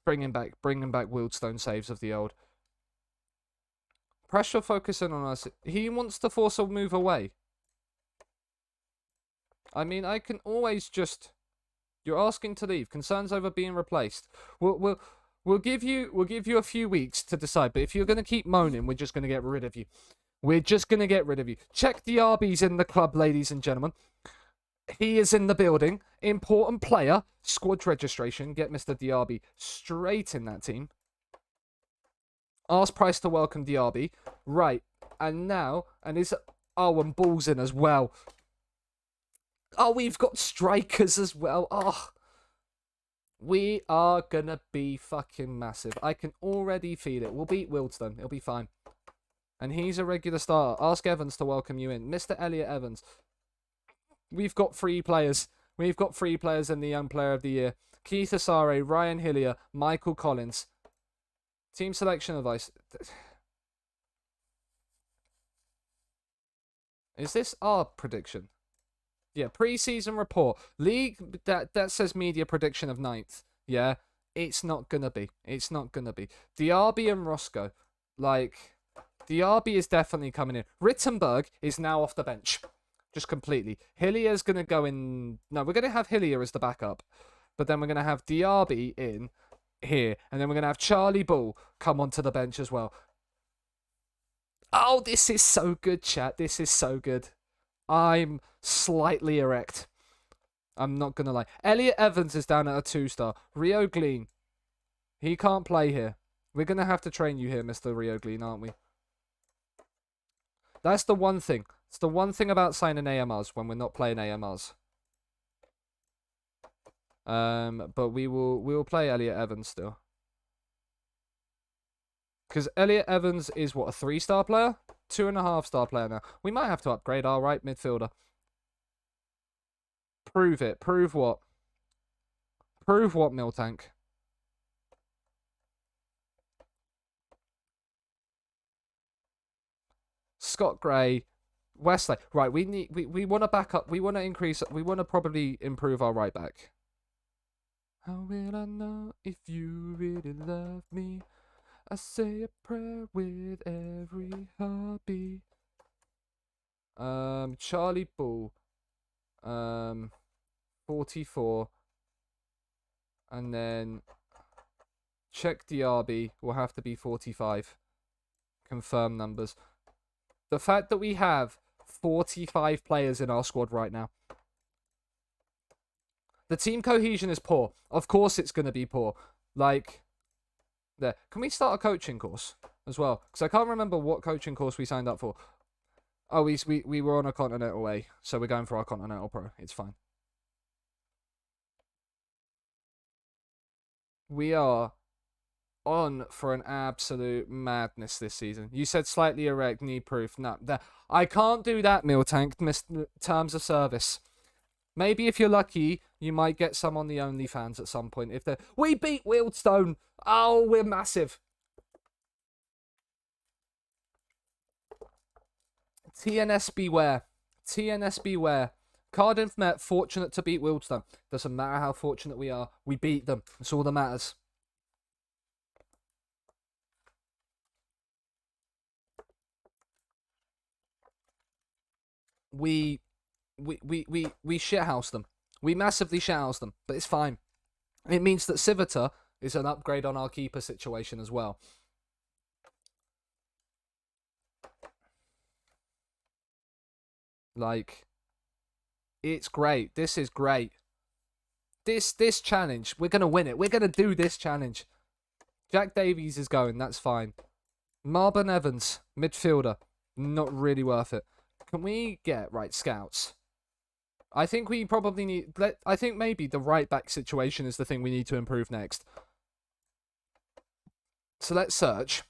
Bringing back Wildstone saves of the old. Pressure focusing on us. He wants to force a move away. I mean, I can always just... You're asking to leave. Concerns over being replaced. We'll give you a few weeks to decide. But if you're going to keep moaning, we're just going to get rid of you. We're just going to get rid of you. Check Diaby's in the club, ladies and gentlemen. He is in the building. Important player. Squad registration. Get Mr. Diaby straight in that team. Ask Price to welcome Diaby. Right. And now, and Ball's in as well. Oh, we've got strikers as well. Oh. We are gonna be fucking massive. I can already feel it. We'll beat Wildstone. It'll be fine. And he's a regular starter. Ask Evans to welcome you in. Mr. Elliot Evans. We've got 3 players. We've got 3 players in the Young Player of the Year. Keith Asare, Ryan Hillier, Michael Collins. Team selection advice. Is this our prediction? Yeah, pre-season report. League, that says media prediction of 9th. Yeah, it's not gonna be. It's not gonna be. Diaby and Roscoe. Like, Diaby is definitely coming in. Rittenberg is now off the bench. Just completely. Hillier's gonna go in... No, we're gonna have Hillier as the backup. But then we're gonna have Diaby in... here, and then we're going to have Charlie Ball come onto the bench as well. Oh, this is so good, chat. This is so good. I'm slightly erect. I'm not going to lie. Elliot Evans is down at a 2-star. Rio Glean. He can't play here. We're going to have to train you here, Mr. Rio Glean, aren't we? That's the one thing. It's the one thing about signing AMRs when we're not playing AMRs. But we will play Elliot Evans still. Because Elliot Evans is, what, a 3-star player? 2.5-star player now. We might have to upgrade our right midfielder. Prove it. Prove what? Prove what, Miltank? Scott Gray, Wesley. Right, we want to back up. We want to increase. We want to probably improve our right back. How will I know if you really love me? I say a prayer with every heartbeat. Charlie Bull. 44. And then Czech Diaby will have to be 45. Confirm numbers. The fact that we have 45 players in our squad right now. The team cohesion is poor. Of course it's going to be poor. Like, there. Can we start a coaching course as well? Because I can't remember what coaching course we signed up for. Oh, we were on a Continental A, so we're going for our Continental Pro. It's fine. We are on for an absolute madness this season. You said slightly erect, knee proof. No, I can't do that, Miltank. Terms of service. Maybe if you're lucky, you might get some on the OnlyFans at some point. We beat Wealdstone. Oh, we're massive. TNS beware. TNS beware. Cardiff Met fortunate to beat Wealdstone. Doesn't matter how fortunate we are. We beat them. That's all that matters. We shithouse them. We massively shithouse them, but it's fine. It means that Civita is an upgrade on our keeper situation as well. Like, it's great. This is great. This challenge, we're going to win it. We're going to do this challenge. Jack Davies is going. That's fine. Marvin Evans, midfielder. Not really worth it. Can we get, right, scouts? I think we probably need... I think maybe the right back situation is the thing we need to improve next. So let's search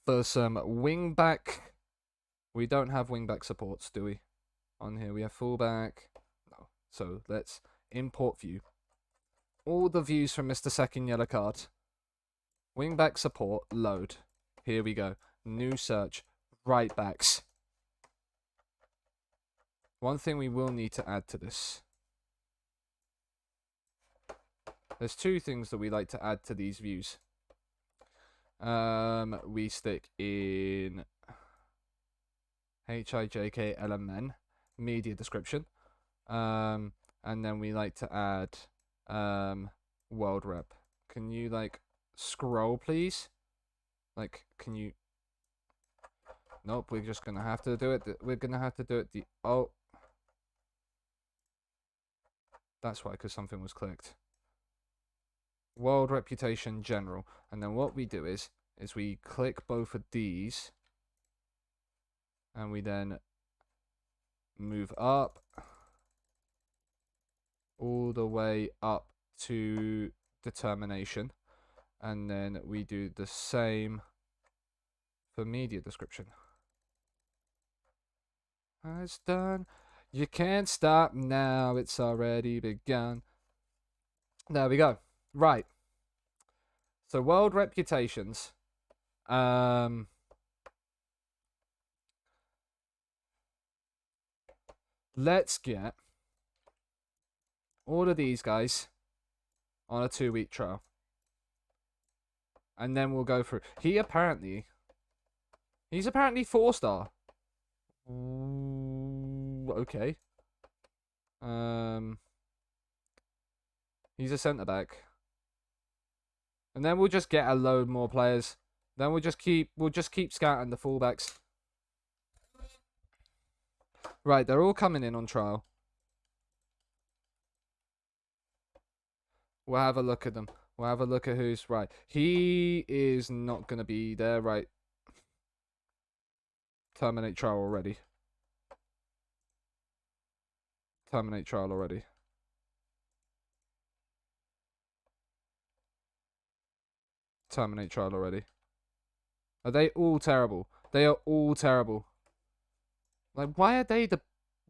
for some wing back. We don't have wing back supports, do we? On here we have fullback. No. So let's import view. All the views from Mr. Second Yellow Card. Wing back support, load. Here we go. New search. Right backs. One thing we will need to add to this. There's two things that we like to add to these views. We stick in HIJKLMN, media description. And then we like to add world rep. Can you like scroll please? Like, can you... Nope, we're just gonna have to do it. We're gonna have to do it. Oh, that's why, because something was clicked. World reputation general, and then what we do is we click both of these, and we then move up all the way up to determination, and then we do the same for media description. It's done. You can't stop now. It's already begun. There we go. Right. So world reputations. Let's get all of these guys on a 2-week trial. And then we'll go through. He's apparently 4-star. Okay. He's a centre back. And then we'll just get a load more players. Then we'll just keep scouting the fullbacks. Right, they're all coming in on trial. We'll have a look at them. We'll have a look at who's right. He is not going to be there, right? Terminate trial already. Terminate trial already. terminate trial already. Are they all terrible? They are all terrible. Like, why are they the...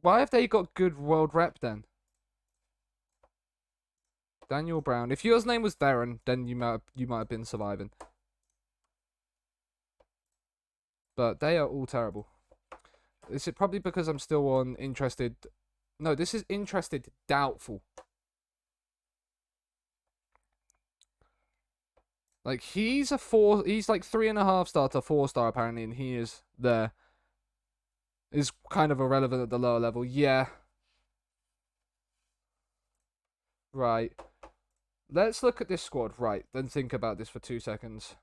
Why have they got good world rep then? Daniel Brown. If yours name was Darren, then you might have been surviving. But they are all terrible. Is it probably because I'm still on interested? No, this is interested doubtful. Like, he's a 4... He's like 3.5 star to 4 star apparently, and he is there. Is kind of irrelevant at the lower level. Yeah. Right. Let's look at this squad. Right. Then think about this for 2 seconds.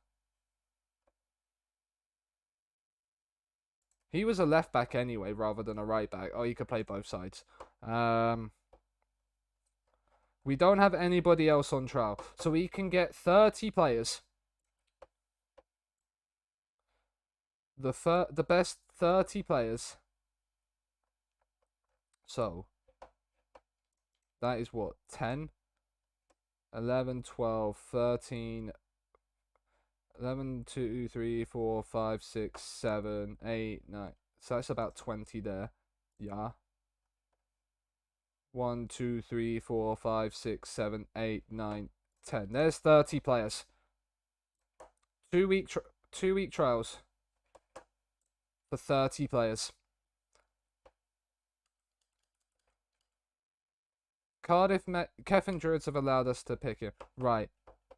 He was a left back anyway, rather than a right back. Oh, he could play both sides. We don't have anybody else on trial, so we can get 30 players. The best 30 players. So that is what, 10, 11, 12, 13, 11, 2, 3, 4, 5, 6, 7, 8, 9. So that's about 20 there. Yeah. 1, 2, 3, 4, 5, 6, 7, 8, 9, 10. There's 30 players. 2-week trials for 30 players. Cardiff Met Kevin Druids have allowed us to pick him. Right.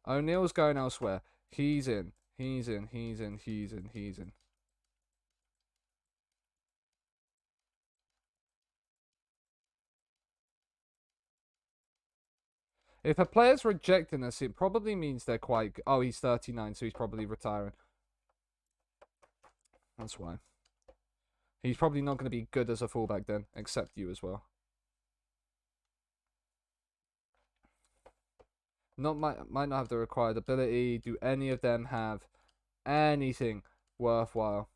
O'Neill's going elsewhere. He's in. He's in. He's in. He's in. He's in. If a player's rejecting us, it probably means they're quite... Oh, he's 39, so he's probably retiring. That's why. He's probably not going to be good as a fullback then, except you as well. Might not have the required ability. Do any of them have anything worthwhile?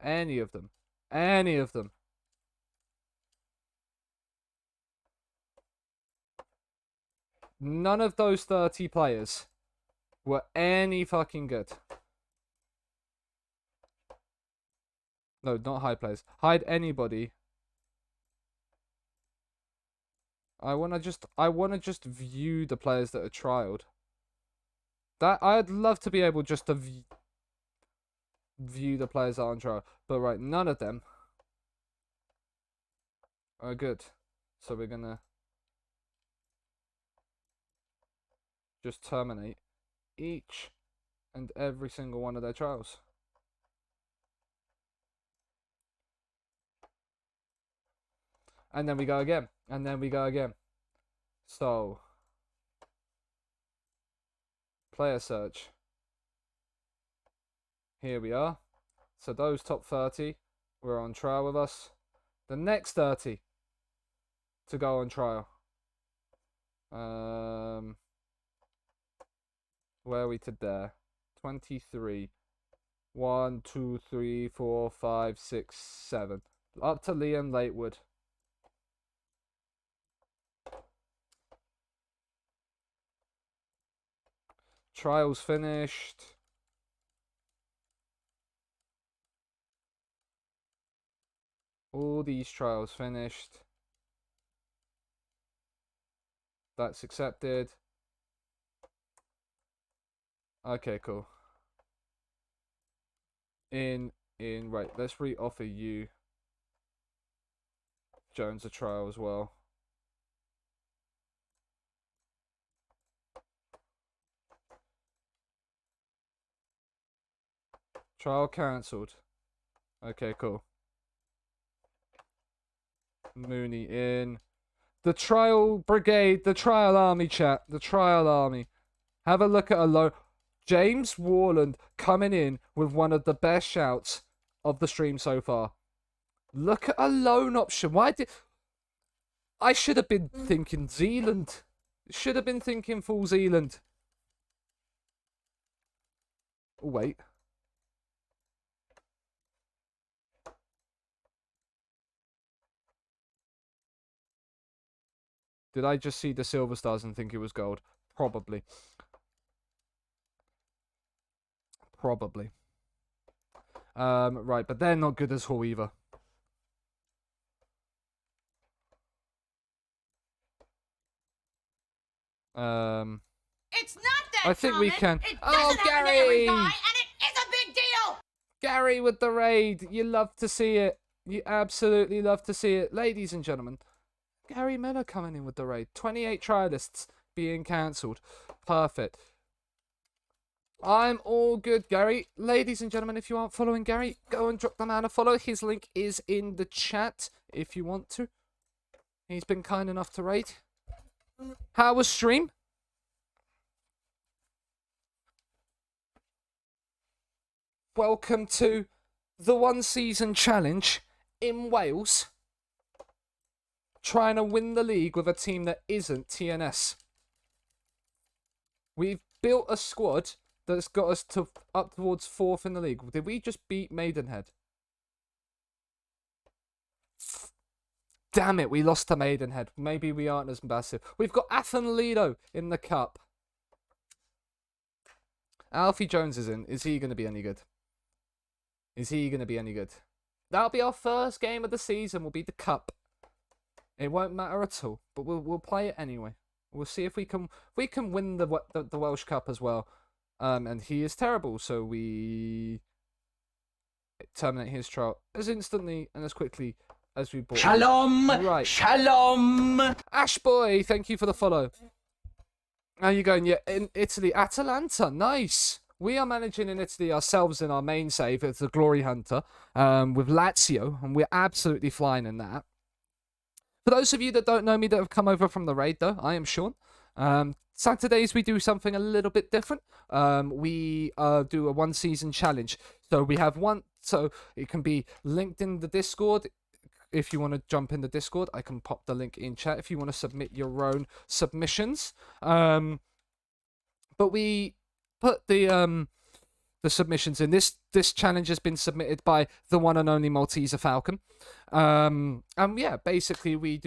Any of them. Any of them. None of those 30 players were any fucking good. No, not hide players. Hide anybody. I wanna just view the players that are trialed. I'd love to be able just to view the players that are on trial. But right, none of them are good. So we're gonna just terminate each and every single one of their trials. And then we go again. And then we go again. So, player search. Here we are. So those top 30 were on trial with us. The next 30 to go on trial. Where are we to there? 23. 1, 2, 3, 4, 5, 6, 7. Up to Liam Latewood. Trials finished. All these trials finished. That's accepted. Okay, cool. Right, let's re-offer you Jones a trial as well. Trial cancelled. Okay, cool. Mooney in. The trial brigade, the trial army, chat. The trial army. Have a look at a low... James Warland coming in with one of the best shouts of the stream so far. Look at a loan option. Why did... I should have been thinking Zealand. Should have been thinking full Zealand. Oh, wait. Did I just see the silver stars and think it was gold? Probably. Probably. Right, but they're not good as Hull either. It's not that I think we common. can. It Oh, doesn't happen to every Gary! guy, and it is a big deal. Gary with the raid. You love to see it. You absolutely love to see it. Ladies and gentlemen, Gary Miller coming in with the raid. 28 trialists being cancelled. Perfect. I'm all good, Gary. Ladies and gentlemen, if you aren't following Gary, go and drop the man a follow. His link is in the chat if you want to. He's been kind enough to raid. How was stream? Welcome to the one season challenge in Wales. Trying to win the league with a team that isn't TNS. We've built a squad that's got us to up towards 4th in the league. Did we just beat Maidenhead? Damn it, we lost to Maidenhead. Maybe we aren't as massive. We've got Athen Lido in the cup. Alfie Jones is in. Is he going to be any good? Is he going to be any good? That'll be our first game of the season. Will be the cup. It won't matter at all, but we'll play it anyway. We'll see if we can win the Welsh Cup as well. And he is terrible, so we terminate his trial as instantly and as quickly as we bought. Shalom! Right. Shalom! Ash boy, thank you for the follow. How you going? Yeah, in Italy, Atalanta, nice. We are managing in Italy ourselves in our main save. It's the Glory Hunter with Lazio, and we're absolutely flying in that. For those of you that don't know me that have come over from the raid, though, I am Sean. Saturdays we do something a little bit different. We do a one season challenge. So we have one. So it can be linked in the Discord. If you want to jump in the Discord, I can pop the link in chat if you want to submit your own submissions. But we put the submissions in. This challenge has been submitted by the one and only Malteser Falcon. And yeah, basically we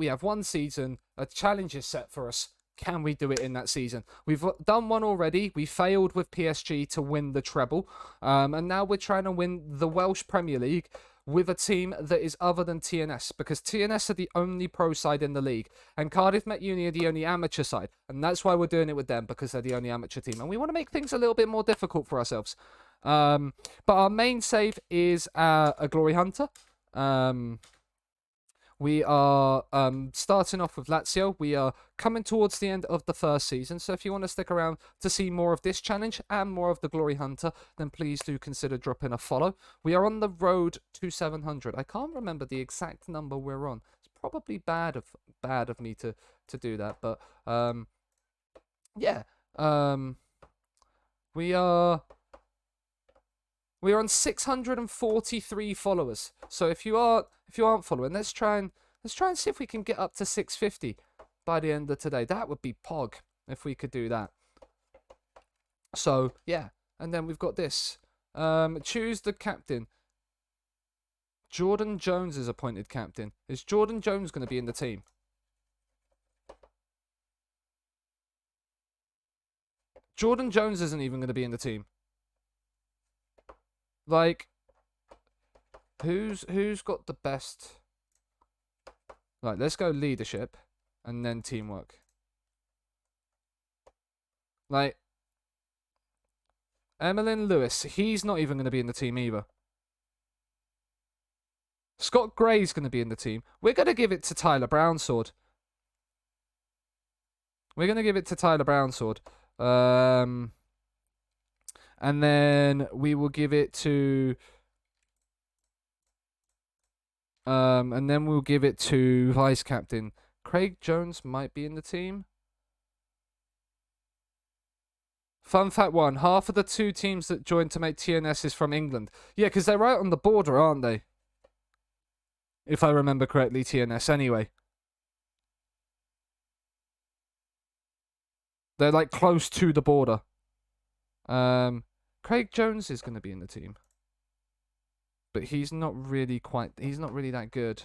have one season. A challenge is set for us. Can we do it in that season? We've done one already. We failed with PSG to win the treble. And now we're trying to win the Welsh Premier League with a team that is other than TNS, because TNS are the only pro side in the league, and Cardiff Met Uni are the only amateur side, and that's why we're doing it with them, because they're the only amateur team, and we want to make things a little bit more difficult for ourselves. But our main save is a Glory Hunter. We are starting off with Lazio. We are coming towards the end of the first season, so if you want to stick around to see more of this challenge and more of the Glory Hunter, then please do consider dropping a follow. We are on the road to 700. I can't remember the exact number we're on. It's probably bad of me to do that, but yeah. We're on 643 followers. So if you aren't following, let's try and see if we can get up to 650 by the end of today. That would be pog if we could do that. So yeah, and then we've got this. Choose the captain. Jordan Jones is appointed captain. Is Jordan Jones going to be in the team? Jordan Jones isn't even going to be in the team. Like, who's got the best? Right, let's go leadership and then teamwork. Like, Emmeline Lewis, he's not even going to be in the team either. Scott Gray's going to be in the team. We're going to give it to Tyler Brownsword. We're going to give it to Tyler Brownsword. And then we will give it to vice captain. Craig Jones might be in the team. Fun fact 1, half of the 2 teams that joined to make TNS is from England. Yeah, because they're right on the border, aren't they? If I remember correctly, TNS anyway. They're like close to the border. Craig Jones is going to be in the team, but he's not really that good.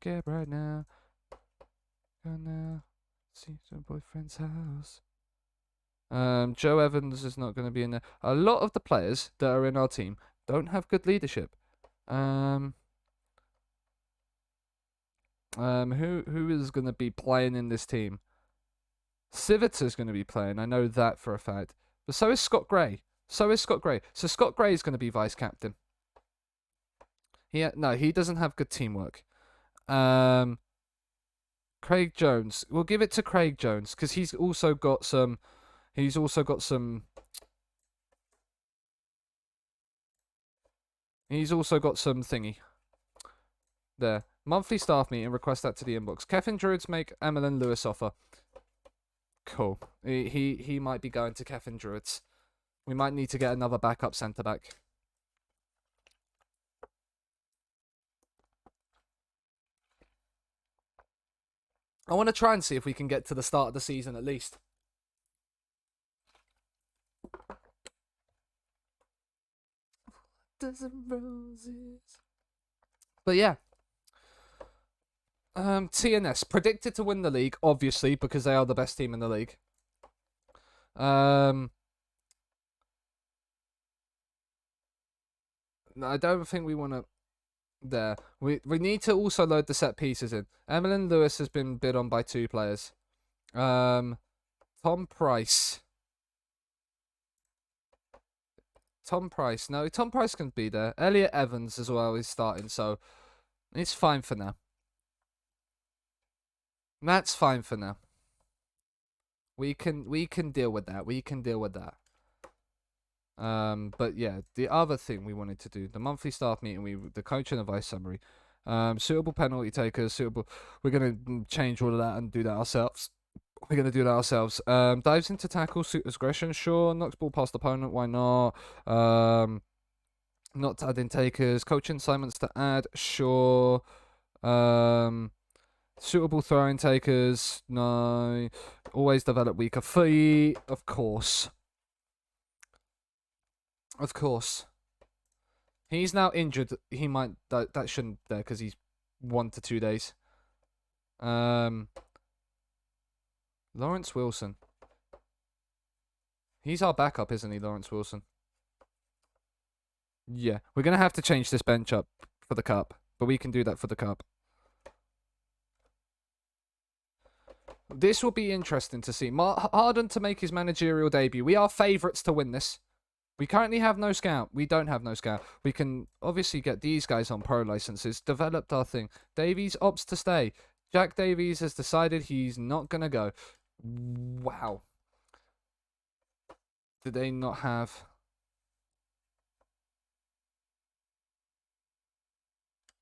Get right now. Go now. See your boyfriend's house. Joe Evans is not going to be in there. A lot of the players that are in our team don't have good leadership. Who is going to be playing in this team? Civita's going to be playing. I know that for a fact. But so is Scott Gray. So Scott Gray is going to be vice captain. No, he doesn't have good teamwork. Craig Jones. We'll give it to Craig Jones because he's also got some. He's also got some thingy. There. Monthly staff meeting. Request that to the inbox. Kevin Druids make Emmeline Lewis offer. Cool. He might be going to Kevin Druids. We might need to get another backup centre back. I want to try and see if we can get to the start of the season at least. Dozen roses. But yeah. TNS predicted to win the league, obviously, because they are the best team in the league. I don't think we want to. There. We need to also load the set pieces in. Emmeline Lewis has been bid on by 2 players. Tom Price. No, Tom Price can be there. Elliot Evans as well is starting, so it's fine for now. That's fine for now. We can deal with that. But yeah, the other thing we wanted to do, the monthly staff meeting, the coach and advice summary, suitable penalty takers, suitable. We're gonna change all of that and do that ourselves. Dives into tackle, suit aggression, sure. Knocks ball past opponent, why not? Not to add in takers, coaching assignments to add, sure. Suitable throwing takers, no. Always develop weaker feet, of course. He's now injured. He might that shouldn't there because he's 1 to 2 days. Lawrence Wilson. He's our backup, isn't he, Lawrence Wilson? Yeah, we're gonna have to change this bench up for the cup, but we can do that for the cup. This will be interesting to see. Harden to make his managerial debut. We are favourites to win this. We currently have no scout. We don't have no scout. We can obviously get these guys on pro licenses. Developed our thing. Davies opts to stay. Jack Davies has decided he's not going to go. Wow. Did they not have...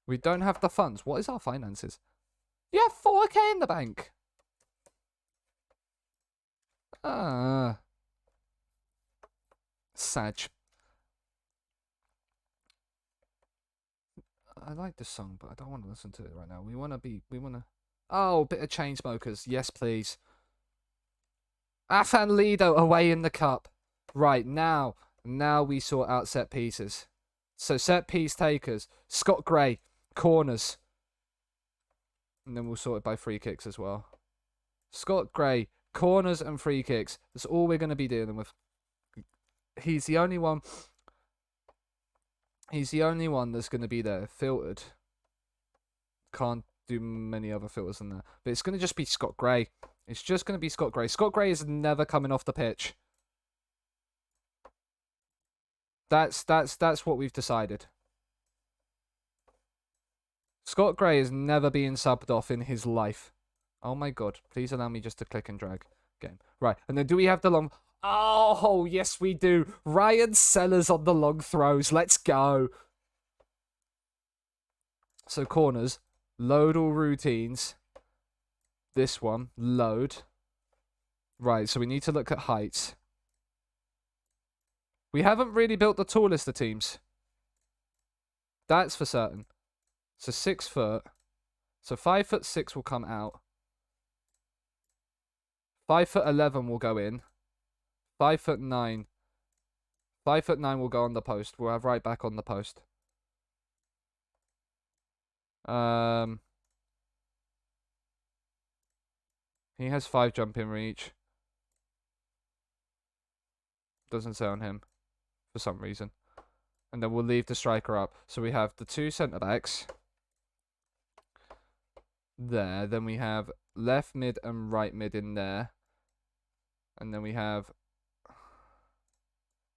We don't have the funds. What is our finances? You have 4K in the bank. Sag. I like this song, but I don't want to listen to it right now. We want to... Oh, bit of Chainsmokers. Yes, please. Afan Lido away in the cup. Right, now we sort out set pieces. So set piece takers. Scott Gray. Corners. And then we'll sort it by free kicks as well. Scott Gray. Corners and free kicks. That's all we're going to be dealing with. He's the only one. He's the only one that's going to be there. Filtered. Can't do many other filters than that. But it's going to just be Scott Gray. It's just going to be Scott Gray. Scott Gray is never coming off the pitch. That's what we've decided. Scott Gray is never being subbed off in his life. Oh my god. Please allow me just to click and drag. Game. Right. And then do we have the long... Oh, yes we do. Ryan Sellers on the long throws. Let's go. So corners. Load all routines. This one. Load. Right, so we need to look at heights. We haven't really built the tallest of teams. That's for certain. So 6 foot. So 5'6" will come out. 5'11" will go in. 5'9". 5'9" will go on the post. We'll have right back on the post. He has 5 jump in reach. Doesn't say on him for some reason. And then we'll leave the striker up. So we have the 2 centre backs there. Then we have left mid and right mid in there. And then we have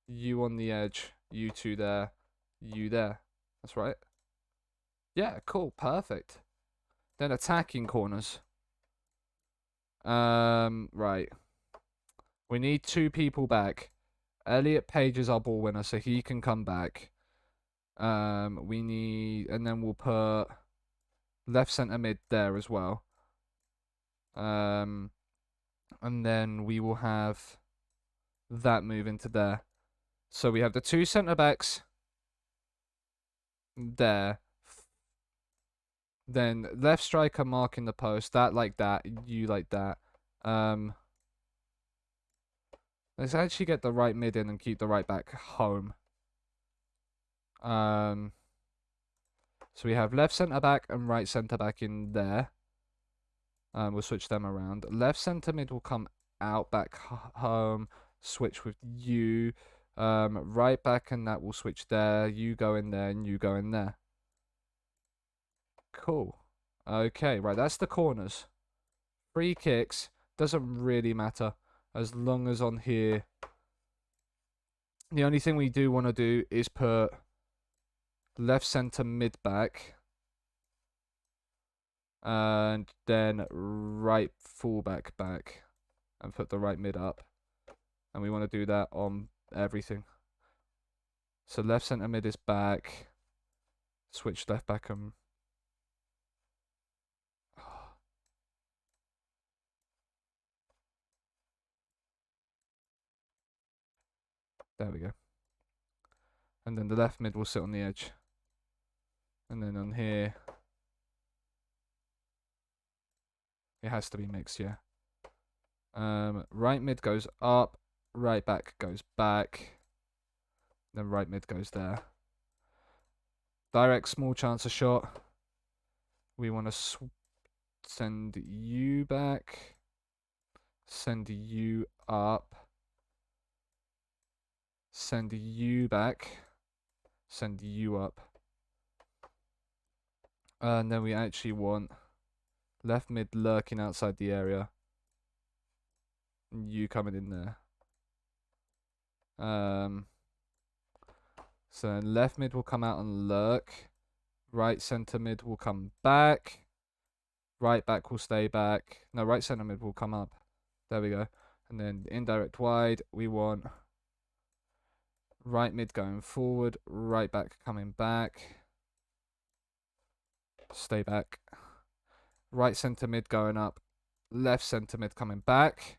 you on the edge, you 2 there, you there. That's right. Yeah, cool, perfect. Then attacking corners. Right. We need 2 people back. Elliot Page is our ball winner, so he can come back. We need, and then we'll put left centre mid there as well. And then we will have that move into there. So we have the 2 centre backs there. Then left striker marking the post. That like that. You like that. Let's actually get the right mid in and keep the right back home. So we have left centre back and right centre back in there. We'll switch them around. Left centre mid will come out back home. Switch with you. Right back and that will switch there. You go in there and you go in there. Cool. Okay, right, that's the corners. Free kicks doesn't really matter as long as on here. The only thing we do want to do is put left centre mid back and then right fullback back and put the right mid up. And we want to do that on everything. So left centre mid is back. Switch left back and there we go. And then the left mid will sit on the edge. And then on here, it has to be mixed, yeah. Right mid goes up, right back goes back, then right mid goes there. Direct small chance of shot. We want to send you back, send you up, send you back, send you up. And then we actually want left mid lurking outside the area. You coming in there. So left mid will come out and lurk. Right centre mid will come back. Right back will stay back. No, right centre mid will come up. There we go. And then indirect wide, we want right mid going forward. Right back coming back. Stay back. Right centre mid going up. Left centre mid coming back.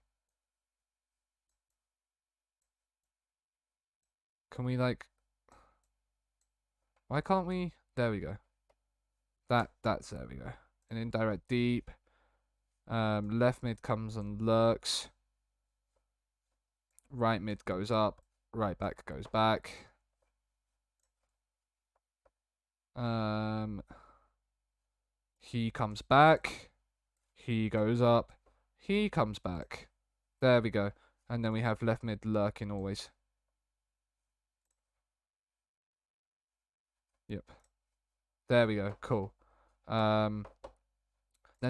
Can we like... Why can't we? There we go. That's there we go. An indirect deep. Left mid comes and lurks. Right mid goes up. Right back goes back. He comes back. He goes up. He comes back. There we go. And then we have left mid lurking always. Yep. There we go. Cool. Then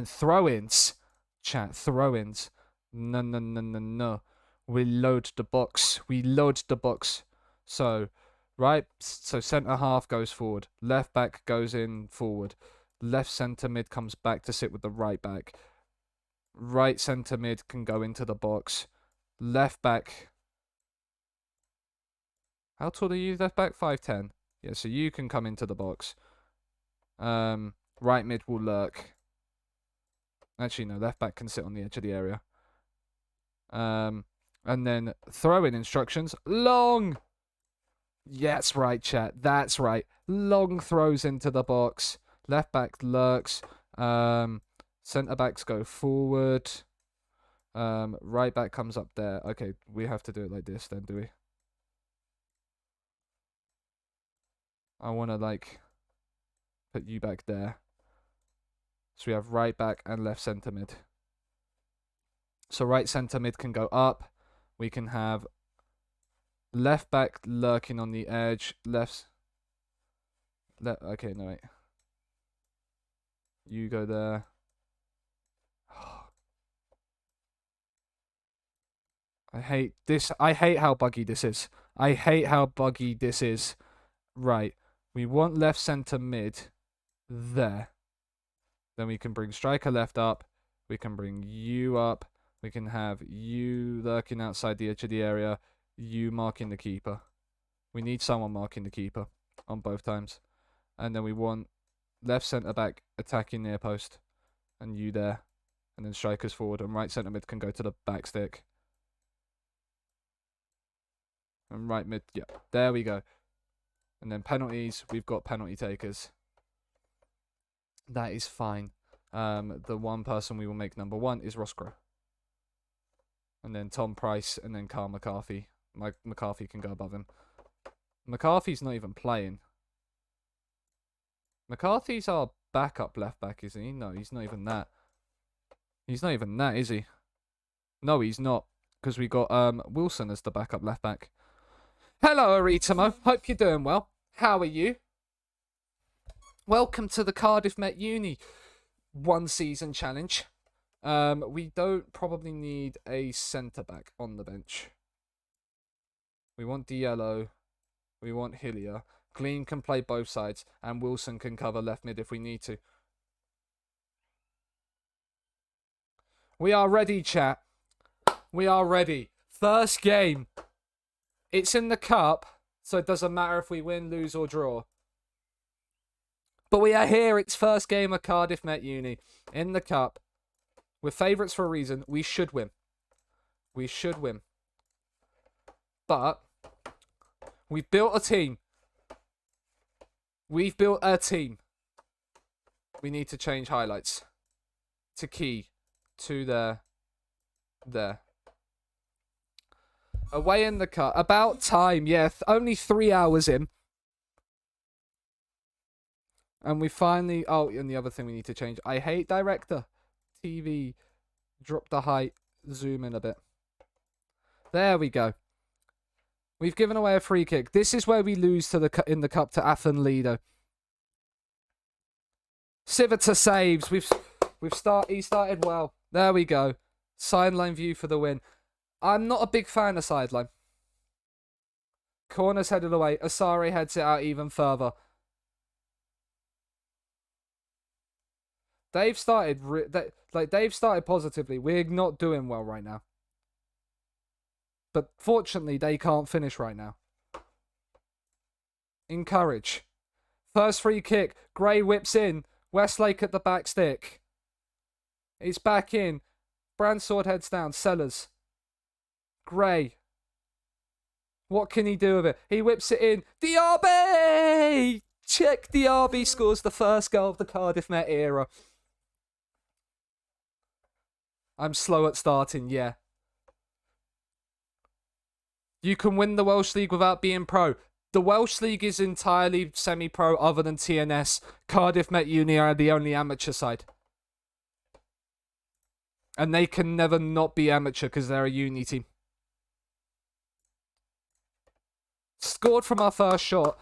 throw-ins. Chat, throw-ins. No. We load the box. We load the box. So, right. So centre half goes forward. Left back goes in forward. Left centre mid comes back to sit with the right back. Right centre mid can go into the box. Left back. How tall are you, left back? 5'10". Yeah, so you can come into the box. Right mid will lurk. Actually, no, left back can sit on the edge of the area. And then throw-in instructions. Long! Yeah, that's right, chat. That's right. Long throws into the box. Left back lurks. Centre backs go forward. Right back comes up there. Okay, we have to do it like this then, do we? I want to, like, put you back there. So we have right back and left centre mid. So right centre mid can go up. We can have left back lurking on the edge. Okay, no wait. You go there. I hate this. I hate how buggy this is. I hate how buggy this is. Right. We want left centre mid there. Then we can bring striker left up. We can bring you up. We can have you lurking outside the edge of the area. You marking the keeper. We need someone marking the keeper on both times. And then we want left centre back attacking near post. And you there. And then strikers forward. And right centre mid can go to the back stick. And right mid, yeah, there we go. And then penalties, we've got penalty takers. That is fine. The one person we will make number 1 is Roscoe. And then Tom Price, and then Carl McCarthy. McCarthy can go above him. McCarthy's not even playing. McCarthy's our backup left back, is he? No, he's not even that. He's not even that, is he? No, he's not. Because we got Wilson as the backup left back. Hello, Aritamo. Hope you're doing well. How are you? Welcome to the Cardiff Met Uni 1 season challenge. We don't probably need a centre-back on the bench. We want Diallo. We want Hillier. Glean can play both sides. And Wilson can cover left mid if we need to. We are ready, chat. We are ready. First game. It's in the cup, so it doesn't matter if we win, lose, or draw. But we are here. It's first game of Cardiff Met Uni in the cup. We're favourites for a reason. We should win. We should win. But we've built a team. We've built a team. We need to change highlights to key to there. Away in the cup. About time, yeah. Only 3 hours in. And we finally... Oh, and the other thing we need to change. I hate director. TV. Drop the height. Zoom in a bit. There we go. We've given away a free kick. This is where we lose to in the cup to Athen Lido. Civita saves. He started well. There we go. Sideline view for the win. I'm not a big fan of sideline. Corner's headed away. Asare heads it out even further. They've started positively. We're not doing well right now. But fortunately, they can't finish right now. Encourage. First free kick. Gray whips in. Westlake at the back stick. It's back in. Bransword heads down. Sellers. Gray. What can he do with it? He whips it in. Diaby! Check, Diaby scores the first goal of the Cardiff Met era. I'm slow at starting, yeah. You can win the Welsh League without being pro. The Welsh League is entirely semi-pro other than TNS. Cardiff Met Uni are the only amateur side. And they can never not be amateur because they're a uni team. Scored from our first shot.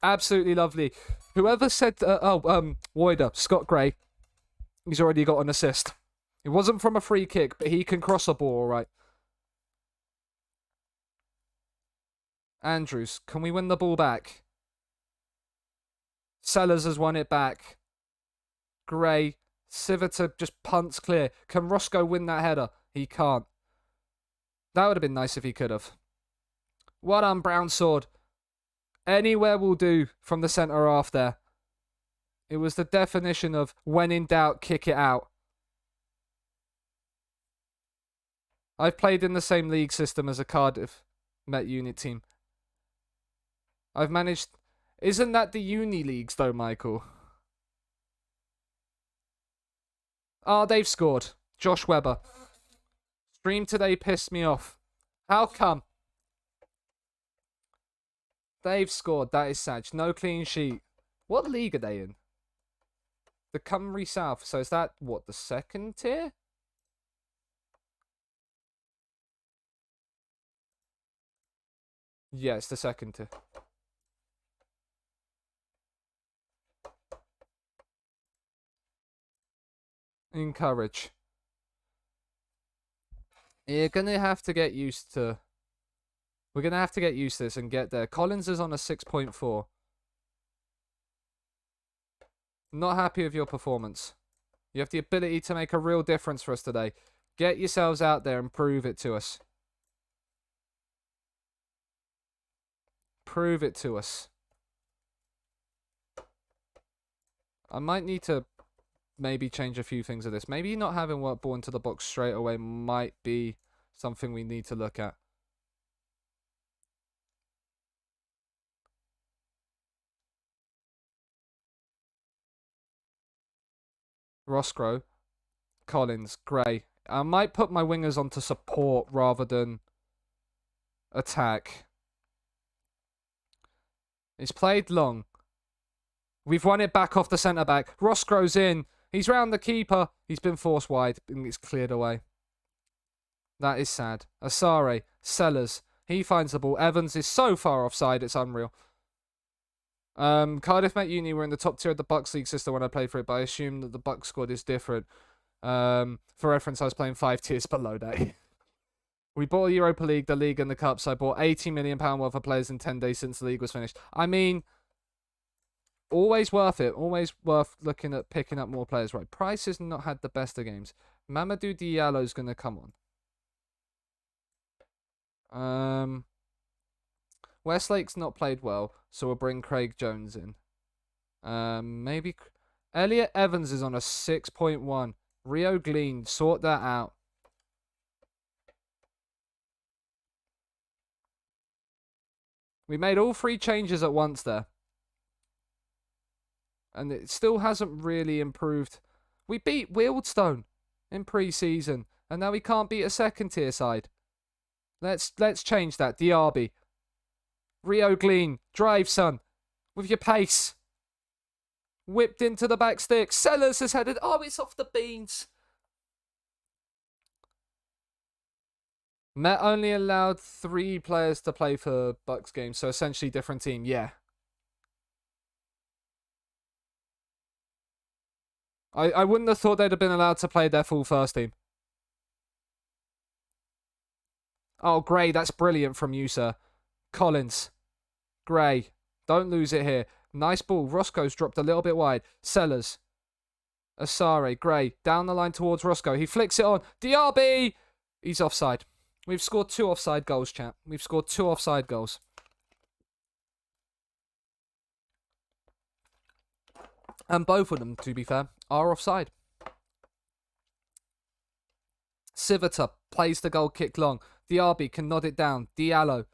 Absolutely lovely. Whoever said... Woider, Scott Gray. He's already got an assist. It wasn't from a free kick, but he can cross a ball all right. Andrews, can we win the ball back? Sellers has won it back. Gray. Civita just punts clear. Can Roscoe win that header? He can't. That would have been nice if he could have. Well done, Brown Sword. Anywhere will do from the centre half there. It was the definition of when in doubt, kick it out. I've played in the same league system as a Cardiff Met Unit team. I've managed... Isn't that the uni leagues though, Michael? Oh, they've scored. Josh Webber. Stream today pissed me off. How come? They've scored. That is sad. No clean sheet. What league are they in? The Cymru South. So is that, what, the second tier? Yeah, it's the second tier. Encourage. You're gonna have to get used to. We're gonna have to get used to this and get there. Collins is on a 6.4. Not happy with your performance. You have the ability to make a real difference for us today. Get yourselves out there and prove it to us. Prove it to us. I might need to maybe change a few things of this. Maybe not having work ball into the box straight away might be something we need to look at. Roscoe, Collins, Gray. I might put my wingers onto support rather than attack. It's played long. We've won it back off the centre-back. Roscoe's in. He's round the keeper. He's been forced wide and it's cleared away. That is sad. Asare, Sellers. He finds the ball. Evans is so far offside, it's unreal. Cardiff Met Uni were in the top tier of the Bucks League system when I played for it, but I assume that the Bucks squad is different. For reference, I was playing 5 tiers below that. We bought the Europa League, the League, and the Cup, so I bought £80 million worth of players in 10 days since the league was finished. I mean, always worth it. Always worth looking at picking up more players. Right, Price has not had the best of games. Mamadou Diallo's going to come on. Westlake's not played well, so we'll bring Craig Jones in. Maybe Elliot Evans is on a 6.1. Rio Glean, sort that out. We made all 3 changes at once there. And it still hasn't really improved. We beat Wealdstone in pre-season, and now we can't beat a second tier side. Let's change that. Diaby. Rio Glean, drive, son, with your pace. Whipped into the back stick. Sellers has headed. Oh, it's off the beans. Met only allowed 3 players to play for Bucks games, so essentially different team. Yeah. I wouldn't have thought they'd have been allowed to play their full first team. Oh, Gray, that's brilliant from you, sir. Collins. Gray. Don't lose it here. Nice ball. Roscoe's dropped a little bit wide. Sellers. Asare. Gray. Down the line towards Roscoe. He flicks it on. Diaby! He's offside. We've scored 2 offside goals, chat. We've scored 2 offside goals. And both of them, to be fair, are offside. Civita plays the goal kick long. Diaby can nod it down. Diallo.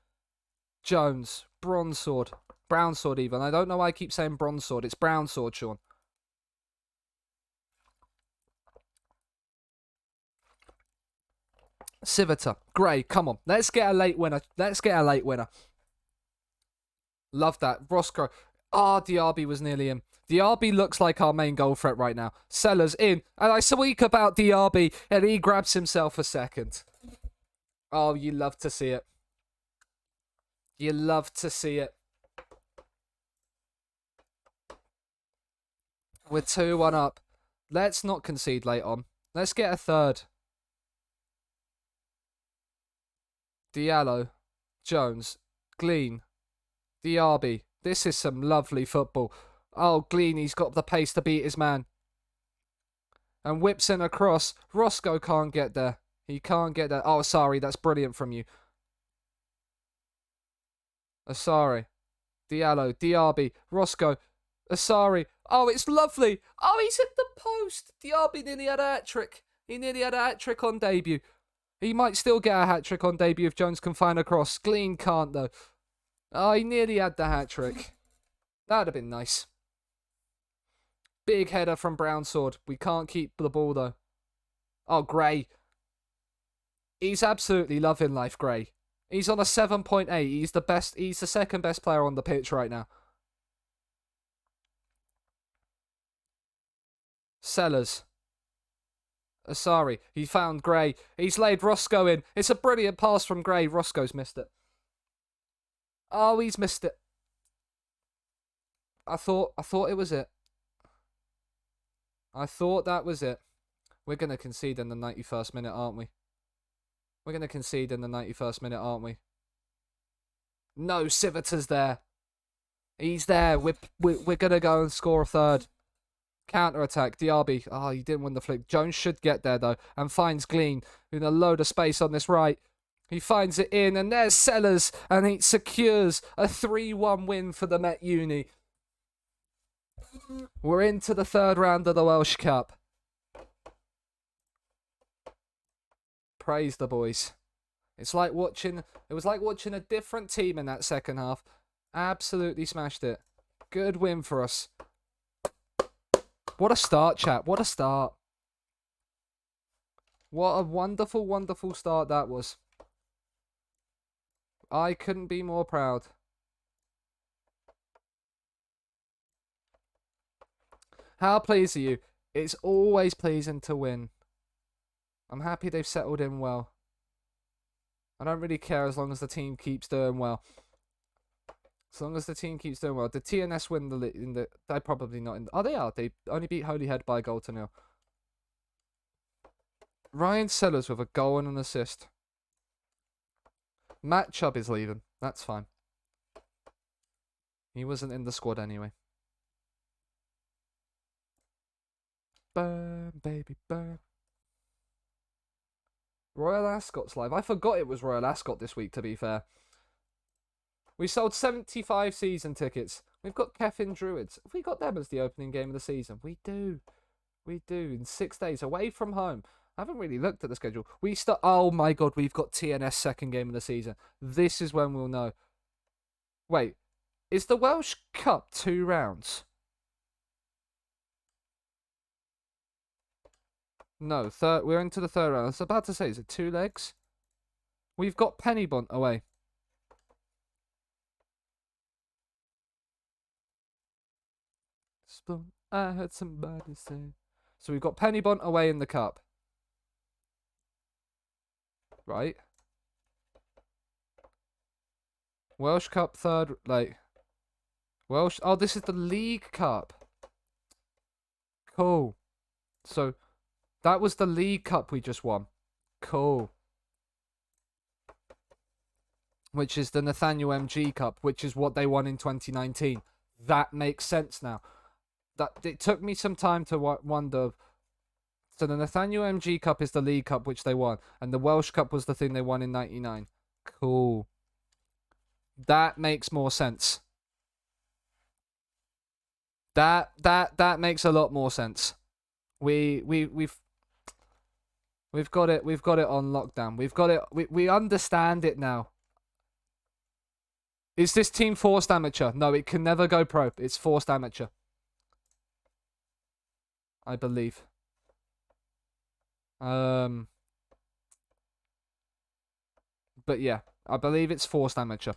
Jones. Bronze sword. Brown sword even. I don't know why I keep saying bronze sword. It's brown sword, Sean. Civita. Gray. Come on. Let's get a late winner. Let's get a late winner. Love that. Roscoe. Diaby was nearly in. Diaby looks like our main goal threat right now. Sellers in. And I speak about Diaby, and he grabs himself a second. Oh, you love to see it. You love to see it. We're 2-1 up. Let's not concede late on. Let's get a third. Diallo. Jones. Glean. Diaby. This is some lovely football. Oh, Glean, he's got the pace to beat his man. And whips in across. Roscoe can't get there. He can't get there. Oh, sorry, that's brilliant from you. Asare. Diallo. Diaby. Roscoe. Asare. Oh, it's lovely. Oh, he's hit the post. Diaby nearly had a hat-trick. He nearly had a hat-trick on debut. He might still get a hat-trick on debut if Jones can find a cross. Glean can't, though. Oh, he nearly had the hat-trick. That would have been nice. Big header from Brown Sword. We can't keep the ball, though. Oh, Gray. He's absolutely loving life, Gray. He's on a 7.8. He's the best. He's the second best player on the pitch right now. Sellers. Asare. He found Gray. He's laid Roscoe in. It's a brilliant pass from Gray. Roscoe's missed it. Oh, he's missed it. I thought it was it. I thought that was it. We're going to concede in the 91st minute, aren't we? We're going to concede in the 91st minute, aren't we? No, Civitar's there. He's there. We're going to go and score a third. Counter-attack. Diaby. Oh, he didn't win the flick. Jones should get there, though, and finds Glean in a load of space on this right. He finds it in, and there's Sellers, and he secures a 3-1 win for the Met Uni. We're into the third round of the Welsh Cup. Praise the boys. It was like watching a different team in that second half. Absolutely smashed it. Good win for us. What a start, chap. What a start. What a wonderful, wonderful start that was. I couldn't be more proud. How pleased are you? It's always pleasing to win. I'm happy they've settled in well. I don't really care as long as the team keeps doing well. As long as the team keeps doing well. Did TNS win the they're probably not in. Oh, they are. They only beat Holyhead by a goal to nil. Ryan Sellers with a goal and an assist. Matt Chubb is leaving. That's fine. He wasn't in the squad anyway. Burn, baby, burn. Royal Ascot's live. I forgot it was Royal Ascot this week, to be fair. We sold 75 season tickets. We've got Keffin Druids. Have we got them as the opening game of the season? We do. We do. In 6 days away from home. I haven't really looked at the schedule. We start. Oh my god, we've got TNS second game of the season. This is when we'll know. Wait, is the Welsh Cup 2 rounds? No, third. We're into the third round. I was about to say, is it 2 legs? We've got Pennybont away. I heard somebody say. So we've got Pennybont away in the cup. Right. Welsh Cup third, like. Welsh. Oh, this is the League Cup. Cool. So, that was the League Cup we just won. Cool. Which is the Nathaniel MG Cup, which is what they won in 2019. That makes sense now. That it took me some time to wonder. So the Nathaniel MG Cup is the League Cup, which they won, and the Welsh Cup was the thing they won in '99. Cool. That makes more sense. That makes a lot more sense. We've got it. We've got it on lockdown. We've got it. We understand it now. Is this team forced amateur? No, it can never go pro. It's forced amateur. I believe. But yeah, I believe it's forced amateur.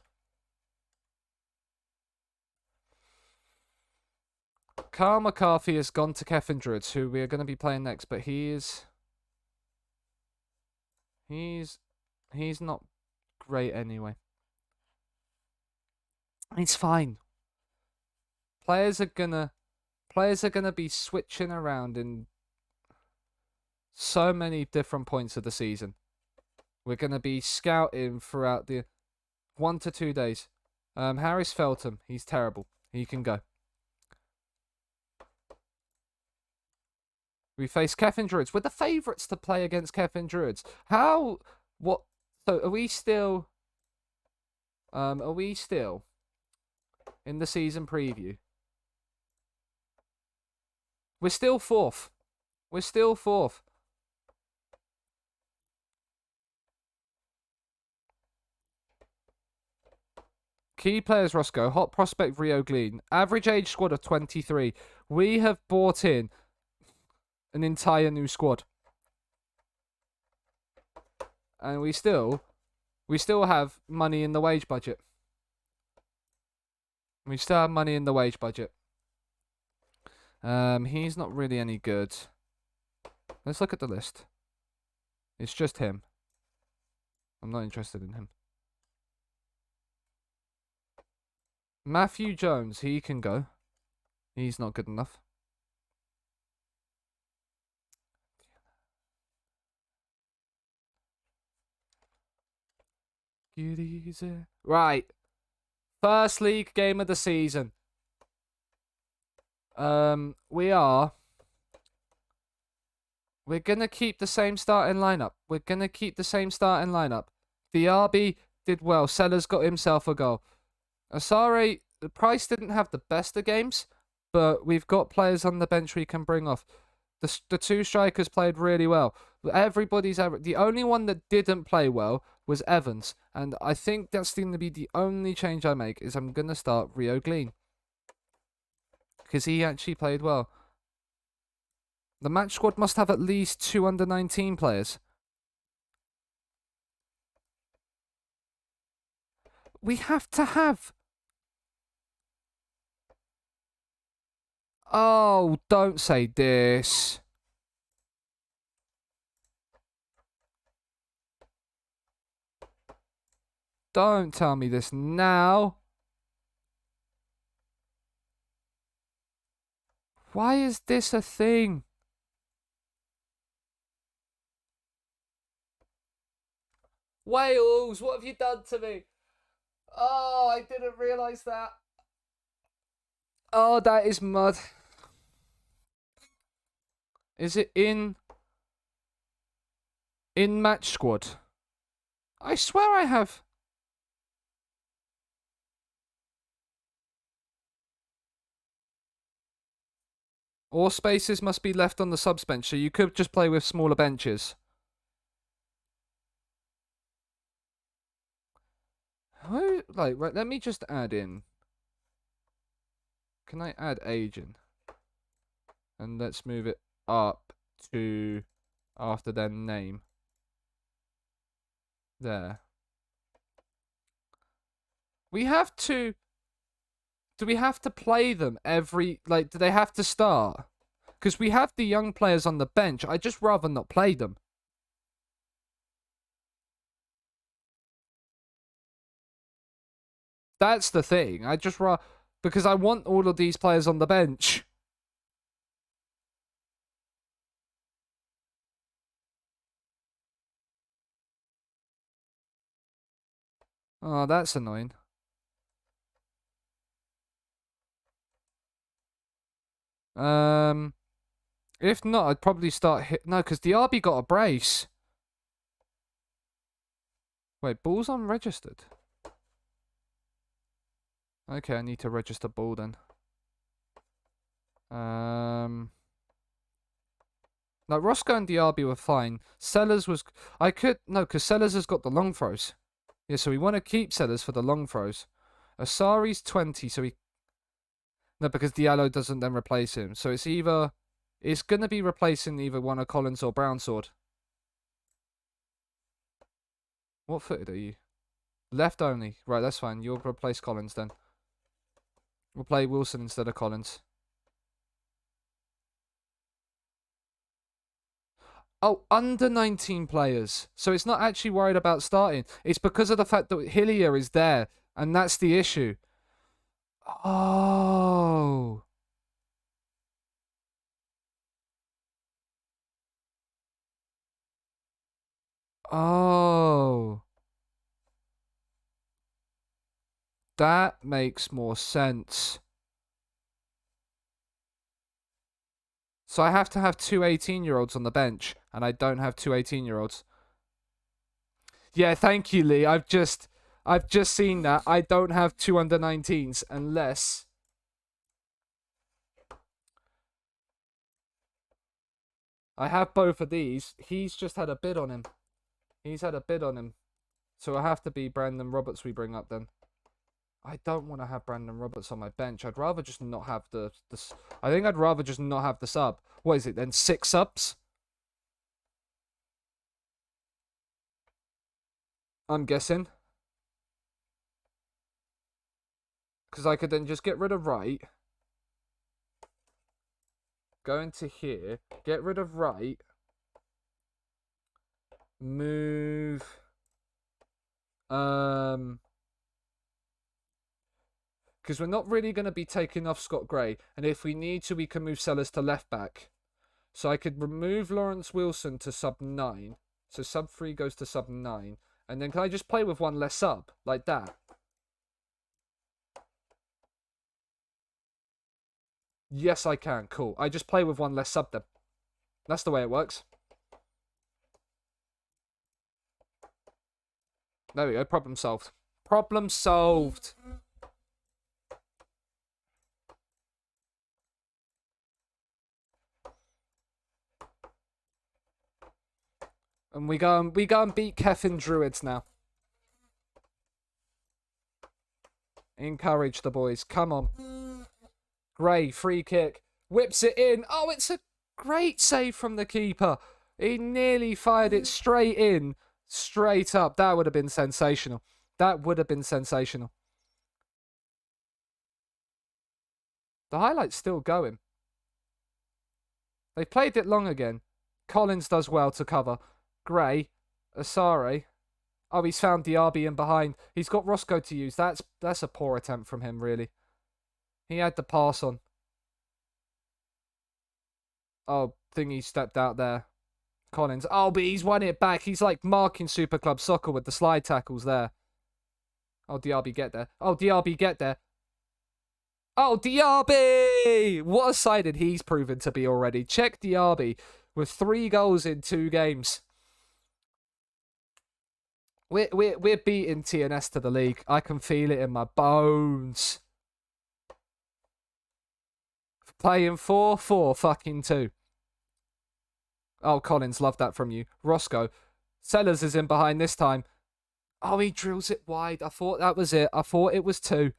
Carl McCarthy has gone to Keffin Druids, who we are going to be playing next, but he's not great anyway. It's fine. Players are gonna be switching around in so many different points of the season. We're gonna be scouting throughout the 1 to 2 days. Harris Feltham, he's terrible. He can go. We face Keffin Druids. We're the favourites to play against Keffin Druids. How? What? So are we still? Are we still in the season preview? We're still fourth. We're still fourth. Key players Roscoe, hot prospect Rio Glean, average age squad of 23. We have brought in an entire new squad. And we still have money in the wage budget. We still have money in the wage budget. He's not really any good. Let's look at the list. It's just him. I'm not interested in him. Matthew Jones, he can go. He's not good enough. Get easy. Right. First league game of the season. We're gonna keep the same starting lineup. The RB did well. Sellers got himself a goal. Asare, Price didn't have the best of games, but we've got players on the bench we can bring off. The two strikers played really well. Everybody's average. The only one that didn't play well was Evans, and I think that's going to be the only change I make. Is I'm gonna start Rio Glean because he actually played well. The match squad must have at least 2 under-19 players. We have to have. Oh, don't say this. Don't tell me this now. Why is this a thing? Wales, what have you done to me? Oh, I didn't realise that. Oh, that is mud. Is it in match squad? I swear I have. All spaces must be left on the subs bench, so you could just play with smaller benches. Right, let me just add in. Can I add agent? And let's move it up to after their name. There. We have to... Do we have to play them every... Like, do they have to start? Because we have the young players on the bench. I'd just rather not play them. That's the thing. I just rather... Because I want all of these players on the bench. Oh, that's annoying. If not, I'd probably start no, because the RB got a brace. Wait, Ball's unregistered. Okay, I need to register Ball then. No, Roscoe and the RB were fine. Sellers was... No, because Sellers has got the long throws. Yeah, so we want to keep Sellers for the long throws. Asari's 20, so he... No, because Diallo doesn't then replace him. So it's either... It's going to be replacing either one of Collins or Brownsword. What footed are you? Left only. Right, that's fine. You'll replace Collins then. We'll play Wilson instead of Collins. Oh, under 19 players. So it's not actually worried about starting. It's because of the fact that Hillier is there. And that's the issue. Oh. Oh. That makes more sense. So I have to have two 18-year-olds on the bench, and I don't have two 18-year-olds. Yeah, thank you, Lee. I've just seen that. I don't have two under 19s unless... I have both of these. He's just had a bid on him. So I have to be Brandon Roberts we bring up then. I don't want to have Brandon Roberts on my bench. I'd rather just not have I think I'd rather just not have the sub. What is it then? 6 subs? I'm guessing. Because I could then just get rid of right. Go into here. Get rid of right. Move... Because we're not really going to be taking off Scott Gray. And if we need to, we can move Sellers to left back. So I could remove Lawrence Wilson to sub 9. So sub 3 goes to sub 9. And then can I just play with one less sub? Like that. Yes, I can. Cool. I just play with one less sub then. That's the way it works. There we go. Problem solved. Problem solved. And we go and beat Keffin Druids now. Encourage the boys. Come on. Gray, free kick. Whips it in. Oh, it's a great save from the keeper. He nearly fired it straight in. Straight up. That would have been sensational. That would have been sensational. The highlight's still going. They played it long again. Collins does well to cover. Gray. Asare. Oh, he's found Diaby in behind. He's got Roscoe to use. That's a poor attempt from him, really. He had the pass on. Oh, Thingy stepped out there. Collins. Oh, but he's won it back. He's like marking Super Club Soccer with the slide tackles there. Oh, Diaby, get there. Oh, Diaby, get there. Oh, Diaby! What a sided he's proven to be already. Check Diaby with 3 goals in 2 games. We're beating TNS to the league. I can feel it in my bones. Playing 4-4 fucking 2. Oh, Collins, love that from you. Roscoe. Sellers is in behind this time. Oh, he drills it wide. I thought that was it. I thought it was 2.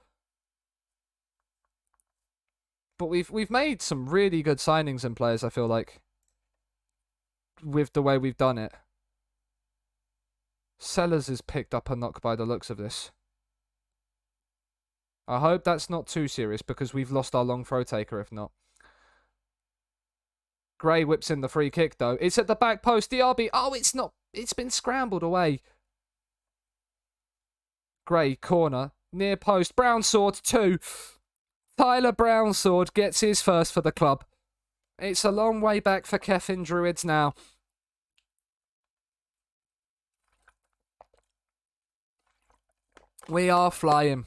But we've made some really good signings and players, I feel like. With the way we've done it. Sellers is picked up a knock by the looks of this. I hope that's not too serious because we've lost our long throw taker if not. Gray whips in the free kick though. It's at the back post. Diaby. Oh, it's not. It's been scrambled away. Gray, corner. Near post. Brown Sword 2. Tyler Brown Sword gets his first for the club. It's a long way back for Keffin Druids now. We are flying.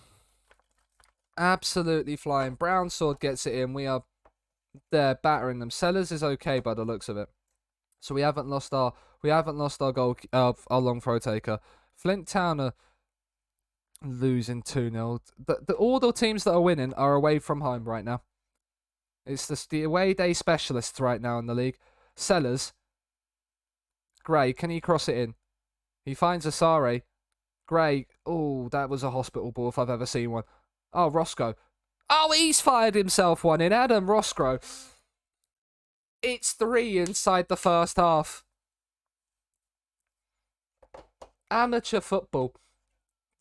Absolutely flying. Brown Sword gets it in. We are there battering them. Sellers is okay by the looks of it. So we haven't lost our goal our long throw taker. Flint Town are losing 2-0. All the teams that are winning are away from home right now. It's the away day specialists right now in the league. Sellers. Gray, can he cross it in? He finds Asare. Gray. Oh, that was a hospital ball if I've ever seen one. Oh, Roscoe. Oh, he's fired himself one in. Adam Roscoe. It's 3 inside the first half. Amateur football.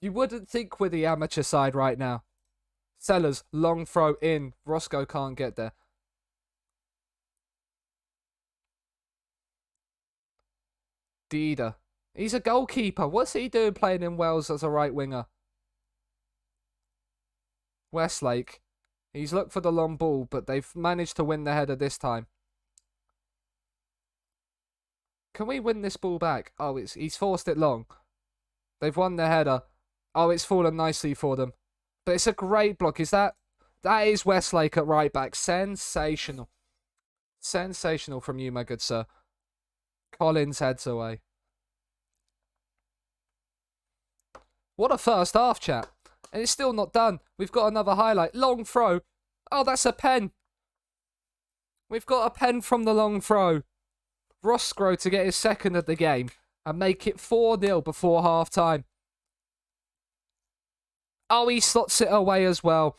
You wouldn't think we're the amateur side right now. Sellers, long throw in. Roscoe can't get there. Dida. He's a goalkeeper. What's he doing playing in Wales as a right winger? Westlake. He's looked for the long ball, but they've managed to win the header this time. Can we win this ball back? Oh, he's forced it long. They've won the header. Oh, it's fallen nicely for them. But it's a great block. That is Westlake at right back. Sensational. Sensational from you, my good sir. Collins heads away. What a first half, chat. And it's still not done. We've got another highlight. Long throw. Oh, that's a pen. We've got a pen from the long throw. Roscoe to get his second of the game and make it 4-0 before half time. Oh, he slots it away as well.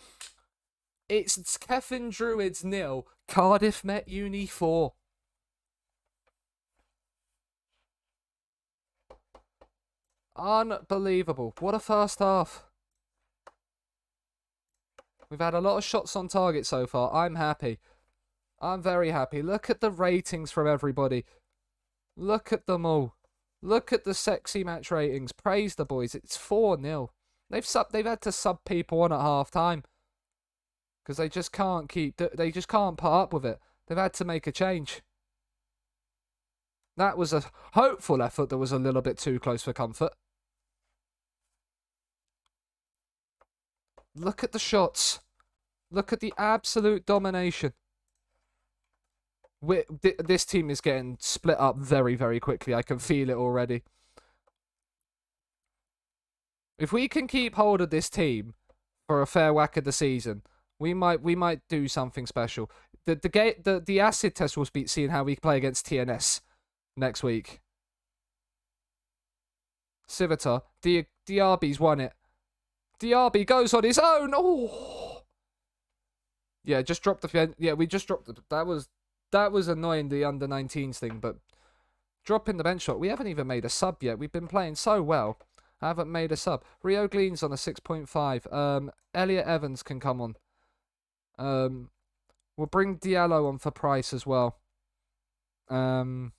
It's Keffin Druids 0. Cardiff Met Uni 4. Unbelievable. What a first half. We've had a lot of shots on target so far. I'm happy. I'm very happy. Look at the ratings from everybody. Look at them all. Look at the sexy match ratings. Praise the boys. It's 4-0. They've had to sub people on at half time. Because they just can't they just can't put up with it. They've had to make a change. That was a hopeful effort that was a little bit too close for comfort. Look at the shots. Look at the absolute domination. This team is getting split up very, very quickly. I can feel it already. If we can keep hold of this team for a fair whack of the season, we might do something special. The acid test will be seeing how we play against TNS next week. Civitar, DRB's won it. DRB goes on his own. Oh, yeah, just dropped the. Yeah, we just dropped the. That was annoying, the under 19s thing, but dropping the bench shot. We haven't even made a sub yet. We've been playing so well. I haven't made a sub. Rio Gleen's on a 6.5. Elliot Evans can come on. We'll bring Diallo on for Price as well. And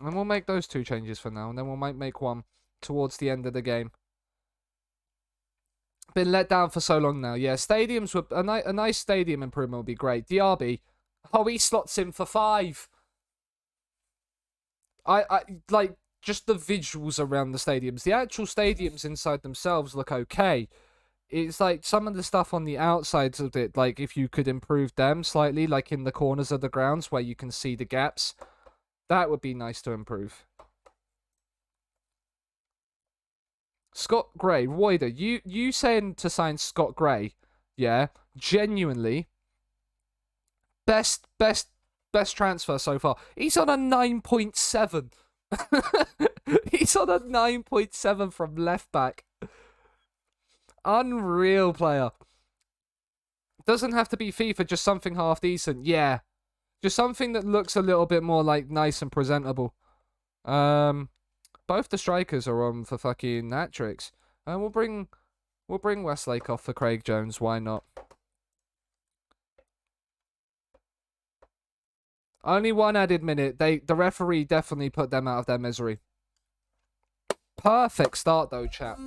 we'll make those two changes for now, and then we might make one towards the end of the game. Been let down for so long now. Yeah, stadiums would a nice stadium improvement would be great. DRB, oh, he slots in for 5. I like just the visuals around the stadiums. The actual stadiums inside themselves look okay. It's like some of the stuff on the outsides of it, like if you could improve them slightly, like in the corners of the grounds where you can see the gaps, that would be nice to improve. Scott Gray, Royder, you saying to sign Scott Gray, yeah, genuinely, best transfer so far. He's on a 9.7. He's on a 9.7 from left back. Unreal player. Doesn't have to be FIFA, just something half decent. Yeah, just something that looks a little bit more like nice and presentable. Both the strikers are on for fucking hat tricks. And we'll bring Westlake off for Craig Jones. Why not? Only one added minute. The referee definitely put them out of their misery. Perfect start though, chat.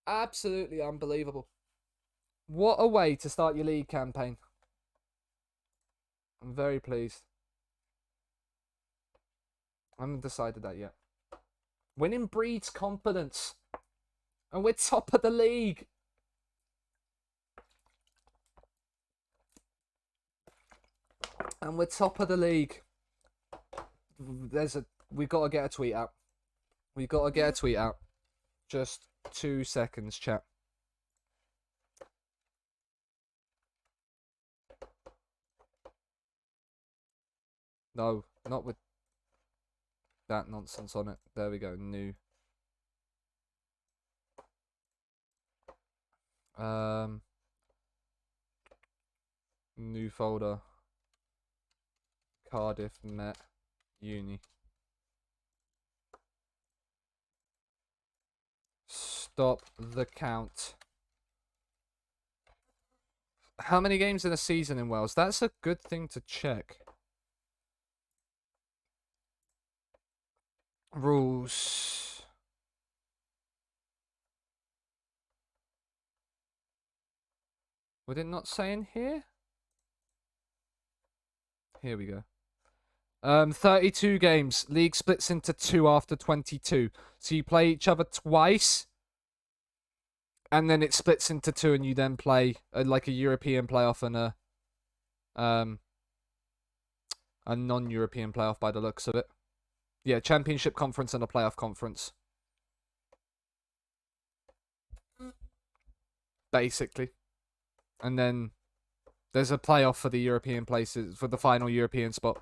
Absolutely unbelievable. What a way to start your league campaign. I'm very pleased. I haven't decided that yet. Winning breeds confidence. And we're top of the league. And we're top of the league. We've got to get a tweet out. We've got to get a tweet out. Just 2 seconds, chat. No, not with that nonsense on it. There we go. New. New folder. Cardiff Met Uni. Stop the count. How many games in a season in Wales? That's a good thing to check. Rules. Would it not say in here? Here we go. 32 games. League splits into 2 after 22. So you play each other twice. And then it splits into 2 and you then play like a European playoff and a non-European playoff by the looks of it. Yeah, championship conference and a playoff conference. Basically. And then there's a playoff for the European places, for the final European spot.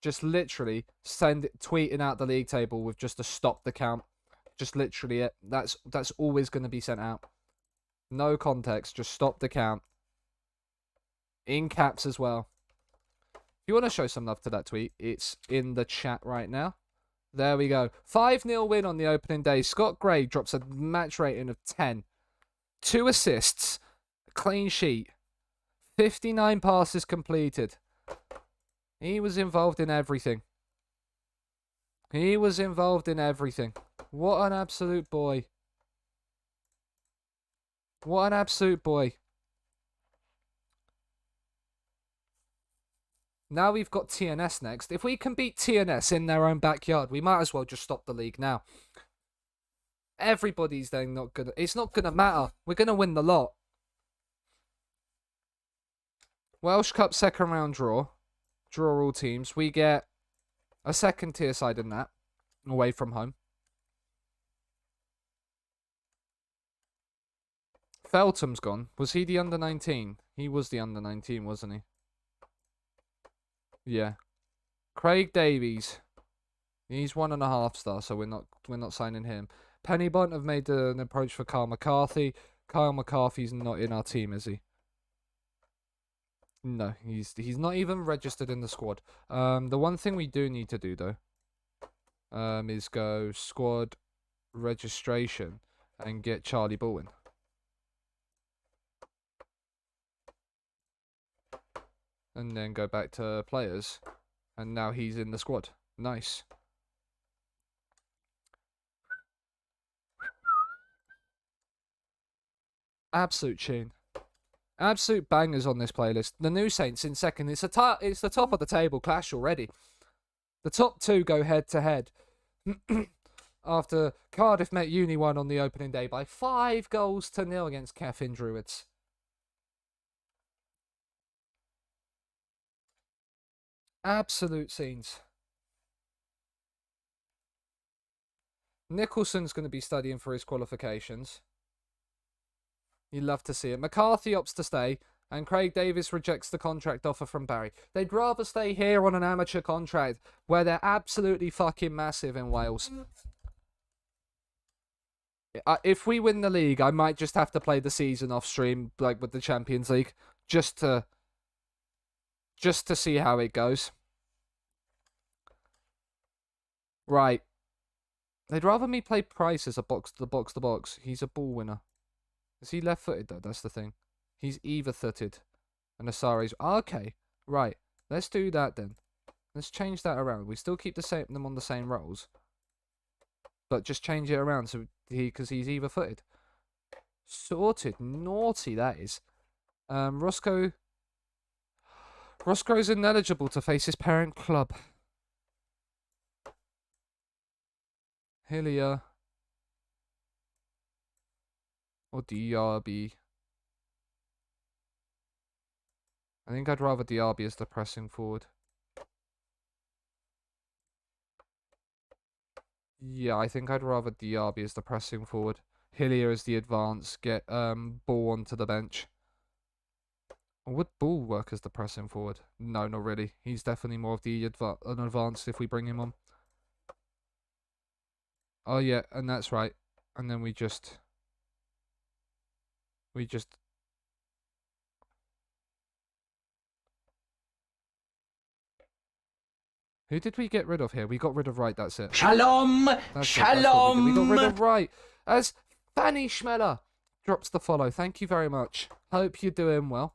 Just literally tweeting out the league table with just a stop the count. Just literally it. That's always going to be sent out. No context, just stop the count. In caps as well. If you want to show some love to that tweet, it's in the chat right now. There we go. 5-0 win on the opening day. Scott Gray drops a match rating of 10. 2 assists. clean sheet. 59 passes completed. He was involved in everything. He was involved in everything. What an absolute boy. What an absolute boy. Now we've got TNS next. If we can beat TNS in their own backyard, we might as well just stop the league now. Everybody's then not gonna... It's not gonna matter. We're gonna win the lot. Welsh Cup second round draw. Draw all teams. We get a second tier side in that. Away from home. Feltham's gone. Was he the under 19? He was the under 19, wasn't he? Yeah. Craig Davies. He's 1.5 star, so we're not signing him. Pennybont have made an approach for Kyle McCarthy. Kyle McCarthy's not in our team, is he? No, he's not even registered in the squad. The one thing we do need to do though, is go squad registration and get Charlie Baldwin. And then go back to players. And now he's in the squad. Nice. Absolute tune. Absolute bangers on this playlist. The New Saints in second. It's the top of the table clash already. The top two go head to head. After Cardiff Met Uni won on the opening day by 5-0 against Caffin Druids. Absolute scenes. Nicholson's going to be studying for his qualifications. You love to see it. McCarthy opts to stay, and Craig Davis rejects the contract offer from Barry. They'd rather stay here on an amateur contract where they're absolutely fucking massive in Wales. If we win the league, I might just have to play the season off stream, like with the Champions League, just to see how it goes. Right. They'd rather me play Price as a box-to-box. He's a ball winner. Is he left-footed, though? That's the thing. He's either-footed. And Asari's... Okay. Right. Let's do that, then. Let's change that around. We still keep them on the same roles. But just change it around so because he's either-footed. Sorted. Naughty, that is. Roscoe's ineligible to face his parent club. Hillier. Or Diaby. I think I'd rather Diaby as the pressing forward. Yeah, I think I'd rather Diaby as the pressing forward. Hillier as the advance. Get Ball onto the bench. Or would Ball work as the pressing forward? No, not really. He's definitely more of the an advance if we bring him on. Oh yeah, and that's right. And then we just... Who did we get rid of here? We got rid of Wright, that's it. Shalom! Shalom! We got rid of Wright. As Fanny Schmeller drops the follow. Thank you very much. Hope you're doing well.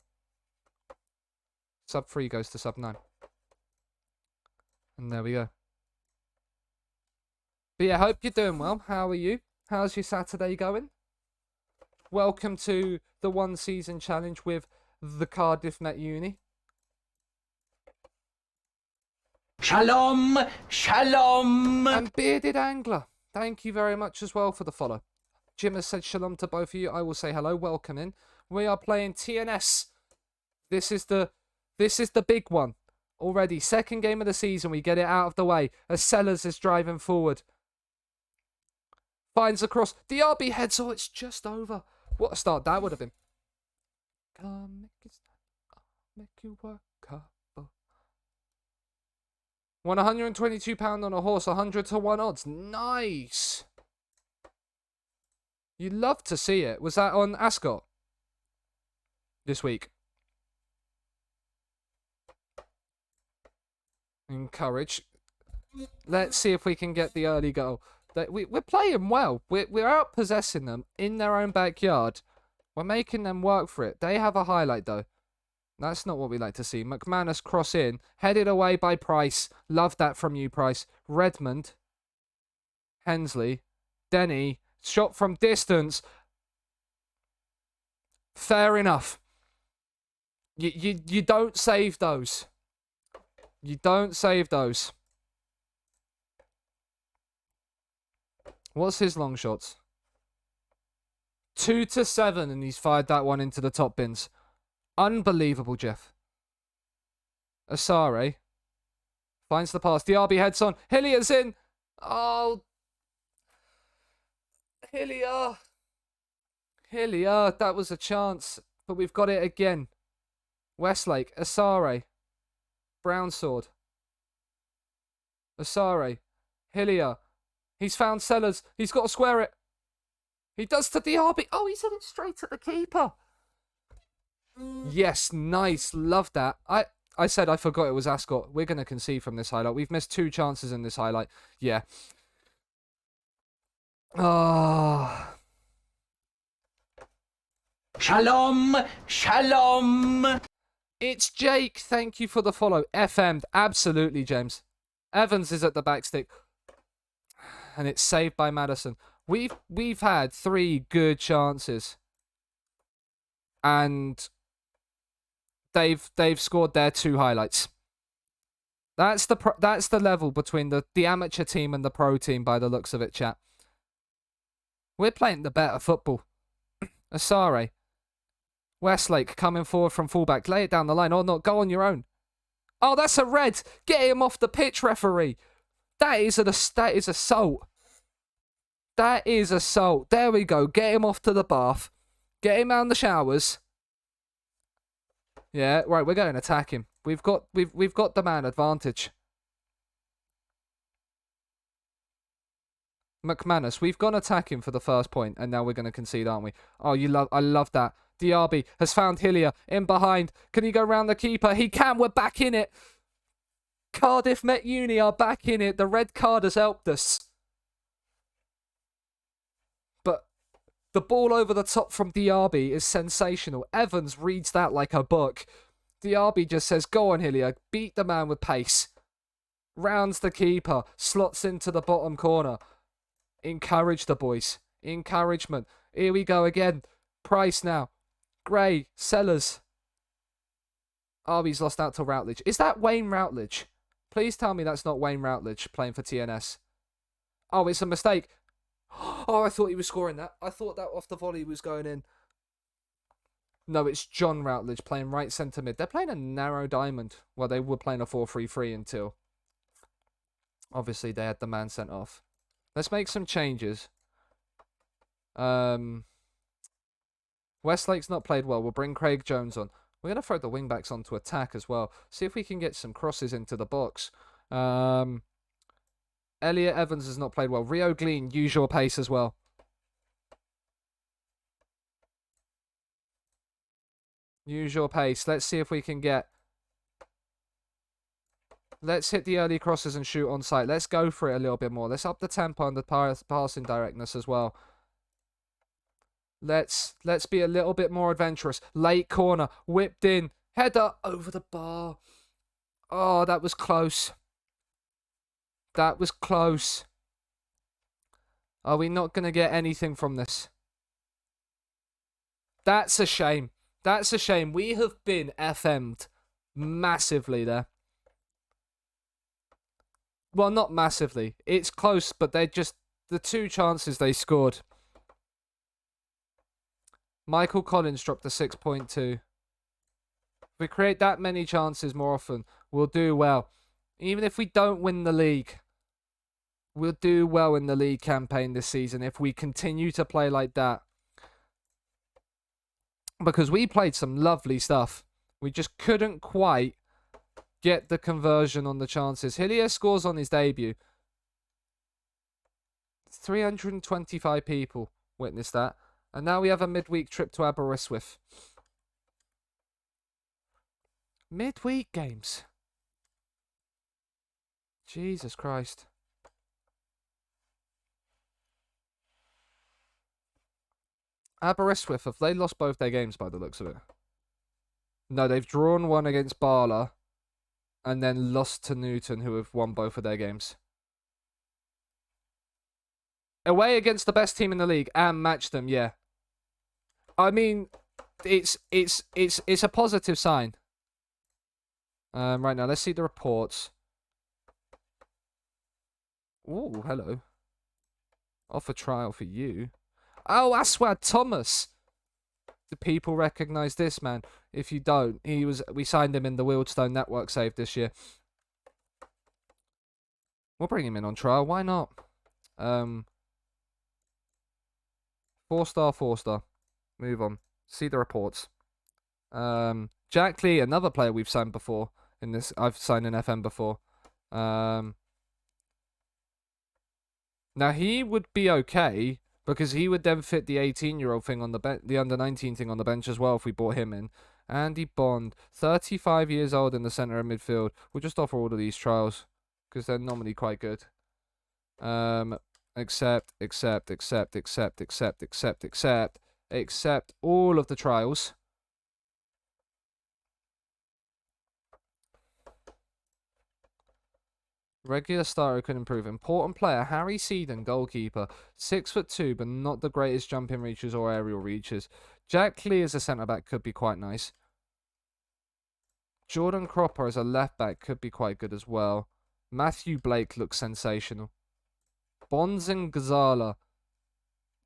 Sub 3 goes to sub 9. And there we go. But yeah, hope you're doing well. How are you? How's your Saturday going? Welcome to the one season challenge with the Cardiff Met Uni. Shalom! Shalom! And Bearded Angler, thank you very much as well for the follow. Jim has said shalom to both of you. I will say hello, welcome in. We are playing TNS. This is the big one. Already, second game of the season, we get it out of the way as Sellers is driving forward. Finds the cross. DRB heads, oh, it's just over. What a start that would have been. Come make you work up. Won £122 on a horse, 100 to 1 odds. Nice. You love to see it. Was that on Ascot this week? Encourage. Let's see if we can get the early goal. We're playing well. We're out possessing them in their own backyard. We're making them work for it. They have a highlight, though. That's not what we like to see. McManus cross in. Headed away by Price. Love that from you, Price. Redmond. Hensley. Denny. Shot from distance. Fair enough. You don't save those. You don't save those. What's his long shots? 2-7, and he's fired that one into the top bins. Unbelievable, Jeff. Asare finds the pass. Diaby heads on. Hillier's in. Oh. Hillier. That was a chance. But we've got it again. Westlake. Asare. Brownsword. Asare. Hillier. He's found Sellers. He's got to square it. He does to Diaby. Oh, he's hit it straight at the keeper. Yes, nice. Love that. I said I forgot it was Ascot. We're going to concede from this highlight. We've missed 2 chances in this highlight. Yeah. Ah. Shalom, shalom. It's Jake. Thank you for the follow. FM'd. Absolutely, James. Evans is at the back stick. And it's saved by Madison. We've had 3 good chances. And they've scored their 2 highlights. That's the level between the amateur team and the pro team by the looks of it, chat. We're playing the better football. Asare. Westlake coming forward from fullback. Lay it down the line or not. Go on your own. Oh, that's a red. Get him off the pitch, referee. That is assault. That is assault. There we go. Get him off to the bath. Get him out in the showers. Yeah, right, we're going to attack him. We've got the man advantage. McManus, we've gone to attack him for the first point, and now we're going to concede, aren't we? Oh, I love that. Diaby has found Hillier in behind. Can he go round the keeper? He can. We're back in it. Cardiff Met Uni are back in it. The red card has helped us. But the ball over the top from Diaby is sensational. Evans reads that like a book. Diaby just says, go on, Hillier. Beat the man with pace. Rounds the keeper. Slots into the bottom corner. Encourage the boys. Encouragement. Here we go again. Price now. Gray. Sellers. Oh, he's lost out to Routledge. Is that Wayne Routledge? Please tell me that's not Wayne Routledge playing for TNS. Oh, it's a mistake. Oh, I thought he was scoring that. I thought that off the volley was going in. No, it's John Routledge playing right centre mid. They're playing a narrow diamond. Well, they were playing a 4-3-3 until obviously they had the man sent off. Let's make some changes. Westlake's not played well. We'll bring Craig Jones on. We're going to throw the wing-backs onto attack as well. See if we can get some crosses into the box. Elliot Evans has not played well. Rio Glean, use your pace as well. Use your pace. Let's see if we can get... Let's hit the early crosses and shoot on sight. Let's go for it a little bit more. Let's up the tempo and the passing directness as well. Let's be a little bit more adventurous. Late corner, whipped in, header over the bar. Oh, that was close. That was close. Are we not going to get anything from this? That's a shame. That's a shame. We have been FM'd massively there. Well, not massively. It's close, but they're just the 2 chances they scored. Michael Collins dropped a 6.2. If we create that many chances more often, we'll do well. Even if we don't win the league, we'll do well in the league campaign this season if we continue to play like that. Because we played some lovely stuff. We just couldn't quite get the conversion on the chances. Hillier scores on his debut. 325 people witnessed that. And now we have a midweek trip to Aberystwyth. Midweek games. Jesus Christ. Aberystwyth, have they lost both their games by the looks of it? No, they've drawn one against Barla and then lost to Newton, who have won both of their games. Away against the best team in the league and match them, yeah. I mean, it's a positive sign. Right now, let's see the reports. Ooh, hello. Offer trial for you. Oh, Aswad Thomas. Do people recognise this man? If you don't, we signed him in the Wildstone Network save this year. We'll bring him in on trial. Why not? 4-star, 4-star. Move on. See the reports. Jack Lee, another player we've signed before. I've signed in FM before. Now he would be okay because he would then fit the 18-year-old thing on the bench, the under-19 thing on the bench as well if we brought him in. Andy Bond, 35 years old in the centre of midfield. We'll just offer all of these trials because they're normally quite good. Accept all of the trials. Regular star who can improve. Important player, Harry Seedon, goalkeeper. 6'2", but not the greatest jumping reaches or aerial reaches. Jack Lee as a centre-back could be quite nice. Jordan Cropper as a left-back could be quite good as well. Matthew Blake looks sensational. Bonzen Ghazala.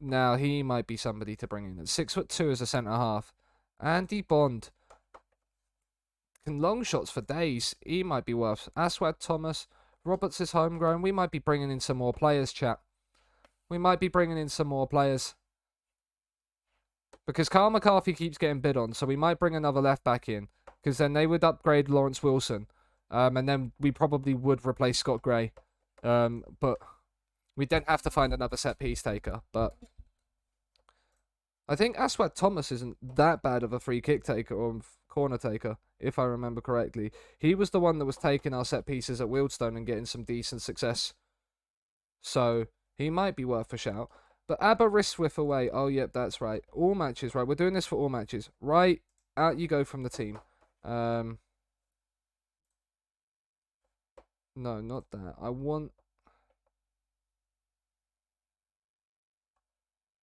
Now, he might be somebody to bring in. At 6'2" as a centre-half. Andy Bond. Can long shots for days. He might be worth. Aswad Thomas. Roberts is homegrown. We might be bringing in some more players, chat. We might be bringing in some more players. Because Carl McCarthy keeps getting bid on, so we might bring another left-back in. Because then they would upgrade Lawrence Wilson. And then we probably would replace Scott Gray. But we'd then have to find another set-piece taker. But I think Aswad Thomas isn't that bad of a free kick taker or corner taker, if I remember correctly. He was the one that was taking our set pieces at Wildstone and getting some decent success. So he might be worth a shout. But Aberystwyth away. Oh, yep, that's right. All matches, right? We're doing this for all matches. Right, out you go from the team. No, not that. I want...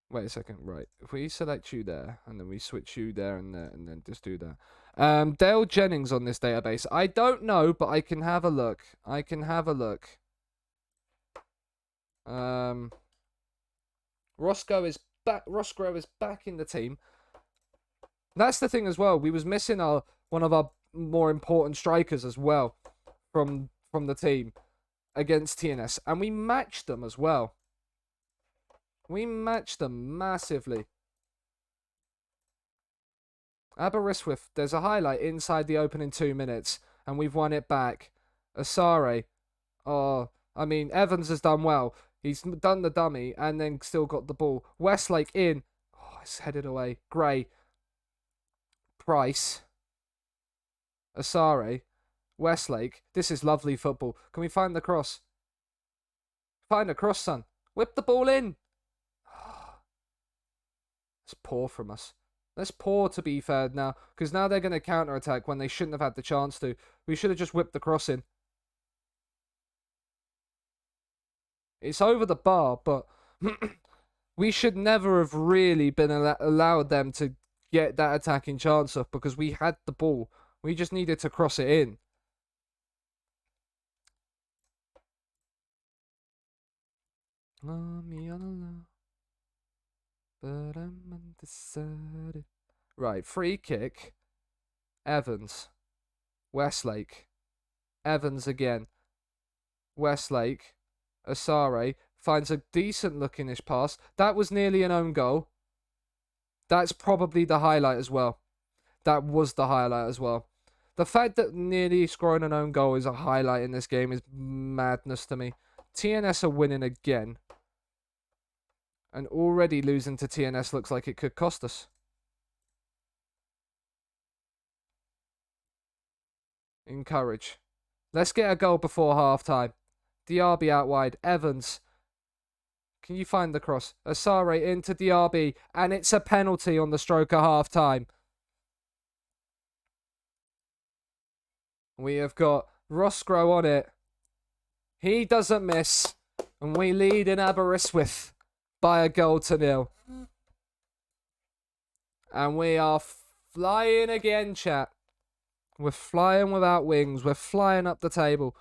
Wait a second, right. If we select you there, and then we switch you there, and then just do that. Dale Jennings on this database. I don't know, but I can have a look. Roscoe is back in the team. That's the thing as well. We was missing one of our more important strikers as well from the team against TNS, and we matched them as well. We matched them massively. Aberystwyth, there's a highlight inside the opening 2 minutes, and we've won it back. Asare, oh, I mean, Evans has done well. He's done the dummy, and then still got the ball. Westlake in. Oh, it's headed away. Gray. Price. Asare. Westlake. This is lovely football. Can we find the cross? Find a cross, son. Whip the ball in. It's poor from us. That's poor, to be fair, now. Because now they're going to counter-attack when they shouldn't have had the chance to. We should have just whipped the cross in. It's over the bar, but we should never have really been allowed them to get that attacking chance off because we had the ball. We just needed to cross it in. Me alone. But I'm undecided. Right, free kick. Evans. Westlake. Evans again. Westlake. Asare finds a decent looking-ish pass. That was nearly an own goal. That's probably the highlight as well. That was the highlight as well. The fact that nearly scoring an own goal is a highlight in this game is madness to me. TNS are winning again. And already losing to TNS looks like it could cost us. Encourage. Let's get a goal before half-time. Diaby out wide. Evans. Can you find the cross? Asare into DRB, and it's a penalty on the stroke of half time. We have got Roscoe on it. He doesn't miss, and we lead in Aberystwyth by a goal to nil. And we are flying again, chat. We're flying without wings. We're flying up the table.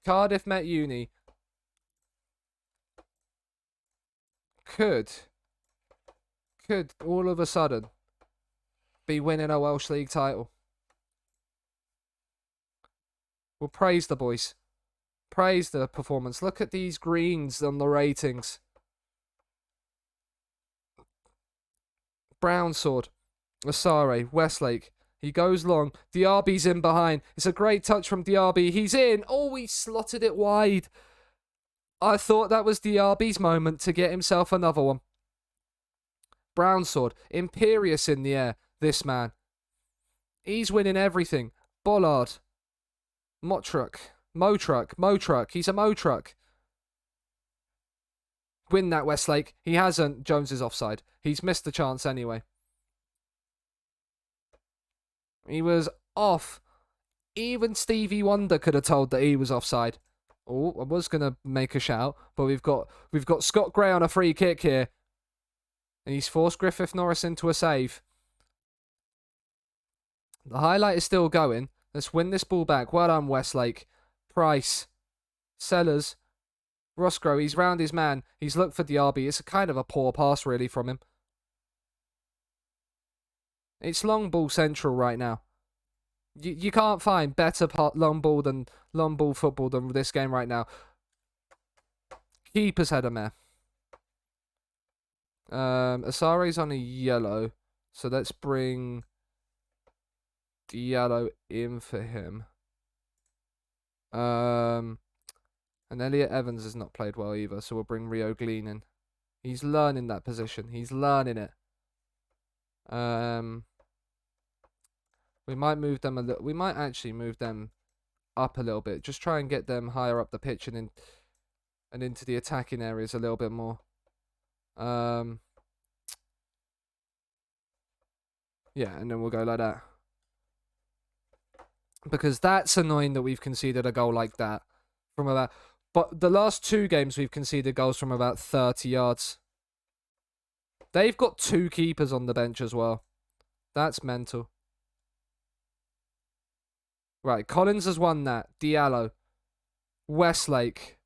Cardiff Met Uni could all of a sudden be winning a Welsh League title. We'll praise the boys. Praise the performance. Look at these greens on the ratings. Brown sword. Asare. Westlake. He goes long. Diaby's in behind. It's a great touch from Diaby. He's in. Oh, he slotted it wide. I thought that was Diaby's moment to get himself another one. Brown sword. Imperious in the air. This man. He's winning everything. Bollard. Motruck. Motruck. He's a Motruck. Win that, Westlake. He hasn't. Jones is offside. He's missed the chance anyway. He was off. Even Stevie Wonder could have told that he was offside. Oh, I was going to make a shout, but we've got Scott Gray on a free kick here. And he's forced Griffith Norris into a save. The highlight is still going. Let's win this ball back. Well done, Westlake. Price. Sellers. Roscoe, he's round his man. He's looked for Diaby. It's a kind of a poor pass, really, from him. It's long ball central right now. You can't find better long ball football than this game right now. Keeper's header, man. Asare's on a yellow. So let's bring Diallo in for him. And Elliot Evans has not played well either, so we'll bring Rio Glean in. He's learning that position. He's learning it. We might move them a little. We might actually move them up a little bit. Just try and get them higher up the pitch and into the attacking areas a little bit more. Yeah, and then we'll go like that. Because that's annoying that we've conceded a goal like that from about. But the last two games we've conceded goals from about 30 yards. They've got two keepers on the bench as well. That's mental. Right, Collins has won that. Diallo. Westlake.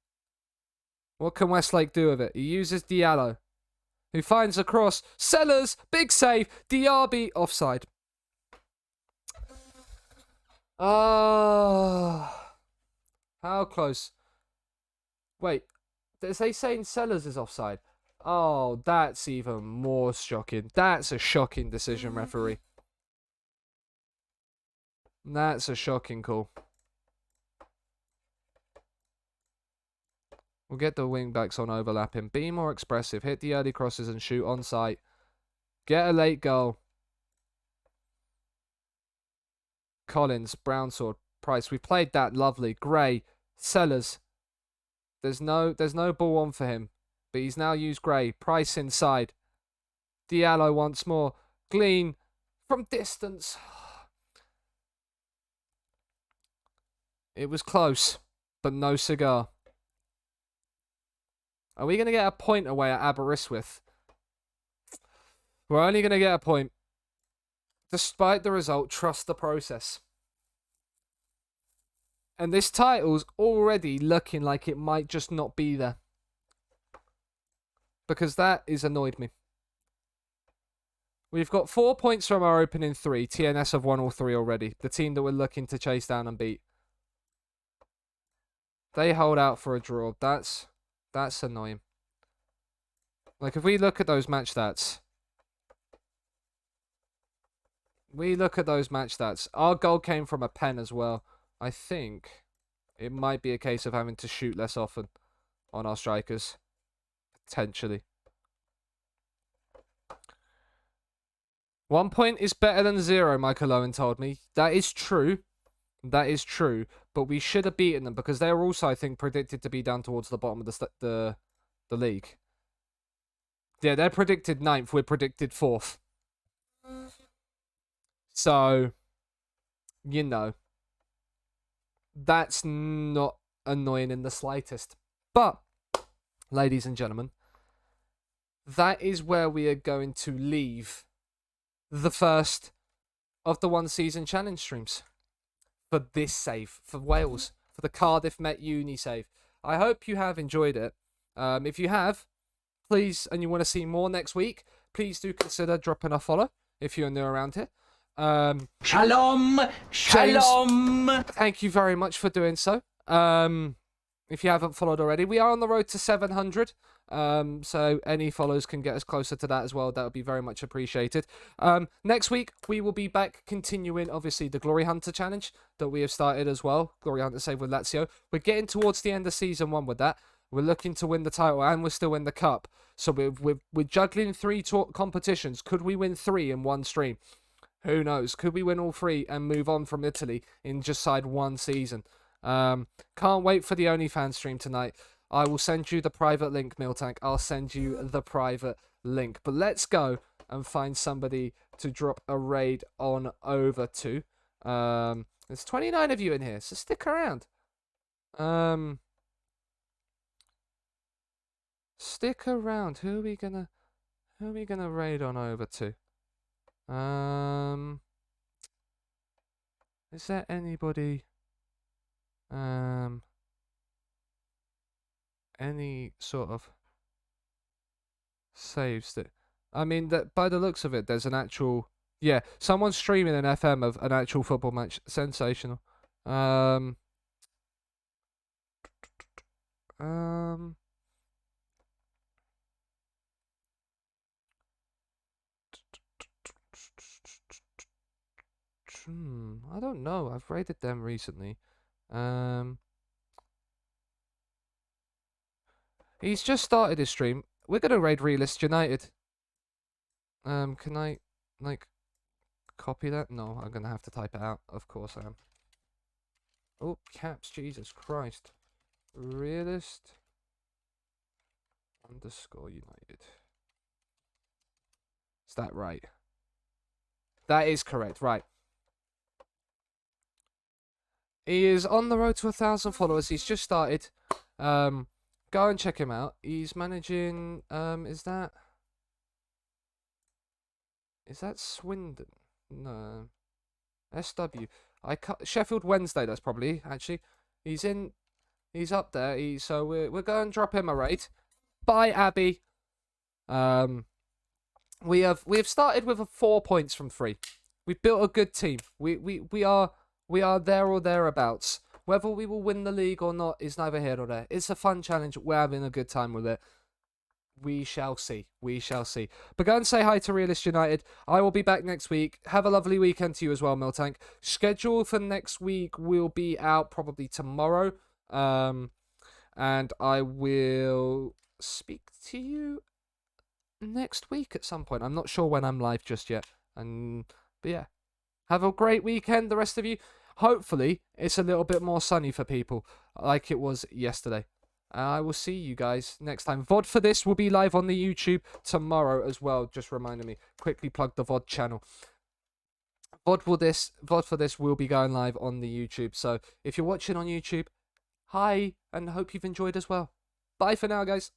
What can Westlake do with it? He uses Diallo, who finds a cross. Sellers, big save. Diaby, offside. Ah, how close? Wait, is they saying Sellers is offside? Oh, that's even more shocking. That's a shocking decision, referee. That's a shocking call. We'll get the wing backs on overlapping. Be more expressive. Hit the early crosses and shoot on sight. Get a late goal. Collins, Brown sword, Price. We played that lovely. Gray, Sellers. There's no ball on for him. But he's now used Gray. Price inside. Diallo once more. Glean from distance. It was close, but no cigar. Are we going to get a point away at Aberystwyth? We're only going to get a point. Despite the result, trust the process. And this title's already looking like it might just not be there. Because that has annoyed me. We've got 4 points from our opening three. TNS have won all three already. The team that we're looking to chase down and beat. They hold out for a draw. That's annoying. Like, if we look at those match stats. Our goal came from a pen as well. I think it might be a case of having to shoot less often on our strikers. Potentially. 1 point is better than 0, Michael Owen told me. That is true. That is true. But we should have beaten them because they were also, I think, predicted to be down towards the bottom of the league. Yeah, they're predicted 9th. We're predicted 4th. So, you know, that's not annoying in the slightest. But, ladies and gentlemen, that is where we are going to leave the first of the one season challenge streams for this save, for Wales, for the Cardiff Met Uni save. I hope you have enjoyed it. If you have, please, and you want to see more next week, please do consider dropping a follow if you're new around here. Shalom, shalom. Thank you very much for doing so. If you haven't followed already, we are on the road to 700. So any follows can get us closer to that as well. That would be very much appreciated. Next week, we will be back continuing, obviously, the Glory Hunter challenge that we have started as well. Glory Hunter save with Lazio. We're getting towards the end of season 1 with that. We're looking to win the title, and we're still in the cup. So we're juggling 3 competitions. Could we win 3 in one stream? Who knows? Could we win all 3 and move on from Italy in just side 1 season? Can't wait for the OnlyFans stream tonight. I will send you the private link, Miltank. I'll send you the private link. But let's go and find somebody to drop a raid on over to. There's 29 of you in here, so stick around. Stick around. Who are we gonna raid on over to? Is there anybody? Any sort of saves that? I mean, that by the looks of it, there's an actual. Yeah, someone's streaming an FM of an actual football match. Sensational. I don't know. I've rated them recently. He's just started his stream. We're gonna raid Realist United. Can I, like, copy that? No, I'm gonna have to type it out. Of course I am. Oh, caps, Jesus Christ. Realist _ United. Is that right? That is correct, right. He is on the road to 1,000 followers. He's just started. Go and check him out. He's managing. Is that Swindon? No. SW. Sheffield Wednesday. That's probably actually. He's up there. So we're going to drop him a raid. Bye, Abby. We have started with 4 points from 3. We've built a good team. We are there or thereabouts. Whether we will win the league or not is neither here nor there. It's a fun challenge. We're having a good time with it. We shall see. We shall see. But go and say hi to Realist United. I will be back next week. Have a lovely weekend to you as well, Miltank. Schedule for next week will be out probably tomorrow. And I will speak to you next week at some point. I'm not sure when I'm live just yet. But yeah. Have a great weekend, the rest of you. Hopefully, it's a little bit more sunny for people, like it was yesterday. I will see you guys next time. VOD for this will be live on the YouTube tomorrow as well. Just reminding me, quickly plug the VOD channel. VOD for this will be going live on the YouTube. So if you're watching on YouTube, hi, and hope you've enjoyed as well. Bye for now, guys.